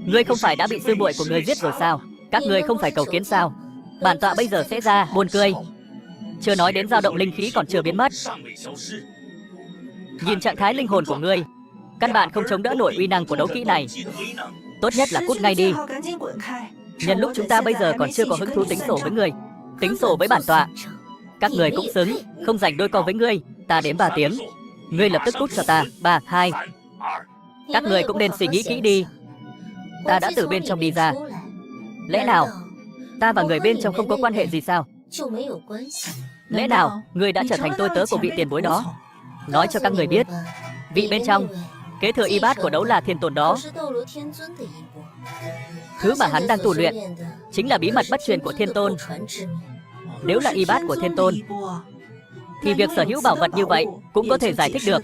Ngươi không phải đã bị sư muội của ngươi giết rồi sao? Các ngươi không phải cầu kiến sao? Bản tọa bây giờ sẽ ra, buồn cười. Chưa nói đến dao động linh khí còn chưa biến mất. Nhìn trạng thái linh hồn của ngươi, căn bản không chống đỡ nổi uy năng của đấu kỹ này. Tốt nhất là cút ngay đi. Nhân lúc chúng ta bây giờ còn chưa có hứng thú tính sổ với ngươi, tính sổ với bản tọa. Các người cũng xứng, không giành đôi co với ngươi. Ta đếm 3 tiếng, ngươi lập tức cút cho ta. 3, 2. Các người cũng nên suy nghĩ kỹ đi. Ta đã từ bên trong đi ra. Lẽ nào ta và người bên trong không có quan hệ gì sao? Lẽ nào ngươi đã trở thành tôi tớ của vị tiền bối đó? Nói cho các người biết, vị bên trong kế thừa y bát của Đấu La Thiên Tôn đó, thứ mà hắn đang tu luyện chính là bí mật bất truyền của Thiên Tôn. Nếu là y bát của Thiên Tôn, thì việc sở hữu bảo vật như vậy cũng có thể giải thích được.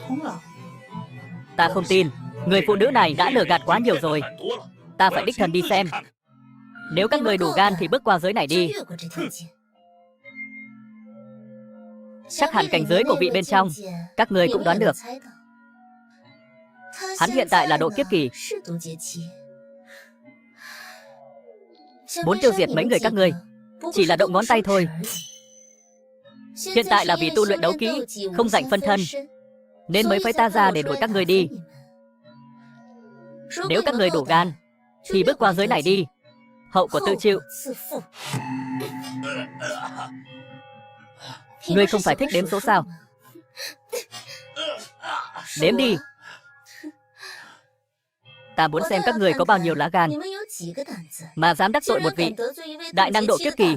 Ta không tin, người phụ nữ này đã lừa gạt quá nhiều rồi. Ta phải đích thân đi xem. Nếu các người đủ gan thì bước qua giới này đi. Chắc hẳn cảnh giới của vị bên trong các người cũng đoán được. Hắn hiện tại là độ kiếp kỳ. Muốn tiêu diệt mấy người các ngươi chỉ là động ngón tay thôi. Hiện tại là vì tu luyện đấu kỹ, không rảnh phân thân, nên mới phái ta ra để đuổi các ngươi đi. Nếu các ngươi đủ gan thì bước qua giới này đi, hậu quả tự chịu. Ngươi không phải thích đếm số sao? Đếm đi. Ta muốn xem các người có bao nhiêu lá gan mà dám đắc tội một vị đại năng độ kiếp kỳ.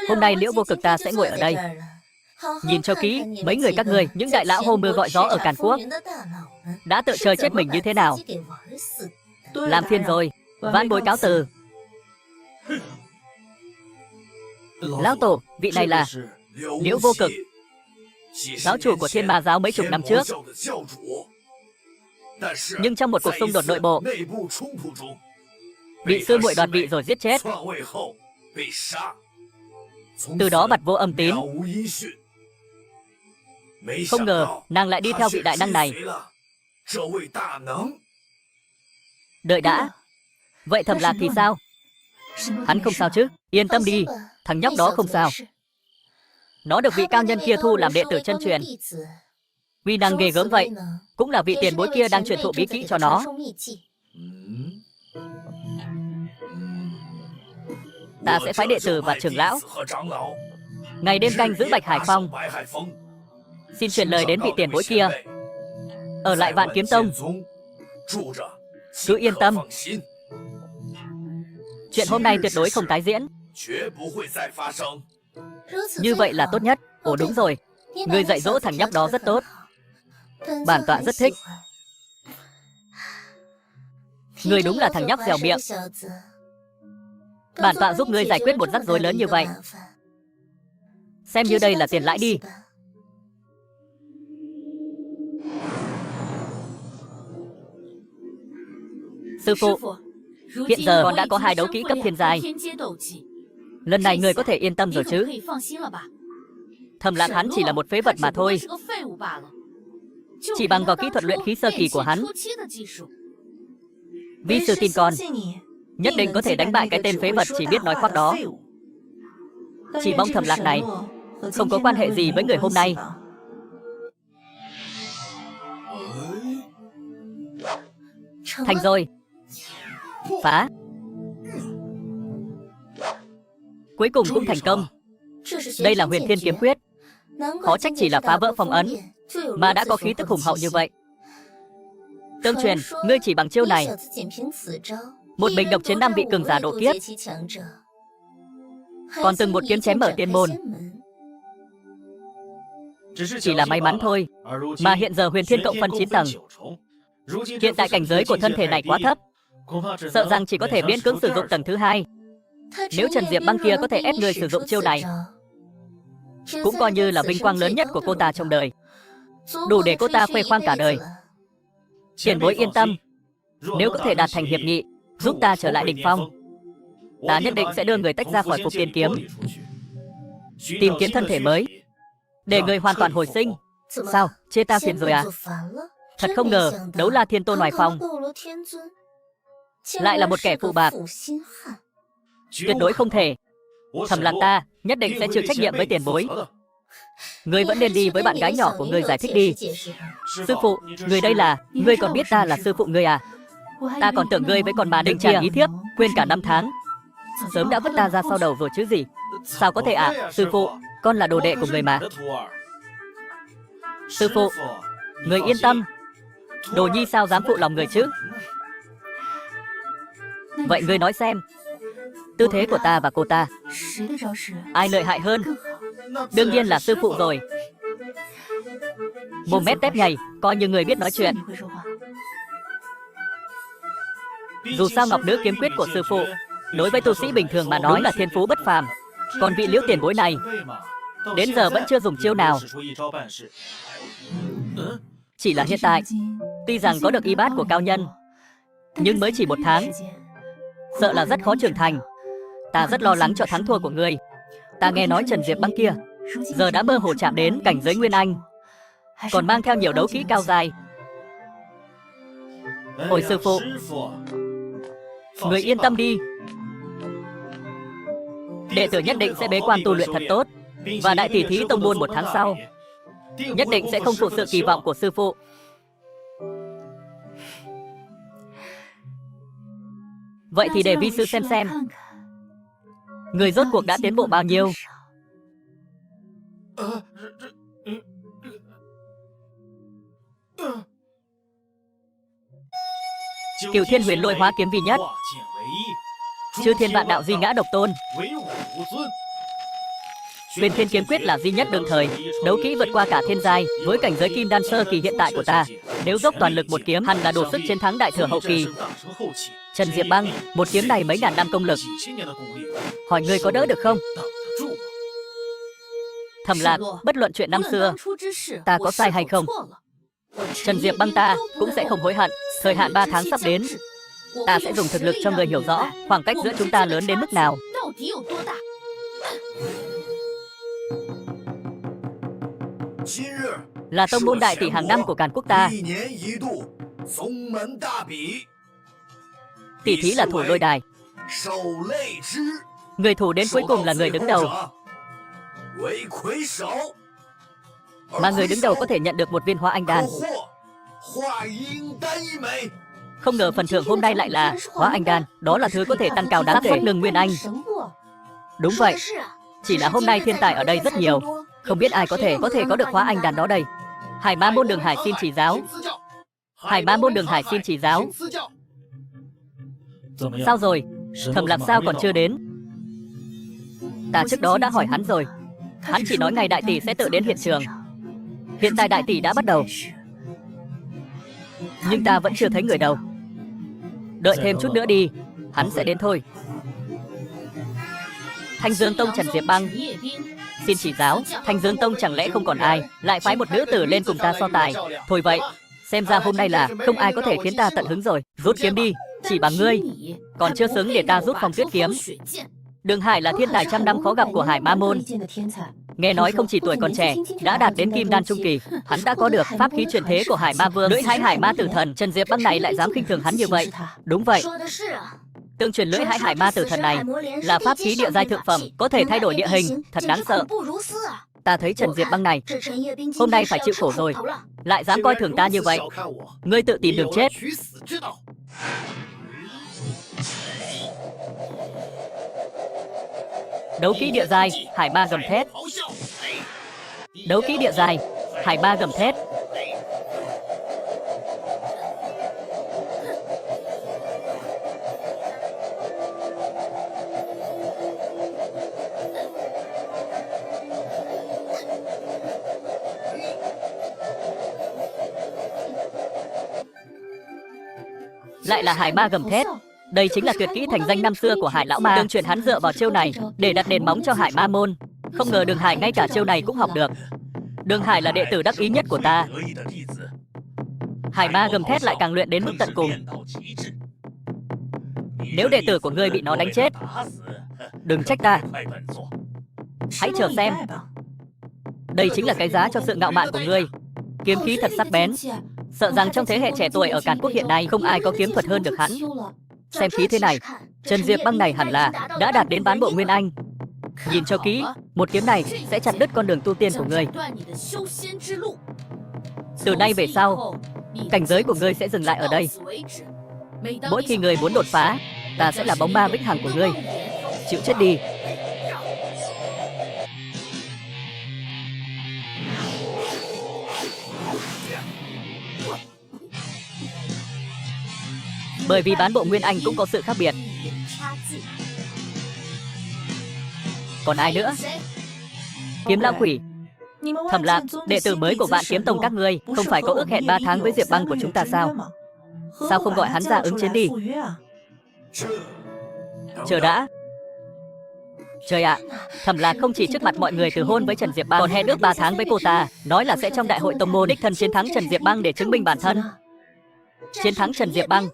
Hôm nay Liễu Vô Cực ta sẽ ngồi ở đây, Nhìn cho kỹ, mấy người các ngươi, những đại lão hô mưa gọi gió ở Càn Quốc, đã tự chơi chết mình như thế nào? Làm phiền rồi, vãn bối cáo từ. Lão tổ, vị này là Liễu Vô Cực, giáo chủ của Thiên Ma giáo mấy chục năm trước. Nhưng trong một cuộc xung đột nội bộ, bị sư muội đoạt vị rồi giết chết. Từ đó bặt vô âm tín. Không ngờ nàng lại đi theo vị đại năng này. Đợi đã, vậy Thẩm Lạc thì sao? Hắn không sao chứ? Yên tâm đi, thằng nhóc đó không sao. Nó được vị cao nhân kia thu làm đệ tử chân truyền. Uy năng ghê gớm vậy, cũng là vị tiền bối kia đang truyền thụ bí kỹ cho nó. Ta sẽ phái đệ tử và trưởng lão ngày đêm canh giữ Bạch Hải Phong. Xin truyền lời đến vị tiền bối kia, ở lại Vạn Kiếm Tông. Cứ yên tâm, chuyện hôm nay tuyệt đối không tái diễn. Như vậy là tốt nhất. Ồ đúng rồi, người dạy dỗ thằng nhóc đó rất tốt. Bản tọa rất thích. Người đúng là thằng nhóc dẻo miệng. Bản tọa giúp ngươi giải quyết một rắc rối lớn như vậy. Xem như đây là tiền lãi đi. Sư phụ, hiện giờ con đã có 2 đấu kỹ cấp thiên giai. Lần này người có thể yên tâm rồi chứ? Thẩm Lạc hắn chỉ là một phế vật mà thôi. Chỉ bằng vào kỹ thuật luyện khí sơ kỳ của hắn, vi sư tin con, nhất định có thể đánh bại cái tên phế vật chỉ biết nói khoác đó. Chỉ mong Thẩm Lạc này không có quan hệ gì với người hôm nay. Thành rồi. Phá. Cuối cùng cũng thành công. Đây là Huyền Thiên Kiếm Quyết. Khó trách chỉ là phá vỡ phong ấn mà đã có khí tức hùng hậu như vậy. Tương truyền, ngươi chỉ bằng chiêu này một mình độc chiến 5 vị cường giả độ kiếp, còn từng một kiếm chém mở tiên môn. Chỉ là may mắn thôi, mà hiện giờ Huyền Thiên cộng phân 9 tầng. Hiện tại cảnh giới của thân thể này quá thấp, sợ rằng chỉ có thể miễn cưỡng sử dụng tầng thứ 2. Nếu Trần Diệp Băng kia có thể ép ngươi sử dụng chiêu này, cũng coi như là vinh quang lớn nhất của cô ta trong đời, đủ để cô ta khoe khoang cả đời. Tiền bối yên tâm, nếu có thể đạt thành hiệp nghị, giúp ta trở lại đỉnh phong, ta nhất định sẽ đưa người tách ra khỏi Phục Tiên Kiếm, tìm kiếm thân thể mới, để người hoàn toàn hồi sinh. Sao, chê ta phiền rồi à? Thật không ngờ, Đấu La Thiên Tôn Hoài Phong lại là một kẻ phụ bạc. Tuyệt đối không thể. Thẩm Lạc ta nhất định sẽ chịu trách nhiệm với tiền bối. Ngươi vẫn nên đi với bạn gái nhỏ của ngươi giải thích đi. Sư phụ, người đây là... Ngươi còn biết ta là sư phụ ngươi à? Ta còn tưởng ngươi với con bà định tràn ý thiếp, quên cả năm tháng, sớm đã vứt ta ra sau đầu rồi chứ gì. Sao có thể ạ? Sư phụ, con là đồ đệ của người mà. Sư phụ, người yên tâm, Đồ Nhi sao dám phụ lòng người chứ? Vậy ngươi nói xem, tư thế của ta và cô ta, ai lợi hại hơn? Đương nhiên là sư phụ rồi. Mồm mép tép nhầy, coi như người biết nói chuyện. Dù sao Ngọc Nữ kiếm quyết của sư phụ đối với tu sĩ bình thường mà nói là thiên phú bất phàm. Còn vị Liễu tiền bối này đến giờ vẫn chưa dùng chiêu nào. Chỉ là hiện tại, tuy rằng có được y bát của cao nhân, nhưng mới chỉ 1 tháng, sợ là rất khó trưởng thành. Ta rất lo lắng cho thắng thua của ngươi. Ta nghe nói Trần Diệp Băng kia giờ đã mơ hồ chạm đến cảnh giới Nguyên Anh, còn mang theo nhiều đấu kỹ cao dài. Ôi sư phụ, người yên tâm đi, đệ tử nhất định sẽ bế quan tu luyện thật tốt, và đại tỷ thí tông môn 1 tháng sau nhất định sẽ không phụ sự kỳ vọng của sư phụ. Vậy thì để vi sư xem người rốt cuộc đã tiến bộ bao nhiêu. Cửu Thiên Huyền Lôi Hóa Kiếm vi nhất, chư thiên vạn đạo duy ngã độc tôn. Huyền Thiên Kiếm Quyết là duy nhất đương thời, đấu kỹ vượt qua cả thiên giai, với cảnh giới kim đan sơ kỳ hiện tại của ta, nếu dốc toàn lực một kiếm hẳn là đủ sức chiến thắng đại thừa hậu kỳ. Trần Diệp Băng, một kiếm này mấy ngàn năm công lực, hỏi ngươi có đỡ được không? Thầm Lạc, bất luận chuyện năm xưa, ta có sai hay không, Trần Diệp Băng ta cũng sẽ không hối hận. Thời hạn 3 tháng sắp đến, ta sẽ dùng thực lực cho người hiểu rõ khoảng cách giữa chúng ta lớn đến mức nào. Là tông môn đại tỷ hàng năm của Càn Quốc ta. Tỷ thí là thủ lôi đài, người thủ đến cuối cùng là người đứng đầu, mà người đứng đầu có thể nhận được một viên hóa anh đan. Không ngờ phần thưởng hôm nay lại là hóa anh đan, đó là thứ có thể tăng cao đáng kể nâng nguyên anh. Đúng vậy, chỉ là hôm nay thiên tài ở đây rất nhiều, không biết ai có thể có được hóa anh đan đó đây. Hải Ma môn Đường Hải xin chỉ giáo. Hải Ma môn Đường Hải xin chỉ giáo. Sao rồi? Thẩm Lạc sao còn chưa đến? Ta trước đó đã hỏi hắn rồi, hắn chỉ nói ngày đại tỷ sẽ tự đến hiện trường. Hiện tại đại tỷ đã bắt đầu, nhưng ta vẫn chưa thấy người đâu. Đợi thêm chút nữa đi, hắn sẽ đến thôi. Thanh Dương Tông Trần Diệp Băng xin chỉ giáo. Thanh Dương Tông chẳng lẽ không còn ai, lại phái một nữ tử lên cùng ta so tài? Thôi vậy, xem ra hôm nay là không ai có thể khiến ta tận hứng rồi. Rút kiếm đi, chỉ bằng ngươi còn chưa xứng để ta rút Phong Tuyết kiếm. Đường Hải là thiên tài trăm năm khó gặp của Hải Ma môn. Nghe nói không chỉ tuổi còn trẻ, đã đạt đến kim đan trung kỳ. Hắn đã có được pháp khí truyền thế của Hải Ma Vương, lưỡi hái Hải Ma Tử Thần. Trần Diệp Băng này lại dám khinh thường hắn như vậy. Đúng vậy, tương truyền lưỡi hái Hải Ma Tử Thần này là pháp khí địa giai thượng phẩm, có thể thay đổi địa hình, thật đáng sợ. Ta thấy Trần Diệp Băng này hôm nay phải chịu khổ rồi, lại dám coi thường ta như vậy. Ngươi tự tìm đường chết. Đấu kỹ địa giai, Hải Ma gầm thét. Đấu kỹ địa giai, Hải Ma gầm thét. Lại là Hải Ma gầm thét. Đây chính là tuyệt kỹ thành danh năm xưa của Hải lão ma. Tương truyền hắn dựa vào chiêu này để đặt nền móng cho Hải Ma môn. Không ngờ Đường Hải ngay cả chiêu này cũng học được. Đường Hải là đệ tử đắc ý nhất của ta. Hải Ma gầm thét lại càng luyện đến mức tận cùng. Nếu đệ tử của ngươi bị nó đánh chết, đừng trách ta. Hãy chờ xem. Đây chính là cái giá cho sự ngạo mạn của ngươi. Kiếm khí thật sắc bén. Sợ rằng trong thế hệ trẻ tuổi ở Càn Quốc hiện nay không ai có kiếm thuật hơn được hắn. Xem khí thế này, Trần Diệp Băng này hẳn là đã đạt đến bán bộ nguyên anh. Nhìn cho kỹ, một kiếm này sẽ chặt đứt con đường tu tiên của ngươi. Từ nay về sau, cảnh giới của ngươi sẽ dừng lại ở đây. Mỗi khi ngươi muốn đột phá, ta sẽ là bóng ma vĩnh hằng của ngươi. Chịu chết đi. Bởi vì bán bộ nguyên anh cũng có sự khác biệt. Còn ai nữa? Kiếm Lão Quỷ. Thẩm Lạc, đệ tử mới của Vạn Kiếm Tông các ngươi, không phải có ước hẹn 3 tháng với Diệp Băng của chúng ta sao? Sao không gọi hắn ra ứng chiến đi? Chờ đã. Trời ạ, Thẩm Lạc không chỉ trước mặt mọi người từ hôn với Trần Diệp Băng, còn hẹn ước 3 tháng với cô ta, nói là sẽ trong đại hội tông môn đích thân chiến thắng Trần Diệp Băng để chứng minh bản thân. Chiến thắng Trần Diệp Băng.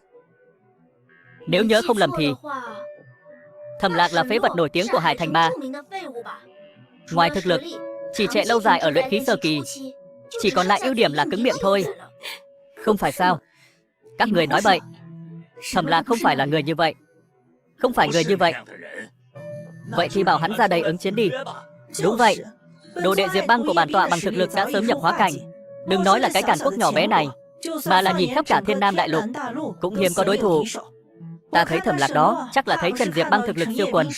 Nếu nhớ không lầm thì Thẩm Lạc là phế vật nổi tiếng của Hải Thành Ma. Ngoài thực lực, chỉ trệ lâu dài ở luyện khí sơ kỳ, chỉ còn lại ưu điểm là cứng miệng thôi. Không phải sao? Các người nói bậy. Thẩm Lạc không phải là người như vậy. Không phải người như vậy. Vậy thì bảo hắn ra đây ứng chiến đi. Đúng vậy. Đồ đệ Diệp Băng của bản tọa bằng thực lực đã sớm nhập hóa cảnh. Đừng nói là cái Càn Quốc nhỏ bé này, mà là nhìn khắp cả Thiên Nam Đại Lục cũng hiếm có đối thủ. Ta thấy Thẩm Lạc đó chắc là thấy Trần Diệp Băng thực lực siêu quần,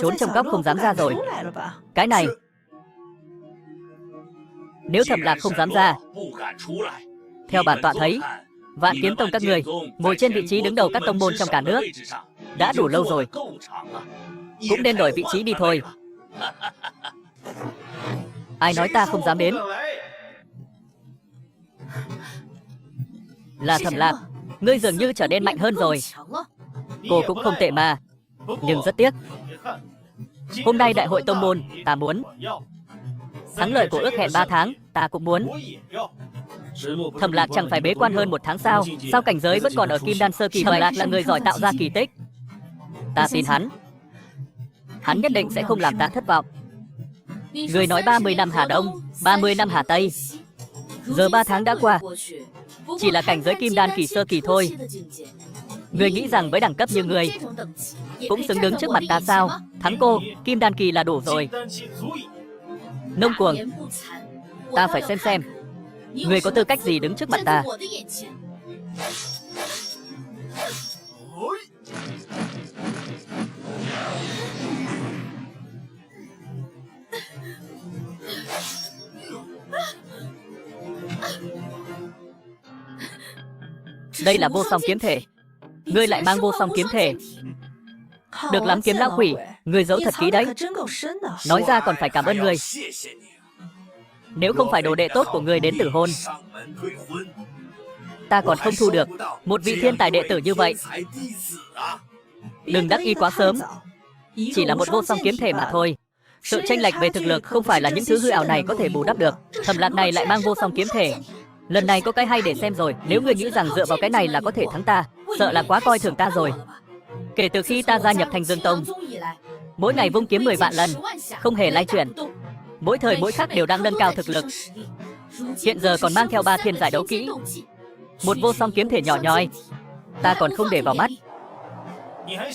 trốn trong góc không dám ra rồi. Cái này, nếu Thẩm Lạc không dám ra, theo bản tọa thấy Vạn Kiếm Tông các người ngồi trên vị trí đứng đầu các tông môn trong cả nước đã đủ lâu rồi, cũng nên đổi vị trí đi thôi. Ai nói ta không dám đến? Là Thẩm Lạc. Ngươi dường như trở nên mạnh hơn rồi. Cô cũng không tệ mà. Nhưng rất tiếc, hôm nay đại hội tông môn, ta muốn. Thắng lợi của ước hẹn 3 tháng, ta cũng muốn. Thẩm Lạc chẳng phải bế quan hơn 1 tháng sao? Sao cảnh giới vẫn còn ở Kim Đan sơ kỳ vậy? Thẩm Lạc là người giỏi tạo ra kỳ tích. Ta tin hắn. Hắn nhất định sẽ không làm ta thất vọng. Người nói 30 năm Hà Đông, 30 năm Hà Tây. Giờ 3 tháng đã qua, chỉ là cảnh giới Kim Đan kỳ sơ kỳ thôi. Người nghĩ rằng với đẳng cấp như người cũng xứng đứng trước mặt ta sao? Thắng cô, Kim Đan kỳ là đủ rồi. Nông cuồng. Ta phải xem người có tư cách gì đứng trước mặt ta. Đây là vô song kiếm thể. Ngươi lại mang vô song kiếm thể. Được lắm Kiếm lão quỷ, ngươi giấu thật kỹ đấy. Nói ra còn phải cảm ơn ngươi. Nếu không phải đồ đệ tốt của ngươi đến tử hôn, ta còn không thu được một vị thiên tài đệ tử như vậy. Đừng đắc ý quá sớm. Chỉ là một vô song kiếm thể mà thôi. Sự chênh lệch về thực lực không phải là những thứ hư ảo này có thể bù đắp được. Thẩm Lạc này lại mang vô song kiếm thể. Lần này có cái hay để xem rồi. Nếu ngươi nghĩ rằng dựa vào cái này là có thể thắng ta, sợ là quá coi thường ta rồi. Kể từ khi ta gia nhập Thanh Dương Tông, mỗi ngày vung kiếm 10 vạn lần, không hề lay chuyển. Mỗi thời mỗi khắc đều đang nâng cao thực lực. Hiện giờ còn mang theo 3 thiên giải đấu kỹ, một vô song kiếm thể nhỏ nhoi, ta còn không để vào mắt.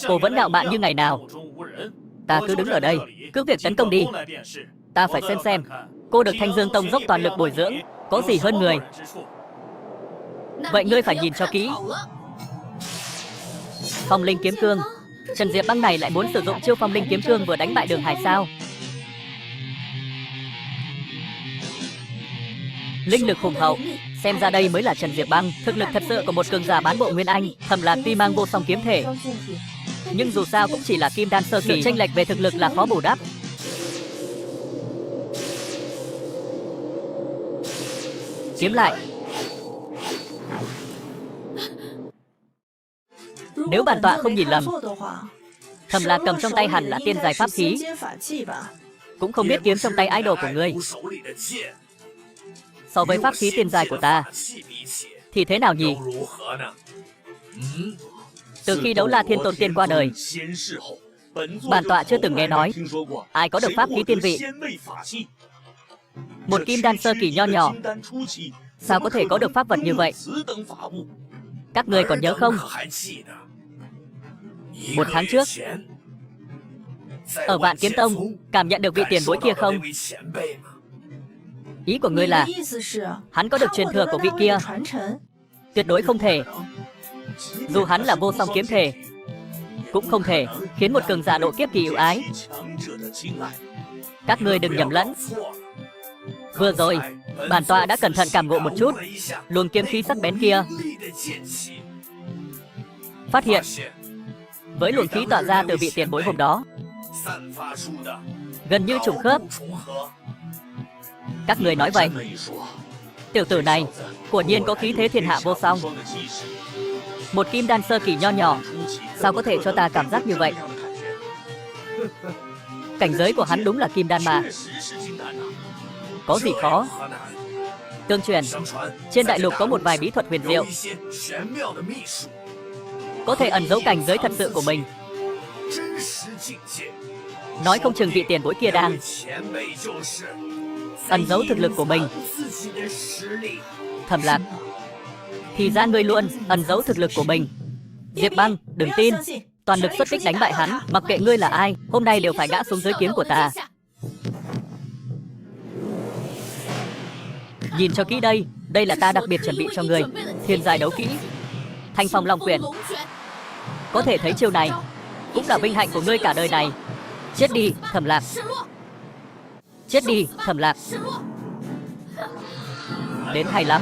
Cô vẫn ngạo mạn như ngày nào. Ta cứ đứng ở đây, cứ việc tấn công đi. Ta phải xem cô được Thanh Dương Tông dốc toàn lực bồi dưỡng có gì hơn người. Vậy ngươi phải nhìn cho kỹ. Phong linh kiếm cương. Trần Diệp Băng này lại muốn sử dụng chiêu phong linh kiếm cương vừa đánh bại Đường Hải sao? Linh lực hùng hậu, xem ra đây mới là Trần Diệp Băng. Thực lực thật sự của một cường giả bán bộ Nguyên Anh. Thẩm Lạc tuy mang vô song kiếm thể, nhưng dù sao cũng chỉ là Kim Đan sơ kỳ. Sự chênh lệch về thực lực là khó bù đắp. Kiếm lại. Nếu bản tọa không nhìn lầm, Thẩm Lạc cầm trong tay hẳn là tiên giai pháp khí. Cũng không biết kiếm trong tay idol của ngươi so với pháp khí tiên giai của ta thì thế nào nhỉ? Từ khi Đấu La Thiên Tôn Tiên qua đời, bản tọa chưa từng nghe nói ai có được pháp khí tiên vị. Một Kim Đan sơ kỳ nho nhỏ sao có thể có được pháp vật như vậy? Các ngươi còn nhớ không? 1 tháng trước, ở Vạn Kiếm Tông, cảm nhận được vị tiền bối kia không? Ý của ngươi là hắn có được truyền thừa của vị kia? Tuyệt đối không thể. Dù hắn là vô song kiếm thể, cũng không thể khiến một cường giả độ kiếp kỳ ưu ái. Các ngươi đừng nhầm lẫn. Vừa rồi, bản tọa đã cẩn thận cảm ngộ một chút luồng kiếm khí sắc bén kia, phát hiện với luồng khí tỏa ra từ vị tiền bối hôm đó gần như trùng khớp. Các người nói vậy? Tiểu tử này quả nhiên có khí thế thiên hạ vô song. Một Kim Đan sơ kỳ nho nhỏ sao có thể cho ta cảm giác như vậy? Cảnh giới của hắn đúng là Kim Đan mà. Có gì khó? Tương truyền, trên đại lục có một vài bí thuật huyền diệu, có thể ẩn giấu cảnh giới thật sự của mình. Nói không chừng vị tiền bối kia đang ẩn giấu thực lực của mình. Thẩm Lạc, thì ra ngươi luôn ẩn giấu thực lực của mình. Diệp Băng, đừng tin, toàn lực xuất kích đánh bại hắn. Mặc kệ ngươi là ai, hôm nay đều phải ngã xuống dưới kiếm của ta. Nhìn cho kỹ đây, đây là ta đặc biệt chuẩn bị cho ngươi. Thiên giai đấu kỹ, Thanh Phong Long Quyền. Có thể thấy chiêu này cũng là vinh hạnh của ngươi cả đời này. Chết đi, Thẩm Lạc. Chết đi, Thẩm Lạc. Đến hay lắm.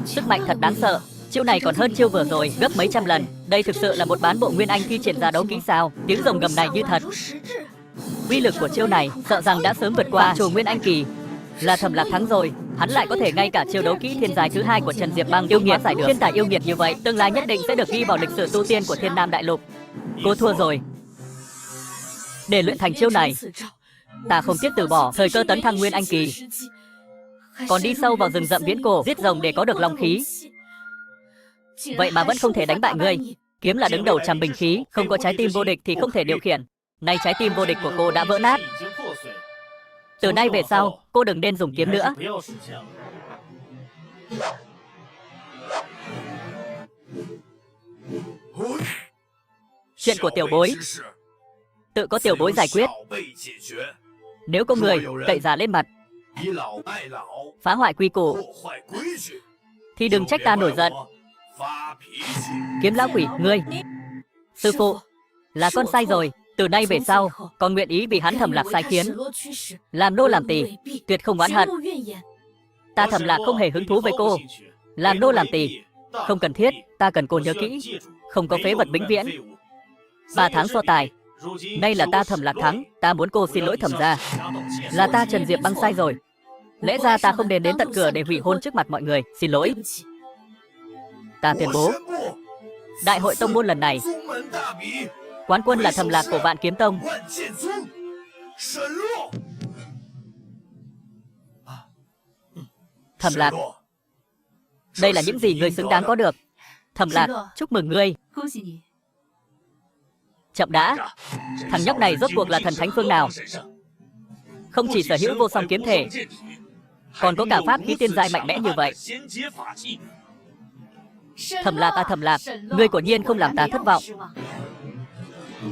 Sức mạnh thật đáng sợ. Chiêu này còn hơn chiêu vừa rồi gấp mấy trăm lần. Đây thực sự là một bán bộ Nguyên Anh thi triển ra đấu kỹ sao? Tiếng rồng gầm này như thật. Uy lực của chiêu này sợ rằng đã sớm vượt qua chủ Nguyên Anh kỳ. Là Thẩm Lạc thắng rồi. Hắn lại có thể ngay cả chiêu đấu kỹ thiên giai thứ hai của Trần Diệp Băng yêu nghiệt giải được. Thiên tài yêu nghiệt như vậy, tương lai nhất định sẽ được ghi vào lịch sử tu tiên của Thiên Nam Đại Lục. Cô thua rồi. Để luyện thành chiêu này, ta không tiếc từ bỏ thời cơ tấn thăng Nguyên Anh kỳ, còn đi sâu vào rừng rậm viễn cổ giết rồng để có được long khí. Vậy mà vẫn không thể đánh bại ngươi. Kiếm là đứng đầu trăm bình khí, không có trái tim vô địch thì không thể điều khiển. Nay trái tim vô địch của cô đã vỡ nát. Từ nay về sau, cô đừng nên dùng kiếm nữa. Chuyện của tiểu bối, tự có tiểu bối giải quyết. Nếu có người cậy giả lên mặt, phá hoại quy củ, thì đừng trách ta nổi giận. Kiếm lão quỷ, ngươi. Sư phụ, là con sai rồi. Từ nay về sau, con nguyện ý vì hắn Thẩm Lạc sai khiến, làm nô làm tỳ, tuyệt không oán hận. Ta Thẩm Lạc không hề hứng thú với cô. Làm nô làm tỳ không cần thiết. Ta cần cô nhớ kỹ, không có phế vật vĩnh viễn. 3 tháng so tài, nay là ta Thẩm Lạc thắng. Ta muốn cô xin lỗi Thẩm gia. Là ta Trần Diệp Băng sai rồi. Lẽ ra ta không nên đến tận cửa để hủy hôn trước mặt mọi người. Xin lỗi. Ta tuyên bố, đại hội tông môn lần này, quán quân là Thẩm Lạc của Vạn Kiếm Tông. Thẩm Lạc, đây là những gì ngươi xứng đáng có được. Thẩm Lạc, chúc mừng ngươi. Chậm đã, thằng nhóc này rốt cuộc là thần thánh phương nào? Không chỉ sở hữu vô song kiếm thể, còn có cả pháp khí tiên giai mạnh mẽ như vậy. Thẩm Lạc à Thẩm Lạc, ngươi quả nhiên không làm ta thất vọng.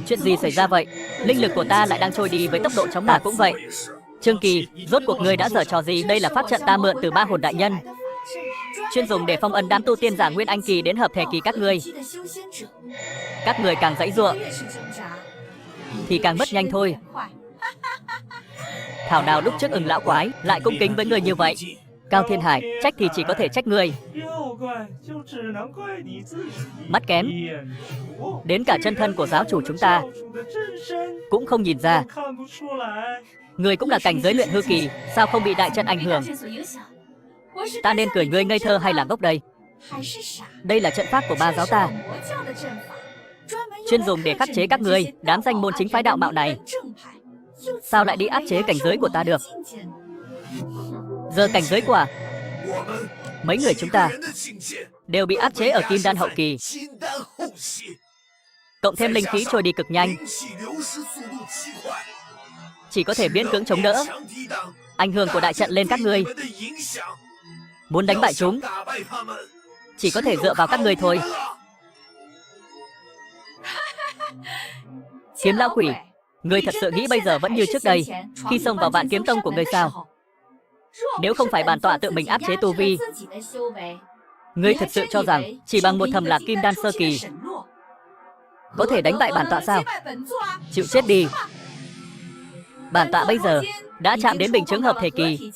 Chuyện gì xảy ra vậy? Linh lực của ta lại đang trôi đi với tốc độ chóng mặt. Cũng vậy. Trương Kỳ, rốt cuộc ngươi đã giở trò gì? Đây là pháp trận ta mượn từ Ma Hồn đại nhân, chuyên dùng để phong ấn đám tu tiên giả Nguyên Anh kỳ đến hợp thể kỳ các ngươi. Các người càng giãy giụa thì càng mất nhanh thôi. Thảo nào lúc trước lão quái lại cung kính với ngươi như vậy. Cao Thiên Hải, trách thì chỉ có thể trách ngươi. Mắt kém. Đến cả chân thân của giáo chủ chúng ta cũng không nhìn ra. Ngươi cũng là cảnh giới luyện hư kỳ, sao không bị đại trận ảnh hưởng? Ta nên cười ngươi ngây thơ hay là ngốc đây? Đây là trận pháp của ba giáo ta, chuyên dùng để khắc chế các ngươi, đám danh môn chính phái đạo mạo này. Sao lại đi áp chế cảnh giới của ta được? Giờ cảnh giới của mấy người chúng ta đều bị áp chế ở kim đan hậu kỳ, cộng thêm linh khí trôi đi cực nhanh, chỉ có thể miễn cưỡng chống đỡ ảnh hưởng của đại trận lên các ngươi. Muốn đánh bại chúng, chỉ có thể dựa vào các ngươi thôi. Kiếm lão quỷ, ngươi thật sự nghĩ bây giờ vẫn như trước đây khi xông vào Vạn Kiếm Tông của ngươi sao? Nếu không phải bản tọa tự mình áp chế tu vi, ngươi thật sự cho rằng chỉ bằng một Thẩm Lạc kim đan sơ kỳ có thể đánh bại bản tọa sao? Chịu chết đi. Bản tọa bây giờ đã chạm đến bình chứng hợp thể kỳ.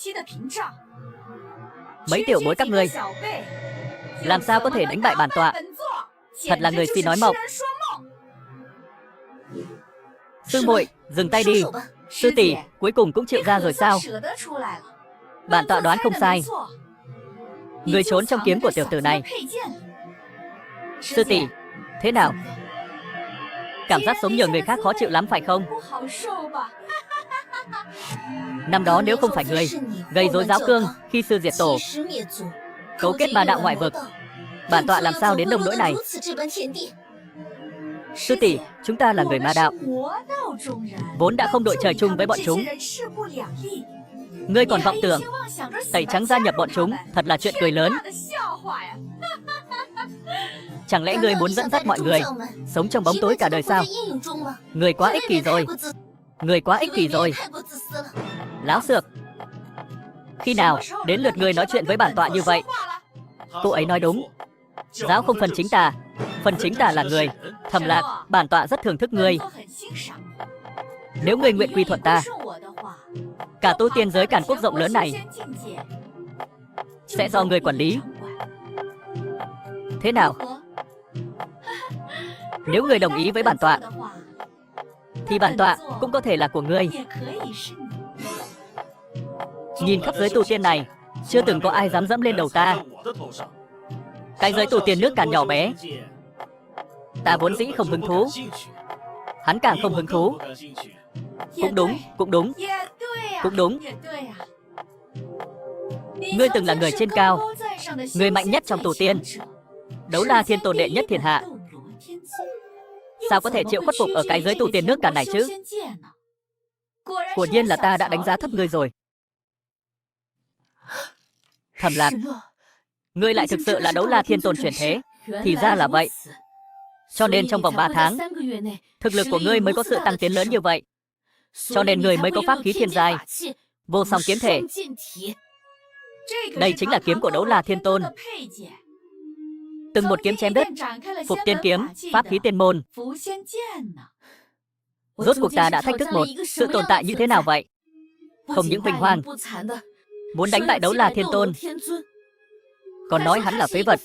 Mấy tiểu bối các ngươi làm sao có thể đánh bại bản tọa? Thật là người si nói mộng. Sư muội, dừng tay đi. Sư tỷ, cuối cùng cũng chịu ra rồi sao? Bản tọa đoán không sai, người trốn trong kiếm của tiểu tử này. Sư tỷ, thế nào? Cảm giác sống nhờ người khác khó chịu lắm phải không? Năm đó nếu không phải người gây rối giáo cương khi sư diệt tổ, cấu kết ba đạo ngoại vực, bản tọa làm sao đến nông nỗi này? Sư tỷ, chúng ta là người ma đạo, vốn đã không đội trời chung với bọn chúng. Ngươi còn vọng tưởng tẩy trắng gia nhập bọn chúng, thật là chuyện cười lớn. Chẳng lẽ ngươi muốn dẫn dắt mọi người sống trong bóng tối cả đời sao? Ngươi quá ích kỷ rồi. Ngươi quá ích kỷ rồi. Láo xược. Khi nào đến lượt ngươi nói chuyện với bản tọa như vậy? Cô ấy nói đúng. Giáo không phần chính tà, phần chính tà là người. Thẩm Lạc, bản tọa rất thưởng thức ngươi. Nếu ngươi nguyện quy thuận ta, cả tu tiên giới Càn Quốc rộng lớn này sẽ do ngươi quản lý. Thế nào? Nếu ngươi đồng ý với bản tọa, thì bản tọa cũng có thể là của ngươi. Nhìn khắp giới tu tiên này, chưa từng có ai dám dẫm lên đầu ta. Cái giới tu tiên nước Càn nhỏ bé, ta vốn dĩ không hứng thú. Hắn càng không hứng thú. Cũng đúng, cũng đúng, cũng đúng. Ngươi từng là người trên cao, người mạnh nhất trong tu tiên, Đấu La Thiên Tôn đệ nhất thiên hạ. Sao có thể chịu khuất phục ở cái giới tu tiên nước Càn này chứ? Quả nhiên là ta đã đánh giá thấp ngươi rồi. Thẩm Lạc, ngươi lại thực sự là Đấu La Thiên Tôn chuyển thế. Thì ra là vậy. Cho nên trong vòng 3 tháng, thực lực của ngươi mới có sự tăng tiến lớn như vậy. Cho nên ngươi mới có pháp khí thiên giai, vô song kiếm thể. Đây chính là kiếm của Đấu La Thiên Tôn. Từng một kiếm chém đất, Phục Tiên kiếm, pháp khí tiên môn. Rốt cuộc ta đã thách thức một sự tồn tại như thế nào vậy? Không những vinh hoang, muốn đánh bại Đấu La Thiên Tôn, còn nói hắn là phế vật,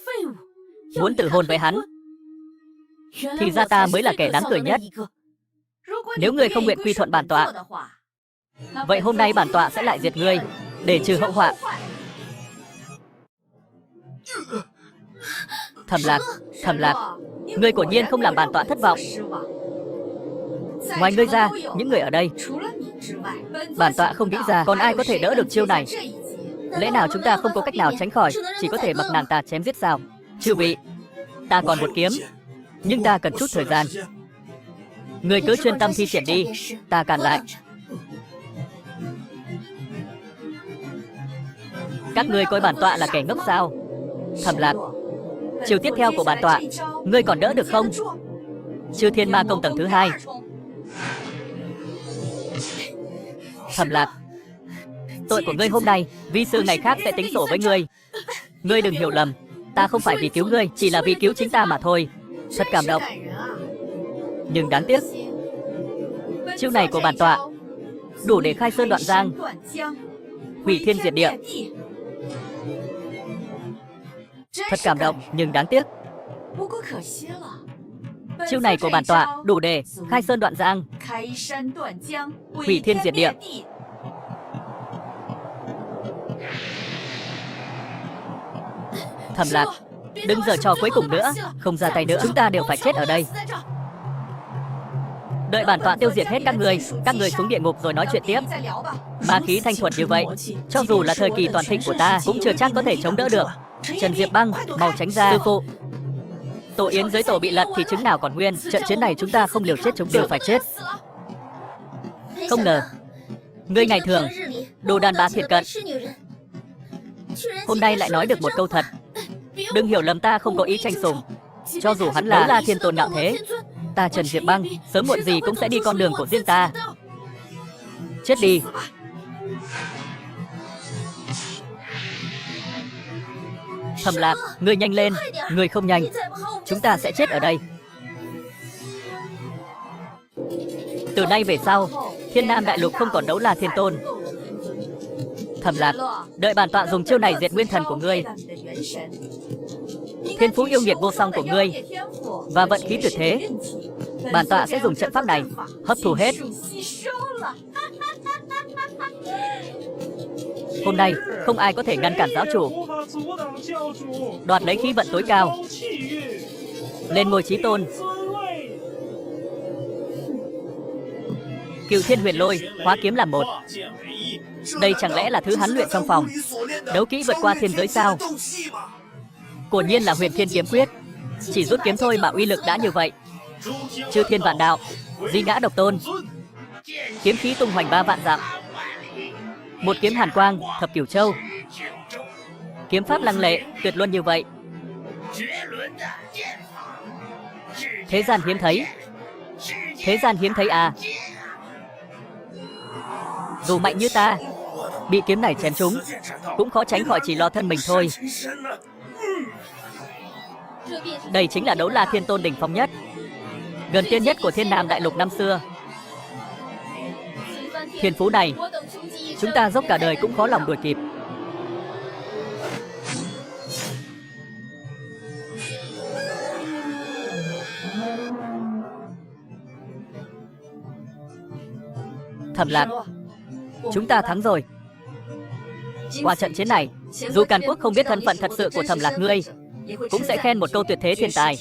muốn tự hôn với hắn. Thì ra ta mới là kẻ đáng cười nhất. Nếu ngươi không nguyện quy thuận bản tọa, vậy hôm nay bản tọa sẽ lại diệt ngươi, để trừ hậu họa. Thẩm Lạc, ngươi quả nhiên không làm bản tọa thất vọng. Ngoài ngươi ra, những người ở đây, bản tọa không nghĩ ra còn ai có thể đỡ được chiêu này. Lẽ nào chúng ta không có cách nào tránh khỏi, chỉ có thể mặc nàng ta chém giết sao? Chư vị, ta còn một kiếm, nhưng ta cần chút thời gian. Ngươi cứ chuyên tâm thi triển đi, ta cản lại. Các ngươi coi bản tọa là kẻ ngốc sao? Thẩm Lạc, chiều tiếp theo của bản tọa, ngươi còn đỡ được không? Chư Thiên Ma Công tầng thứ 2. Thẩm Lạc, tội của ngươi hôm nay, vi sư ngày khác sẽ tính sổ với ngươi. Ngươi đừng hiểu lầm, ta không phải vì cứu ngươi, chỉ là vì cứu chính ta mà thôi. Thật cảm động. Nhưng đáng tiếc, chiêu này của bản tọa đủ để khai sơn đoạn giang, hủy thiên diệt địa. Thật cảm động, nhưng đáng tiếc, chiêu này của bản tọa đủ để khai sơn đoạn giang, hủy thiên diệt địa. Thẩm Lạc, đừng giở trò cuối cùng nữa, không ra tay nữa, chúng ta đều phải chết ở đây. Đợi bản tọa tiêu diệt hết các người xuống địa ngục rồi nói chuyện tiếp. Ma khí thanh thuần như vậy, cho dù là thời kỳ toàn thịnh của ta cũng chưa chắc có thể chống đỡ được. Trần Diệp Băng, mau tránh ra. Sư phụ, tổ yến giới tổ bị lật thì chứng nào còn nguyên. Trận chiến này chúng ta không liều chết chúng đều phải chết. Không ngờ, ngươi ngày thường đồ đàn bà thiệt cận, hôm nay lại nói được một câu thật. Đừng hiểu lầm, ta không có ý tranh sủng. Cho dù hắn là Đấu La Thiên Tôn ngạo thế, ta Trần Diệp Băng sớm muộn gì cũng sẽ đi con đường của riêng ta. Chết đi. Thẩm Lạc, ngươi nhanh lên, ngươi không nhanh, chúng ta sẽ chết ở đây. Từ nay về sau, Thiên Nam Đại Lục không còn Đấu La Thiên Tôn. Thẩm Lạc, đợi bản tọa dùng chiêu này diệt nguyên thần của ngươi, thiên phú yêu nghiệt vô song của ngươi và vận khí tuyệt thế. Bản tọa sẽ dùng trận pháp này hấp thu hết. Hôm nay không ai có thể ngăn cản giáo chủ đoạt lấy khí vận tối cao, lên ngôi chí tôn. Cửu Thiên Huyền Lôi, hóa kiếm làm một. Đây chẳng lẽ là thứ hắn luyện trong phòng đấu kỹ vượt qua thiên giới sao? Quả nhiên là Huyền Thiên Kiếm Quyết, chỉ rút kiếm thôi mà uy lực đã như vậy. Chư thiên vạn đạo, duy ngã độc tôn, kiếm khí tung hoành 3 vạn dặm. Một kiếm hàn quang, thập cửu châu. Kiếm pháp lăng lệ, tuyệt luân như vậy. Thế gian hiếm thấy. Thế gian hiếm thấy à? Dù mạnh như ta, bị kiếm này chém trúng, cũng khó tránh khỏi chỉ lo thân mình thôi. Đây chính là Đấu La Thiên Tôn đỉnh phong nhất, gần tiên nhất của Thiên Nam Đại Lục năm xưa. Thiên phú này, chúng ta dốc cả đời cũng khó lòng đuổi kịp. Thẩm Lạc, chúng ta thắng rồi. Qua trận chiến này, dù Càn Quốc không biết thân phận thật sự của Thẩm Lạc ngươi, cũng sẽ khen một câu tuyệt thế thiên tài.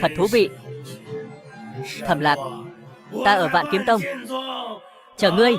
Thật thú vị. Thẩm Lạc, ta ở Vạn Kiếm Tông chờ ngươi.